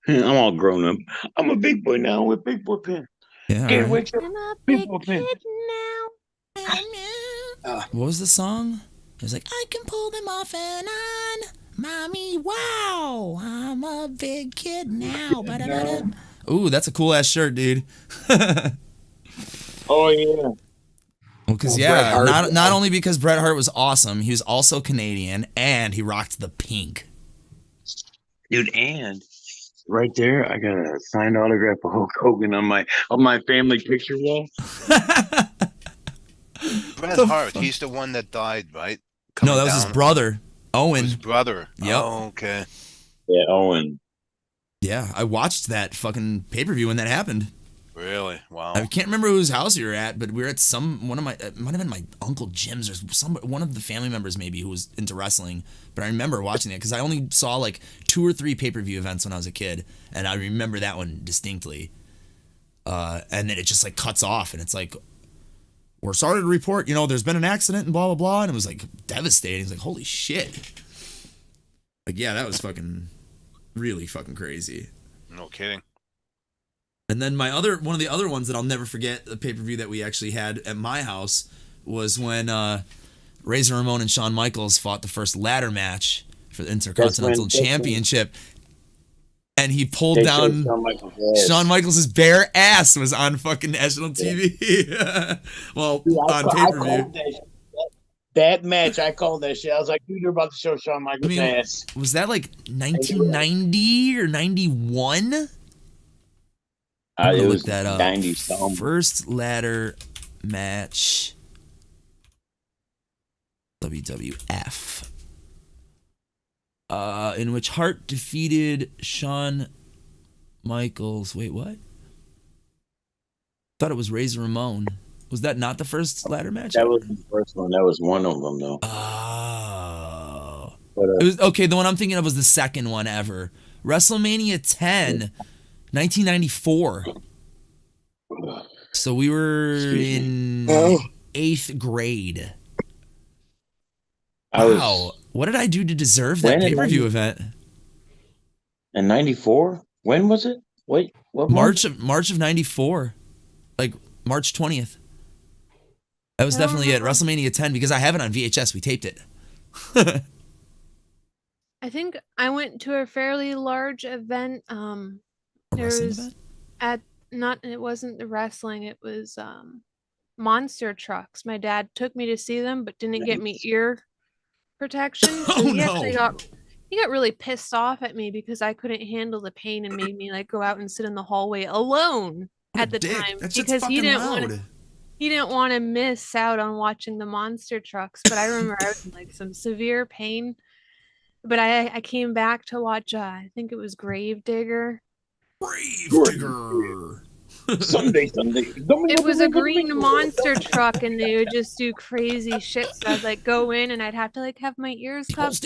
I'm all grown up. I'm a big boy now with big boy pen. Yeah. Can't wait till I'm a big kid now. What was the song? It was like, I can pull them off and on. Mommy, wow. I'm a big kid now. Ooh, that's a cool ass shirt, dude. Oh yeah. Well, because not only because Bret Hart was awesome, he was also Canadian, and he rocked the pink. Dude, and right there, I got a signed autograph of Hulk Hogan on my family picture wall. Bret Hart, he's the one that died, right? No, that was his brother, Owen. His brother. Yep. Oh, okay. Yeah, Owen. Yeah, I watched that fucking pay-per-view when that happened. Really? Wow. I can't remember whose house we were at, but we were at it might have been my Uncle Jim's or one of the family members maybe who was into wrestling. But I remember watching it because I only saw like 2 or 3 pay-per-view events when I was a kid, and I remember that one distinctly. And then it just like cuts off, and it's like, we're sorry to report, there's been an accident and blah blah blah, and it was like devastating. It's like, holy shit. Like, yeah, that was fucking really fucking crazy. No kidding. And then one of the other ones that I'll never forget, the pay-per-view that we actually had at my house, was when Razor Ramon and Shawn Michaels fought the first ladder match for the Intercontinental Championship. And he pulled down Shawn Michaels' bare ass was on fucking national TV. Well, dude, on pay-per-view. That match, I called that shit. I was like, dude, you're about to show Shawn Michaels' ass. Was that like 1990 or 91? I'm gonna look that up. 90 First ladder match, WWF, in which Hart defeated Shawn Michaels. Wait, what? Thought it was Razor Ramon. Was that not the first ladder match? That was the first one. That was one of them, though. Oh. It was, okay, the one I'm thinking of was the second one ever. WrestleMania 10, 1994. So we were in 8th grade. Wow. What did I do to deserve that pay-per-view event? In 94? When was it? Wait, what March of 94. Like March 20th. That was definitely at WrestleMania 10 because I have it on VHS. We taped it. I think I went to a fairly large event. It wasn't the wrestling, it was monster trucks. My dad took me to see them, but didn't get me ear protection. So he got really pissed off at me because I couldn't handle the pain and made me like go out and sit in the hallway alone at the time because he didn't want to miss out on watching the monster trucks. But I remember I was in like some severe pain. But I came back to watch I think it was Gravedigger. Sunday. It was a green monster truck, and they would just do crazy shit. So I'd like go in, and I'd have to like have my ears cuffed.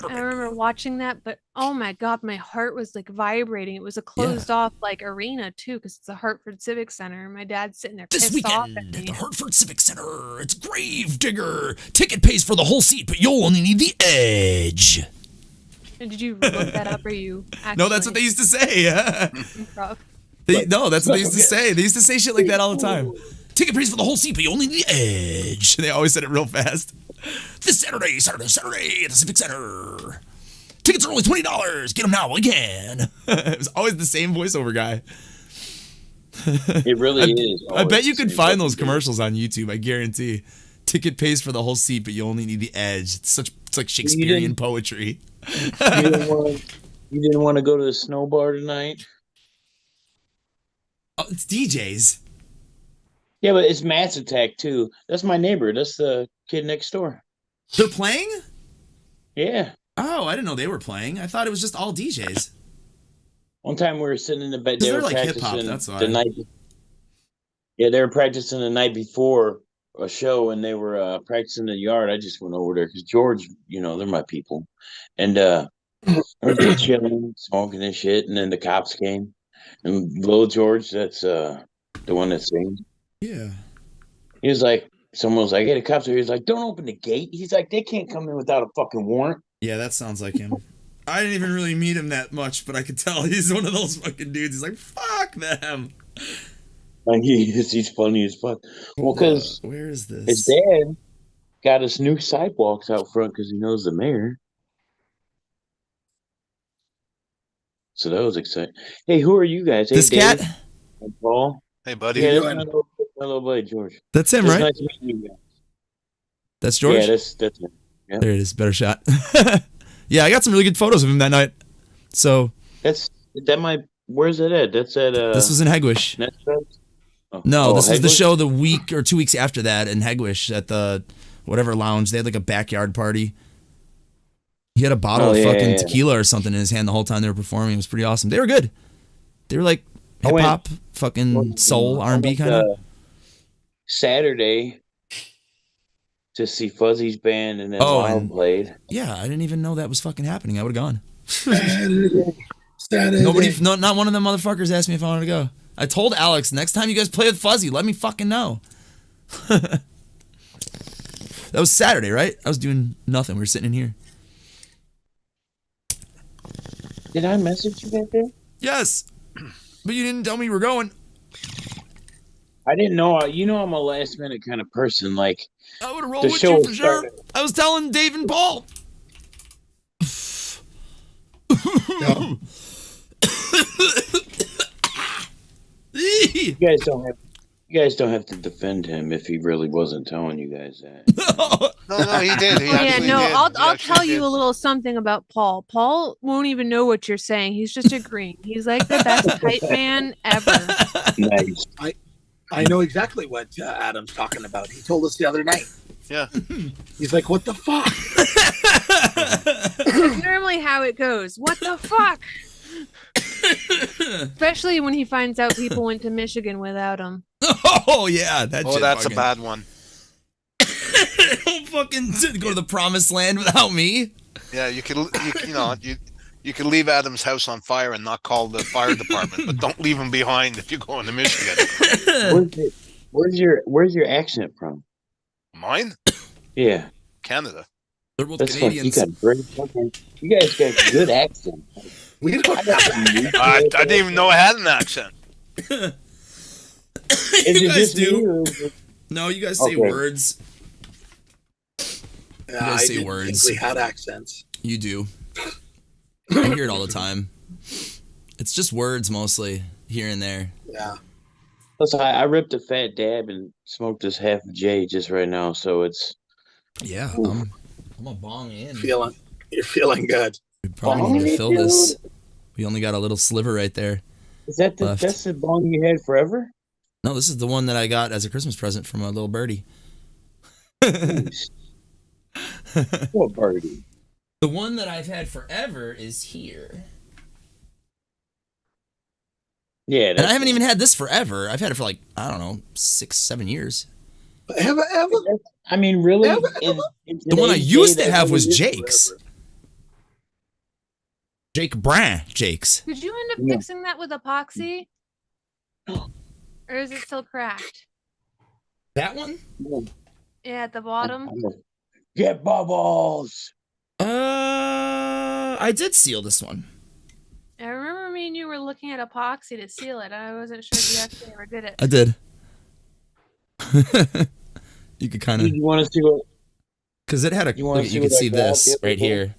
I remember watching that, but oh my god, my heart was like vibrating. It was a closed off like arena too, because it's the Hartford Civic Center. My dad's sitting there this pissed weekend off at me. At the Hartford Civic Center. It's Gravedigger. Ticket pays for the whole seat, but you'll only need the edge. Did you look that up, or you? No, that's what they used to say. No, that's what they used to say. They used to say shit like that all the time. Ticket pays for the whole seat, but you only need the edge. They always said it real fast. This Saturday at the Civic Center. Tickets are only $20. Get them now again. It was always the same voiceover guy. It really is. I bet you could find those commercials on YouTube. I guarantee. Ticket pays for the whole seat, but you only need the edge. It's like Shakespearean poetry. You didn't want to go to the snow bar tonight? Oh, it's DJ's. Yeah, but it's Mass Attack too. That's my neighbor. That's the kid next door. They're playing? Yeah. Oh, I didn't know they were playing. I thought it was just all DJs. One time we were sitting in the bed. They were like practicing hip-hop, that's why. the night. Yeah, they were practicing the night before a show, and they were practicing in the yard. I just went over there because George, they're my people, and we're just chilling, smoking and shit. And then the cops came, and Lil George, that's the one that sings. Yeah. He was like, someone was like, hey, the cops are here. He's like, don't open the gate. He's like, they can't come in without a fucking warrant. Yeah, that sounds like him. I didn't even really meet him that much, but I could tell he's one of those fucking dudes. He's like, fuck them. Like, he's funny as fuck. Well, because where is this? His dad got us new sidewalks out front because he knows the mayor. So that was exciting. Hey, who are you guys? Hey, this Dave, cat? and Paul. Hey, buddy. Yeah, that's my little buddy, George. That's him, right? Nice to meet you guys. That's George? Yeah, that's him. Yeah. There it is. Better shot. Yeah, I got some really good photos of him that night. So where's it at? That's at this was in Hegwish. This is the show the week or 2 weeks after that in Hegwish at the whatever lounge. They had like a backyard party. He had a bottle of fucking tequila or something in his hand the whole time they were performing. It was pretty awesome. They were good. They were like hip hop, fucking soul, R&B kind of. Saturday to see Fuzzy's band, and then Wild played. Yeah, I didn't even know that was fucking happening. I would have gone. Saturday. Not one of them motherfuckers asked me if I wanted to go. I told Alex, next time you guys play with Fuzzy, let me fucking know. That was Saturday, right? I was doing nothing. We were sitting in here. Did I message you that day? Yes, but you didn't tell me you were going. I didn't know. You know, I'm a last minute kind of person. Like, I would have rolled with you for sure. I was telling Dave and Paul. No. You guys don't have to defend him if he really wasn't telling you guys that. No, he did. He actually did. I'll tell you a little something about Paul. Paul won't even know what you're saying. He's just agreeing. He's like the best hype man ever. Nice. I know exactly what Adam's talking about. He told us the other night. Yeah. He's like, what the fuck? That's normally how it goes. What the fuck? Especially when he finds out people went to Michigan without him. Oh yeah, that's a bad one. Don't fucking go to the promised land without me. Yeah, you could leave Adam's house on fire and not call the fire department, but don't leave him behind if you're going to Michigan. Where's your accent from? Mine? Yeah, Canada. They're both that's Canadians. You guys got good accent. We don't I didn't even know I had an accent. You guys do. No, you guys say words. You guys say words. We had accents. You do. I hear it all the time. It's just words mostly, here and there. Yeah. Plus, I ripped a fat dab and smoked this half a J just right now, so it's... Yeah, I'm a bong in. You're feeling good. We probably need to fill this. We only got a little sliver right there. Is that that's the bong you had forever? No, this is the one that I got as a Christmas present from a little birdie. What birdie? The one that I've had forever is here. Yeah, and I haven't even had this forever. I've had it for like, I don't know, 6-7 years. Ever? I mean, really? The one I used to have was Jake's. Forever. Jake Brand Jake's. Did you end up fixing that with epoxy? Or is it still cracked? That one? Yeah, at the bottom. Get bubbles. I did seal this one. I remember me and you were looking at epoxy to seal it. I wasn't sure if you actually ever did it. I did. You could kind of. You want to see what? Because it had a. You can see this right here.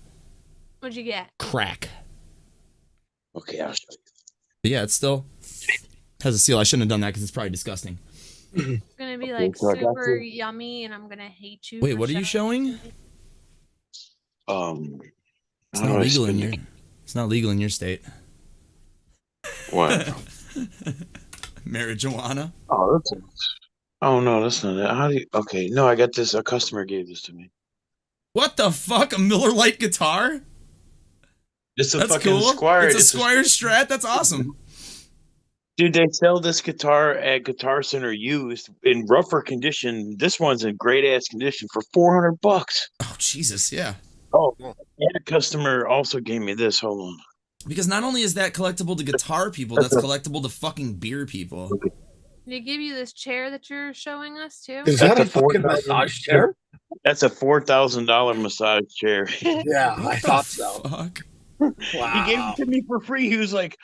What'd you get? Crack. Okay, I'll show you. But yeah, it still has a seal. I shouldn't have done that because it's probably disgusting. It's gonna be like super yummy, and I'm gonna hate you. Wait, what are you showing? It's not legal in your. It's not legal in your state. What? Marijuana. Oh, that's. Oh no, that's not it. How do you? Okay, no, I got this. A customer gave this to me. What the fuck? A Miller Lite guitar? It's a fucking Squire. It's a Squire Strat. That's awesome. Dude, they sell this guitar at Guitar Center used in rougher condition. This one's in great ass condition for $400. Oh Jesus, yeah. Oh, and a customer also gave me this. Hold on. Because not only is that collectible to guitar people, that's collectible to fucking beer people. Did they give you this chair that you're showing us too? Is that a fucking massage chair? That's a $4,000 massage chair. Yeah, I thought so. Fuck. Wow. He gave it to me for free. He was like,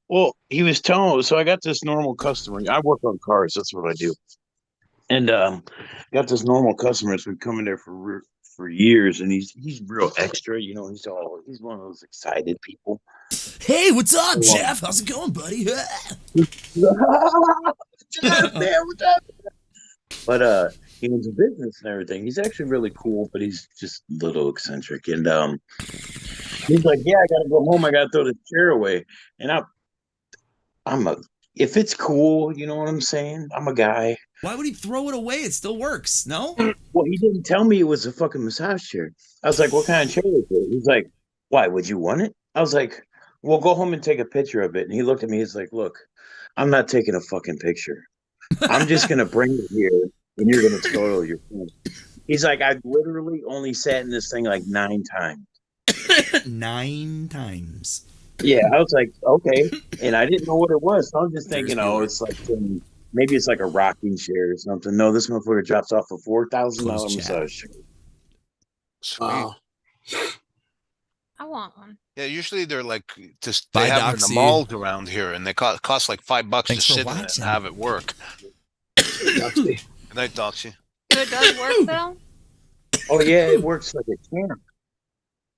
well, he was telling, so I got this normal customer. I work on cars. That's what I do. And got this normal customer that's been coming there for years, and he's real extra. You know, he's one of those excited people. Hey, what's up, Jeff? How's it going, buddy? What's up? But he owns a business and everything. He's actually really cool, but he's just a little eccentric. And he's like, yeah, I gotta go home. I gotta throw the chair away. And if it's cool, you know what I'm saying? I'm a guy. Why would he throw it away? It still works, no? Well, he didn't tell me it was a fucking massage chair. I was like, what kind of chair is it? He's like, why, would you want it? I was like, "Well, go home and take a picture of it." And he looked at me. He's like, "Look, I'm not taking a fucking picture. I'm just gonna bring it here, and you're gonna total your phone." He's like, "I've literally only sat in this thing like 9 times." 9 times. Yeah, I was like, okay, and I didn't know what it was. So I was just thinking, There's your- it's like maybe it's like a rocking chair or something. No, this motherfucker drops off a $4,000 Close chat. massage chair. Sweet. Wow. I want one. Yeah, usually they're like just Bye, they have them in the Doxy. malls around here, and they cost like $5 Thanks to for sit in it watching. and have it work. Doxy. Good night, Doxy. So it does work though. Oh yeah, it works like a champ.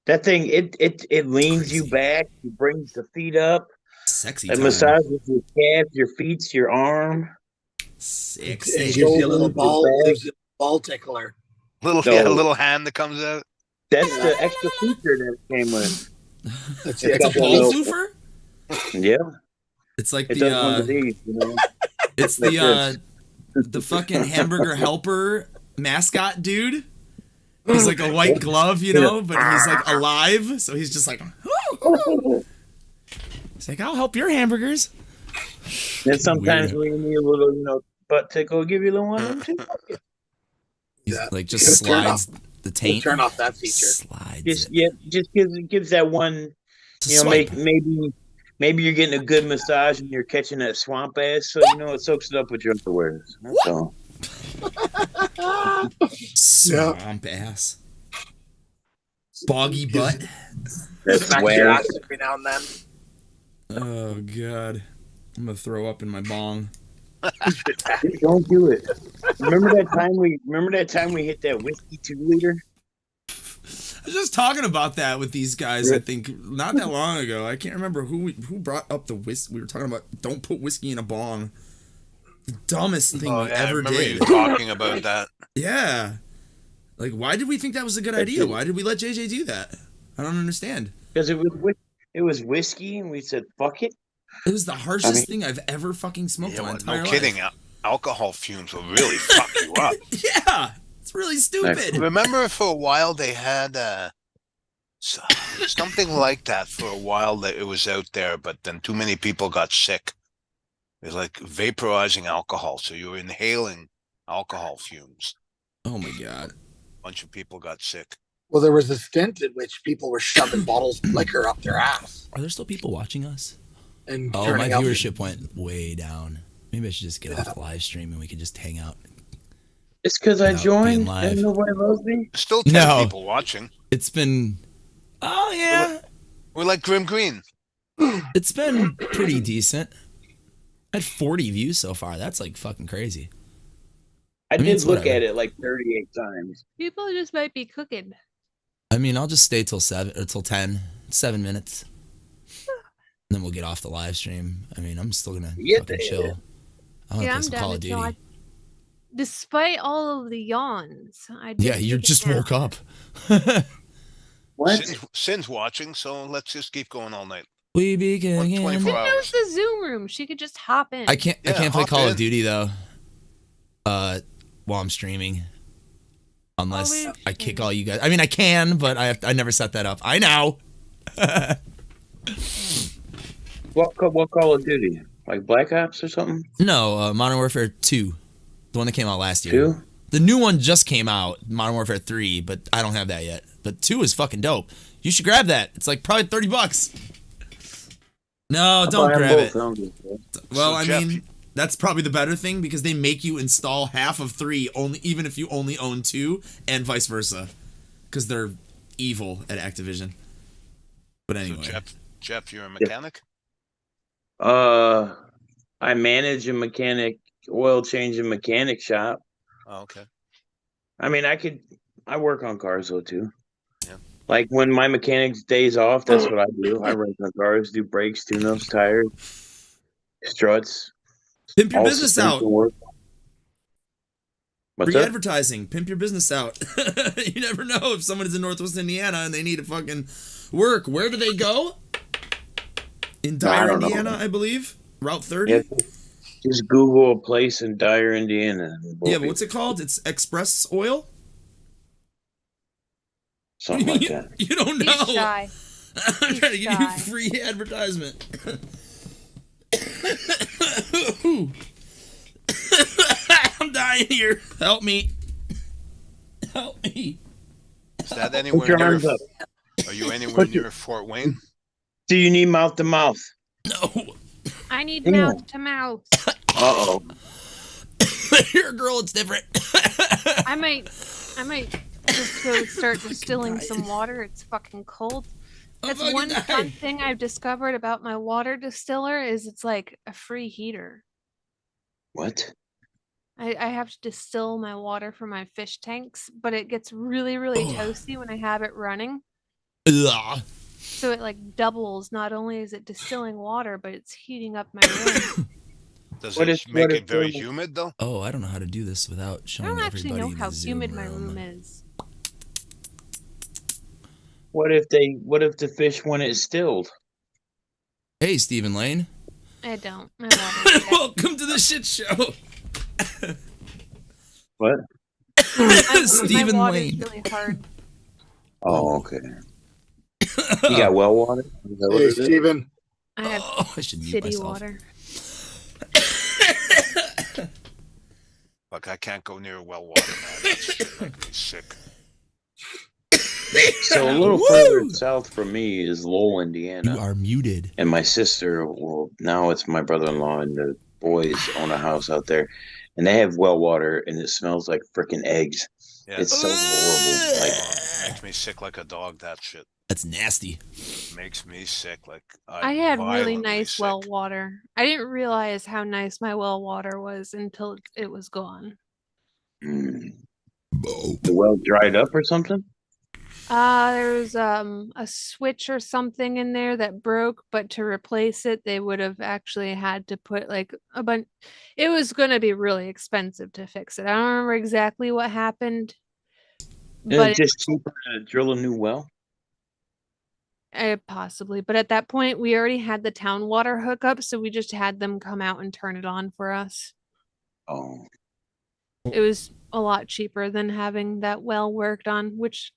That thing, it leans you Crazy. back, it brings the feet up, Sexy it time. massages your calf, your feet, your arm. It Sexy. gives you a little ball. Back. Gives you a ball tickler. Little No. little hand that comes out. That's the extra feature that it came with. That's It's the It's a got that ball little- floofer? Yeah, It's like it does one of the these, you know. it's the fucking hamburger helper mascot dude. He's like a white glove, you know, but he's like alive, so he's just like he's like, I'll help your hamburgers. And sometimes Weird. when you need a little, butt tickle, give you a little one too. He's Yeah. like just Turn slides the taint. Turn off that feature. Slides Just it. just gives that one. It's a You know, swipe. maybe you're getting a good massage and you're catching that swamp ass, so it soaks it up with your underwear. That's all. Swamp ass. Boggy butt. That's Smack your where ass every now and then. Oh god. I'm gonna throw up in my bong. don't do it. Remember that time we hit that whiskey 2-liter? I was just talking about that with these guys, I think, not that long ago. I can't remember who brought up the whiskey. We were talking about don't put whiskey in a bong. The dumbest thing Oh we yeah, I ever remember did. you talking about that. Yeah. Like, why did we think that was a good idea? Why did we let JJ do that? I don't understand. Because it was whiskey, and we said fuck it. It was the harshest thing I've ever fucking smoked Yeah, in my well, entire no kidding. life. Alcohol fumes will really fuck you up. Yeah. It's really stupid. Remember for a while they had something like that for a while that it was out there, but then too many people got sick. It was like vaporizing alcohol, so you were inhaling alcohol fumes. Oh my god. A bunch of people got sick. Well, there was a stint in which people were shoving bottles of liquor up their ass Are there still people watching us? and Oh, my turning out. viewership went way down. Maybe I should just get off the live stream and we could just hang out. It's because I No, joined being live. and nobody loves me. There's still 10 No. people watching. It's been... Oh, yeah. We're like Grim Green. It's been pretty decent. I had 40 views so far. That's like fucking crazy. I mean, did it's look whatever. at it like 38 times. People just might be cooking. I mean, I'll just stay till 7 or till 10, 7 minutes. And then we'll get off the live stream. I mean, I'm still gonna Yeah, fucking yeah. chill. I want to Yeah, play I'm some down Call to of chill. Duty. Despite all of the yawns, I did Yeah, you take a just nap. woke up. What? Sin's watching, so let's just keep going all night. We begin again. 24 She hours. knows the Zoom room. She could just hop in. I can't Yeah, play hop Call in. of Duty though. While I'm streaming. Unless Always I kick streaming. all you guys. I mean, I can, but I never set that up. I know. What Call of Duty? Like Black Ops or something? No, Modern Warfare 2. The one that came out last year. 2? The new one just came out, Modern Warfare 3, but I don't have that yet. But 2 is fucking dope. You should grab that. It's like probably $30. No, don't grab it. Well, So, I Jeff, mean, that's probably the better thing because they make you install half of 3 only, even if you only own 2, and vice versa, because they're evil at Activision. But anyway, So Jeff, you're a mechanic? I manage a oil change and mechanic shop. Oh, okay. I mean, I work on cars though too. Yeah. Like when my mechanic's days off, that's what I do. I work on cars, do brakes, tune-ups, tires, struts. pimp your all business suspension out. work. What's Free up? advertising. Pimp your business out. You never know if someone is in Northwest Indiana and they need to fucking work. Where do they go? In I Dyer, don't know. Indiana, I believe. Route 30. Yeah, just Google a place in Dyer, Indiana. Yeah, but what's it called? It's Express Oil? Something like that. You don't He's know. shy. I'm trying to give you free advertisement. I'm dying here. Help me. Help me. Is that Put anywhere your near? arms up. Are you anywhere near Fort Wayne? Do you need mouth to mouth? No. I need Yeah. mouth to mouth. Uh-oh. You're a girl, it's different. I might just go start distilling some water. It's fucking cold. That's one fun thing I've discovered about my water distiller is it's like a free heater. What? I have to distill my water for my fish tanks, but it gets really, really toasty when I have it running. Ugh. So it like doubles. Not only is it distilling water, but it's heating up my room. Does it make it very humid though? Oh, I don't know how to do this without I showing don't everybody actually know how the humid Zoom my room is. What if the fish want it stilled? Hey, Stephen Lane. I don't. My water's dead. Welcome to the shit show. What? Stephen my Lane. water's really hard. Oh, okay. You got well water? Hey, Steven. I have I should mute city myself. water. Like I can't go near well water, man. That shit makes me sick. So a little further south from me is Lowell, Indiana. You are muted. And my sister, well, now it's my brother-in-law and the boys own a house out there. And they have well water, and it smells like freaking eggs. Yeah. It's so horrible. Like, Makes me sick like a dog, that shit. That's nasty. Makes me sick. Like I had really violently nice sick. well water. I didn't realize how nice my well water was until it was gone. the well dried up or something? There was a switch or something in there that broke, but to replace it, they would have actually had to put like a bunch. It was going to be really expensive to fix it. I don't remember exactly what happened, but It's just cheaper to drill a new well. Possibly. But at that point, we already had the town water hookup, so we just had them come out and turn it on for us. Oh, It was a lot cheaper than having that well worked on, which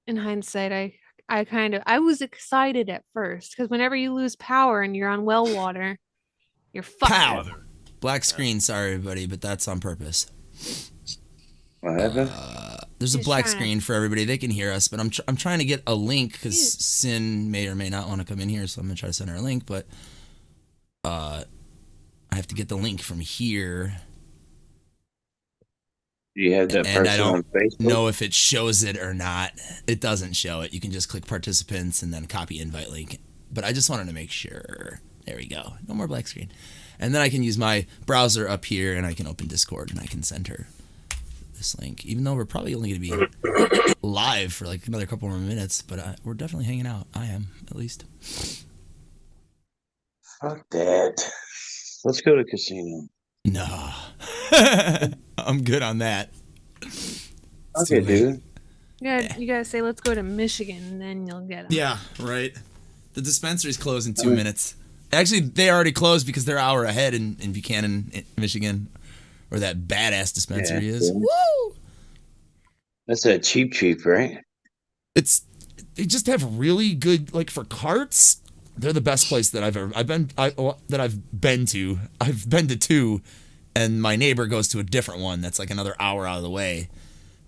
in hindsight, I was excited at first because whenever you lose power and you're on well water, you're fucked. Pow! Black screen, sorry everybody, but that's on purpose. what happened? There's a He's black trying to- screen for everybody. They can hear us, but I'm trying to get a link because Sin may or may not want to come in here, so I'm gonna try to send her a link. But I have to get the link from here, Do you have that and I person on don't Facebook? know if it shows it or not. It doesn't show it. You can just click participants and then copy invite link. But I just wanted to make sure. There we go. No more black screen. And then I can use my browser up here, and I can open Discord, and I can send her this link, even though we're probably only going to be live for like another couple more minutes, but we're definitely hanging out. I am, at least. Fuck that. Let's go to casino. No. I'm good on that. It's Okay, too late. dude. You gotta say, let's go to Michigan, and then you'll get them. Yeah, right. The dispensary's closed in 2 minutes. Actually, they already closed because they're an hour ahead in Buchanan, Michigan, where that badass dispensary is. Yeah. Woo! That's a cheap, right? They just have really good, like, for carts. They're the best place that I've been to. I've been to two, and my neighbor goes to a different one that's like another hour out of the way.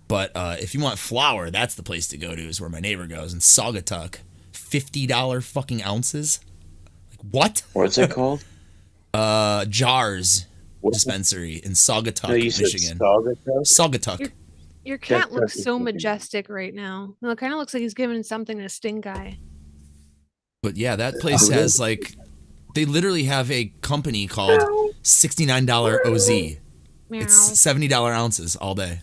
But if you want flour, that's the place to go to, is where my neighbor goes in Saugatuck. $50 fucking ounces. Like, what? What's it called? Jars dispensary in Saugatuck, No, you said Michigan. Saugatuck? Saugatuck. Your cat That's looks so fucking- majestic right now. It kind of looks like he's giving something to Stink Eye. But yeah, that place has like, they literally have a company called $69 OZ. Meow. It's $70 ounces all day.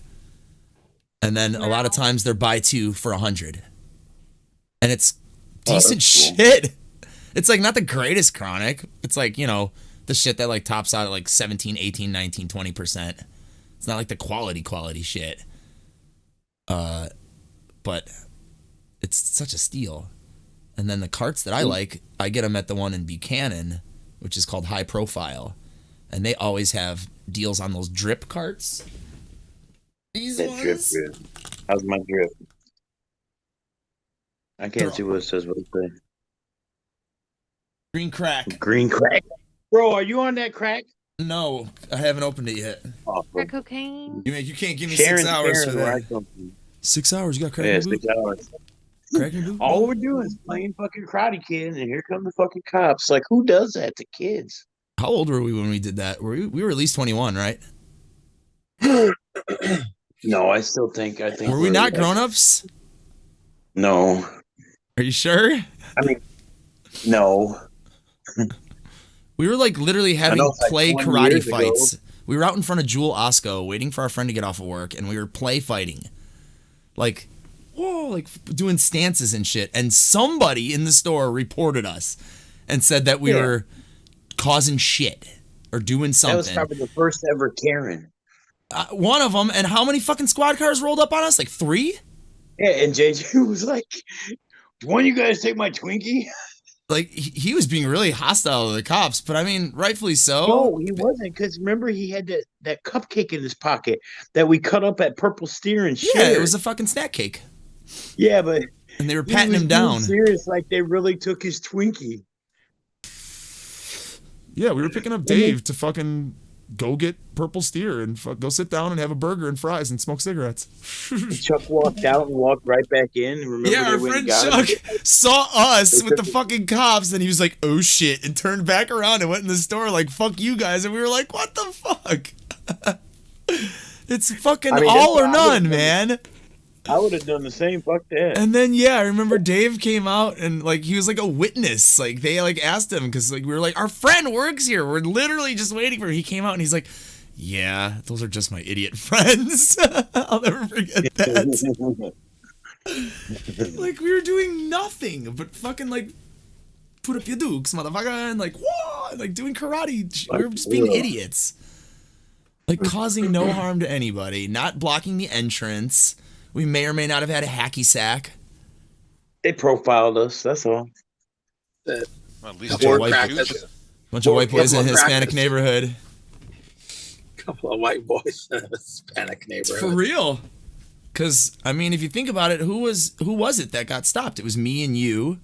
And then a lot of times they're buy two for $100. And it's decent that's cool. shit. It's like not the greatest chronic. It's like, you know, the shit that like tops out at like 17, 18, 19, 20%. It's not like the quality shit. But it's such a steal. And then the carts that I like, I get them at the one in Buchanan, which is called High Profile. And they always have deals on those drip carts. These That ones. drip. How's my drip? I can't see what it says. What it says. Green crack. Green crack. Bro, are you on that crack? No, I haven't opened it yet. Crack cocaine. You can't give me Sharon's 6 hours for where I that. come from. 6 hours? You got crack Yeah, in your boot? 6 hours. Crack in your boot? All we're doing is playing fucking Karate Kid, and here come the fucking cops. Like, who does that to kids? How old were we when we did that? We were at least 21, right? No, I think Were we not grown-ups? No. Are you sure? I mean, no. We were like literally having like play 20 karate years ago. fights. We were out in front of Jewel Osco waiting for our friend to get off of work, and we were play fighting. Like, whoa, like doing stances and shit. And somebody in the store reported us and said that we were causing shit or doing something. That was probably the first ever Karen. One of them, and how many fucking squad cars rolled up on us? Like 3? Yeah, and JJ was like, "One of you guys take my Twinkie?" Like, he was being really hostile to the cops, but I mean, rightfully so. No, he wasn't, because remember he had that cupcake in his pocket that we cut up at Purple Steer and shared. Yeah, it was a fucking snack cake. Yeah, but and they were patting him down. Serious, like they really took his Twinkie. Yeah, we were picking up Dave to fucking go get Purple Steer and go sit down and have a burger and fries and smoke cigarettes. Chuck walked out and walked right back in. Remember, yeah, our friend Chuck saw us with the fucking cops, and he was like, "Oh shit," and turned back around and went in the store like, "Fuck you guys," and we were like, "What the fuck?" It's fucking all or none, man. I would have done the same. Fuck that. And then I remember Dave came out and like he was like a witness. Like they like asked him because like we were like, our friend works here. We're literally just waiting for him. He came out and he's like, "Yeah, those are just my idiot friends." I'll never forget that. Like we were doing nothing but fucking like put up your dukes, motherfucker, and like whoa, and, like doing karate. We were just being idiots. Like causing no harm to anybody, not blocking the entrance. We may or may not have had a hacky sack. They profiled us, that's all. Well, at least bunch of white boys in a Hispanic neighborhood. Couple of white boys in a Hispanic neighborhood. For real. Because, I mean, if you think about it, who was it that got stopped? It was me and you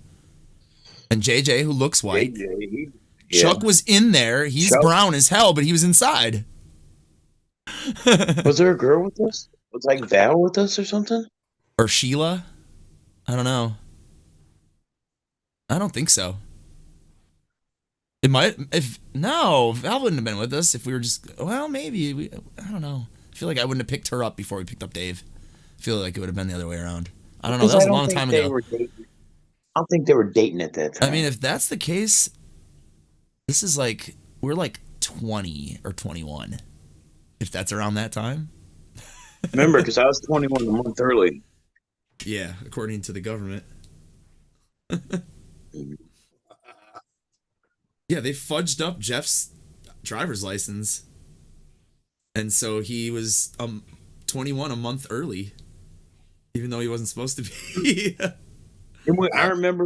and JJ, who looks white. JJ, Chuck was in there. He's brown as hell, but he was inside. Was there a girl with us? Was like Val with us or something? Or Sheila? I don't know. I don't think so. It might, no, Val wouldn't have been with us if we were just, well, maybe, I don't know. I feel like I wouldn't have picked her up before we picked up Dave. I feel like it would have been the other way around. I don't know, that was a long time ago. I don't think they were dating at that time. I mean, if that's the case, this is like, we're like 20 or 21. If that's around that time. Remember, because I was 21 a month early. Yeah, according to the government. Yeah, they fudged up Jeff's driver's license. And so he was 21 a month early, even though he wasn't supposed to be. I remember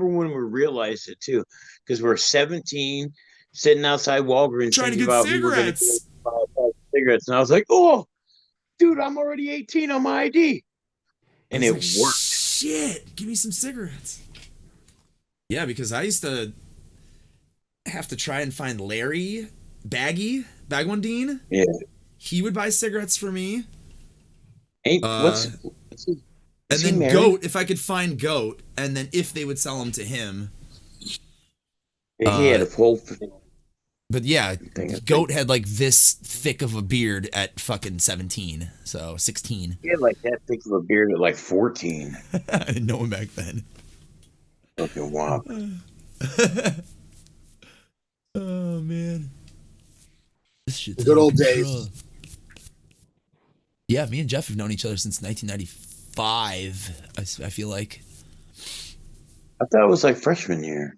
when we realized it too, because we're 17, sitting outside Walgreens trying to get cigarettes. Cigarettes, and I was like, "Oh, dude, I'm already 18 on my ID," and it worked. Shit, give me some cigarettes. Yeah, because I used to have to try and find Larry Bagwandine. Yeah, he would buy cigarettes for me. And then married? Goat, if I could find Goat, and then if they would sell them to him. Yeah, he had a whole thing. But yeah, Goat had like this thick of a beard at fucking 17, so 16. He had like that thick of a beard at like 14. I didn't know him back then. Fucking wow. Oh man, this shit's good old days. Yeah, me and Jeff have known each other since 1995. I feel like. I thought it was like freshman year.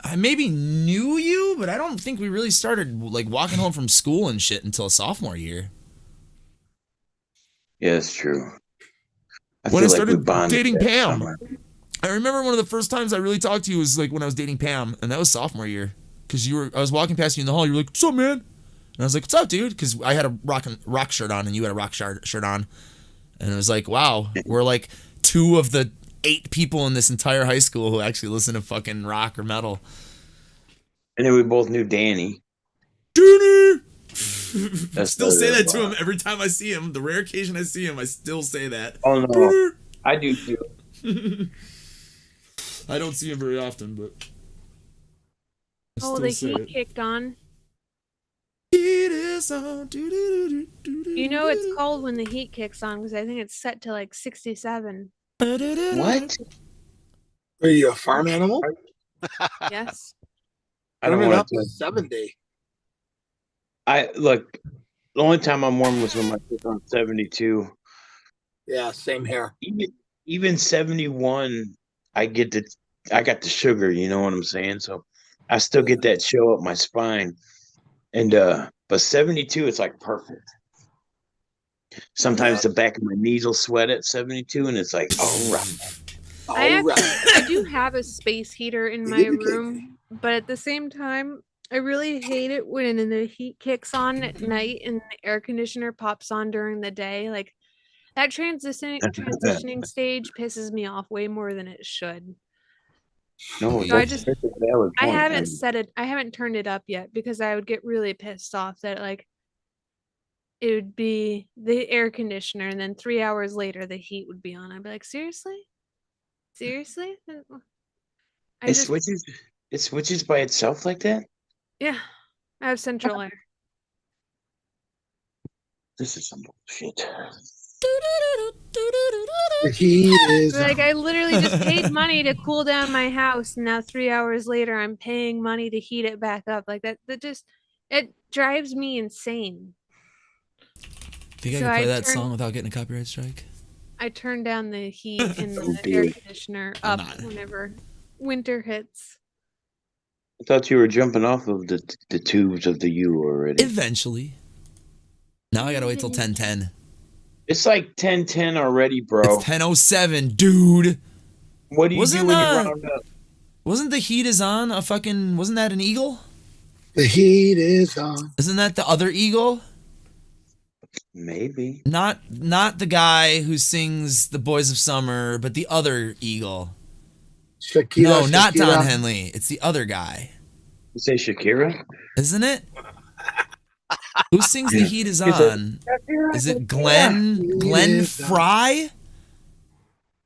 I maybe knew you, but I don't think we really started like walking home from school and shit until sophomore year. Yeah, that's true. When I started dating Pam. I remember one of the first times I really talked to you was like when I was dating Pam, and that was sophomore year. Because I was walking past you in the hall, you were like, "What's up, man?" And I was like, "What's up, dude?" Because I had a rock shirt on, and you had a rock shirt on. And it was like, wow, we're like two of the 8 people in this entire high school who actually listen to fucking rock or metal. And then we both knew Danny. Danny! That's Still say that to him every time I see him. The rare occasion I see him, I still say that. Oh no, I do too. I don't see him very often, but Oh, the heat kicked on. Heat is on. You know it's cold when the heat kicks on because I think it's set to like 67. What? Are you a farm animal? Yes. I don't Turn it want up to 70. Look. The only time I'm warm was when I put on 72. Yeah, same here. Even 71, I got the sugar. You know what I'm saying? So I still get that chill up my spine. And but 72, it's like perfect. Sometimes the back of my knees will sweat at 72, and it's like, all right. I do have a space heater in my room, but at the same time, I really hate it when the heat kicks on at night and the air conditioner pops on during the day. Like that transitioning stage pisses me off way more than it should. No, So that's a valid point. I haven't set it. I haven't turned it up yet because I would get really pissed off that like it would be the air conditioner and then 3 hours later the heat would be on. I'd be like, seriously? It switches by itself like that? Yeah. I have central air. This is some bullshit. The heat is Like I literally just paid money to cool down my house, and now 3 hours later I'm paying money to heat it back up. Like that just it drives me insane. Think I can play that song without getting a copyright strike? I turn down the heat in the air conditioner up whenever winter hits. I thought you were jumping off of the tubes of the U already. Eventually. Now I gotta wait till 10:10. It's like 10:10 already, bro. It's 10:07, dude. What do you do when you round up? Wasn't the heat is on a fucking? Wasn't that an eagle? The heat is on. Isn't that the other eagle? Maybe. Not the guy who sings "The Boys of Summer," but the other eagle. Shakira. No, not Shakira. Don Henley. It's the other guy. You say Shakira? Isn't it? Who sings "The Heat Is On"? Is it Glenn Fry?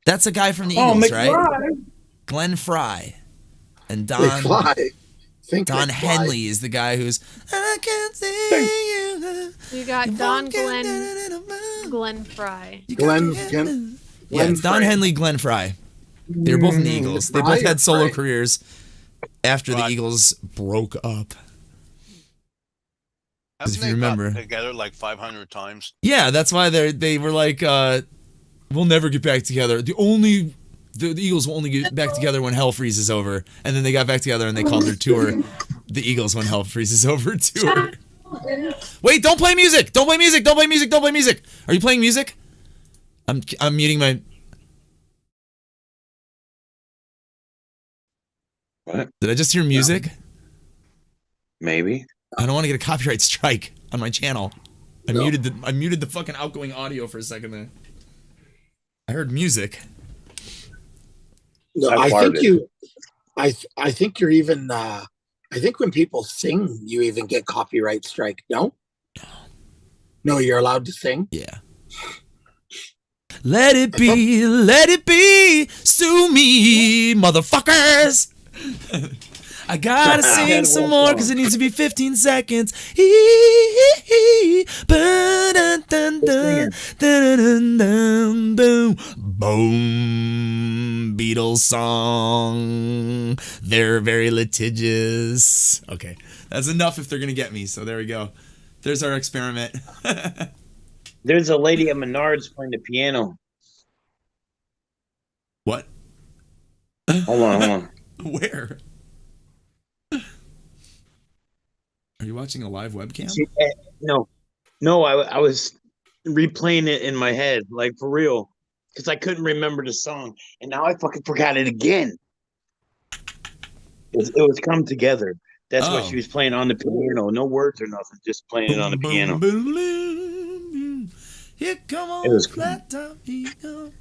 That's a guy from the Eagles, right? Glenn Fry. And Don Henley is the guy who's I can't see you. You got Glenn Fry. Yeah, it's Don Henley, Glenn Fry. They were both in the Eagles. They both had solo careers after the Eagles broke up. Haven't if you remember, got together like 500 times. Yeah, that's why they were like, we'll never get back together. The Eagles will only get back together when hell freezes over. And then they got back together and they called their tour "The Eagles When Hell Freezes Over" tour. Wait, don't play music! Don't play music! Don't play music! Don't play music! Are you playing music? I'm muting my. What? Did I just hear music? Maybe. I don't want to get a copyright strike on my channel. I muted the fucking outgoing audio for a second there. I heard music. No, I think you're even. I think when people sing, you even get copyright strike. No. No, you're allowed to sing. Yeah. Let it be, sue me, motherfuckers. I gotta sing some more because it needs to be 15 seconds. Boom. Beatles song. They're very litigious. Okay, that's enough if they're gonna get me. So there we go. There's our experiment. There's a lady at Menards playing the piano. What? Hold on. Where? Are you watching a live webcam? No, I was replaying it in my head, like for real, because I couldn't remember the song, and now I fucking forgot it again. It was come together. That's what she was playing on the piano. No words or nothing, just playing it on the piano. Here come on, it was flat top ego.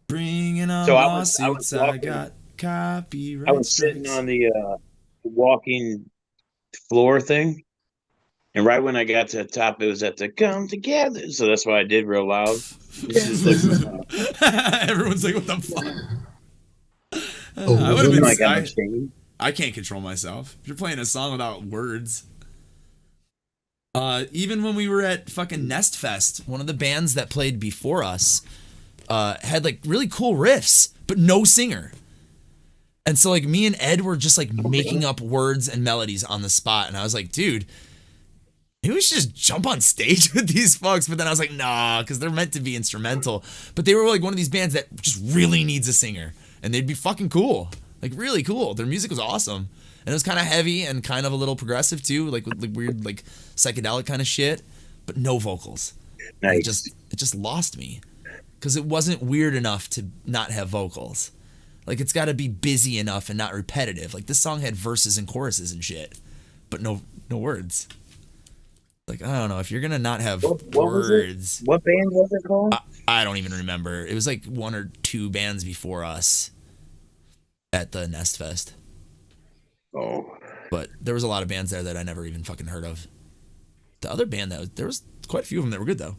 Bringing on So I was lawsuits. I walking. got copyright I was sitting strikes. on the walking floor thing, and right when I got to the top, it was at the "come together." So that's why I did real loud. This is like Everyone's like, what the fuck? Oh, I would have been. like I'm ashamed. I can't control myself. If you're playing a song without words. Even when we were at fucking Nest Fest, one of the bands that played before us had like really cool riffs, but no singer. And so like me and Ed were just like making up words and melodies on the spot. And I was like, dude, maybe we should just jump on stage with these folks. But then I was like, nah, because they're meant to be instrumental. But they were like one of these bands that just really needs a singer. And they'd be fucking cool. Like really cool. Their music was awesome. And it was kind of heavy and kind of a little progressive too, like with like weird like psychedelic kind of shit, but no vocals. Nice. It just lost me because it wasn't weird enough to not have vocals. Like it's got to be busy enough and not repetitive. Like this song had verses and choruses and shit, but no words. Like I don't know if you're gonna not have words. What band was it called? I don't even remember. It was like one or two bands before us at the Nest Fest. Oh. But there was a lot of bands there that I never even fucking heard of. The other band there was quite a few of them that were good though.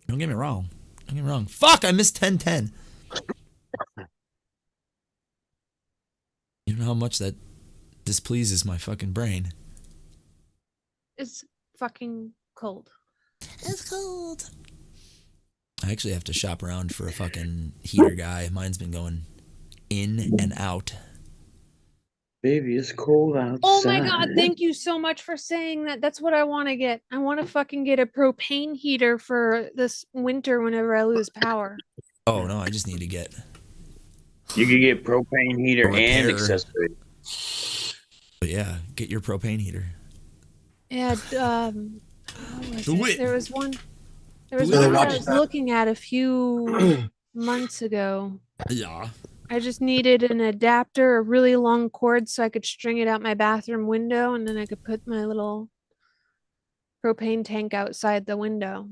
Don't get me wrong. Fuck, I missed 10-10. You know how much that displeases my fucking brain. It's fucking cold. It's cold. I actually have to shop around for a fucking heater guy. Mine's been going in and out. Baby, it's cold outside. Oh my god, thank you so much for saying that. That's what I want to get. I want to fucking get a propane heater for this winter whenever I lose power. Oh no, I just need to get. You could get propane heater A and repair. accessory. But yeah, get your propane heater. Yeah, Do it. there was one Do that it. I was looking at a few months ago. Yeah. I just needed an adapter, a really long cord so I could string it out my bathroom window, and then I could put my little propane tank outside the window.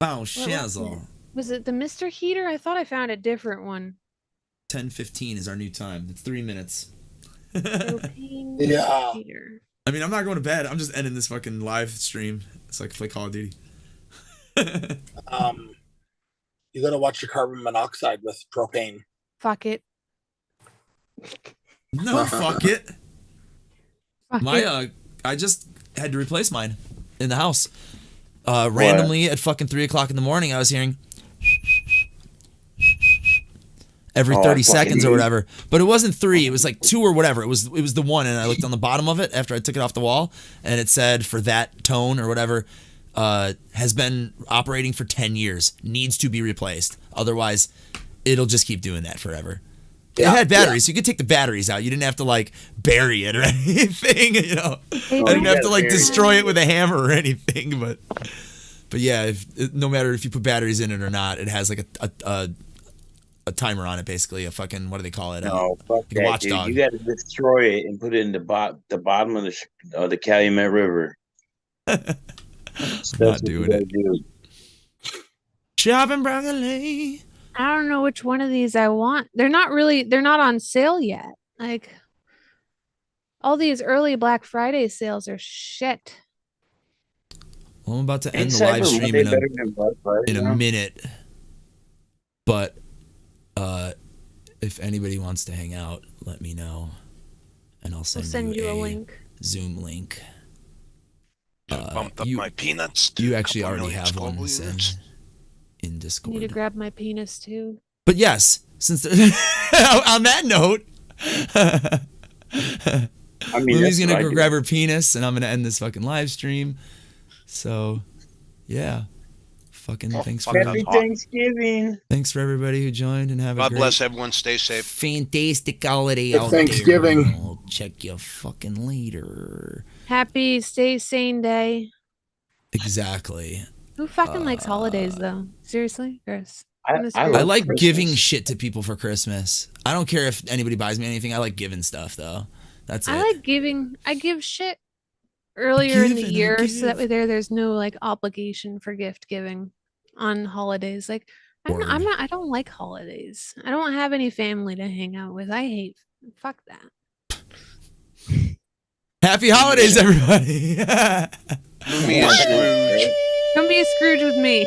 Oh, Was shizzle. it the Mr. Heater? I thought I found a different one. 10:15 is our new time. It's 3 minutes. Propane Yeah. heater. I mean, I'm not going to bed. I'm just ending this fucking live stream so I can play Call of Duty. You gotta watch your carbon monoxide with propane. Fuck it. No, fuck it. Fuck it. My I just had to replace mine in the house. Randomly at fucking 3 o'clock in the morning, I was hearing every 30 seconds or whatever. But it wasn't 3, it was like 2 or whatever. It was the one, and I looked on the bottom of it after I took it off the wall, and it said for that tone or whatever, has been operating for 10 years, needs to be replaced. Otherwise, it'll just keep doing that forever. Yeah, it had batteries, so you could take the batteries out. You didn't have to like bury it or anything, you know. I didn't have to like destroy it with a hammer or anything, but yeah, no matter if you put batteries in it or not, it has like a timer on it, basically. A fucking, what do they call it? No, fuck like that, watchdog. dude. You got to destroy it and put it in the bottom of the Calumet River. Not doing it. Chopping broccoli. I don't know which one of these I want. They're not on sale yet. Like all these early Black Friday sales are shit. Well, I'm about to end the live stream in a minute. But if anybody wants to hang out, let me know. And I'll send you a link. Zoom link. Bumped up my peanuts. You actually already have one in I Discord. need to grab my penis too. But yes, since on that note, Louie's gonna go grab her penis, and I'm gonna end this fucking live stream. So, yeah, fucking thanks for Happy Thanksgiving. Thanks for everybody who joined, and have a God great, bless everyone. Stay safe. Fantastic holiday Happy out Thanksgiving. there. I'll check you fucking later. Happy Stay Sane Day. Exactly. Who fucking likes holidays though? Seriously, Chris. I like giving shit to people for Christmas. I don't care if anybody buys me anything. I like giving stuff though. That's it. I like giving. I give shit earlier in the year so that way there's no like obligation for gift giving. on holidays. Like I don't like holidays. I don't have any family to hang out with. I hate fuck that. Happy holidays, everybody. Me and Scrooge. Come be a Scrooge with me.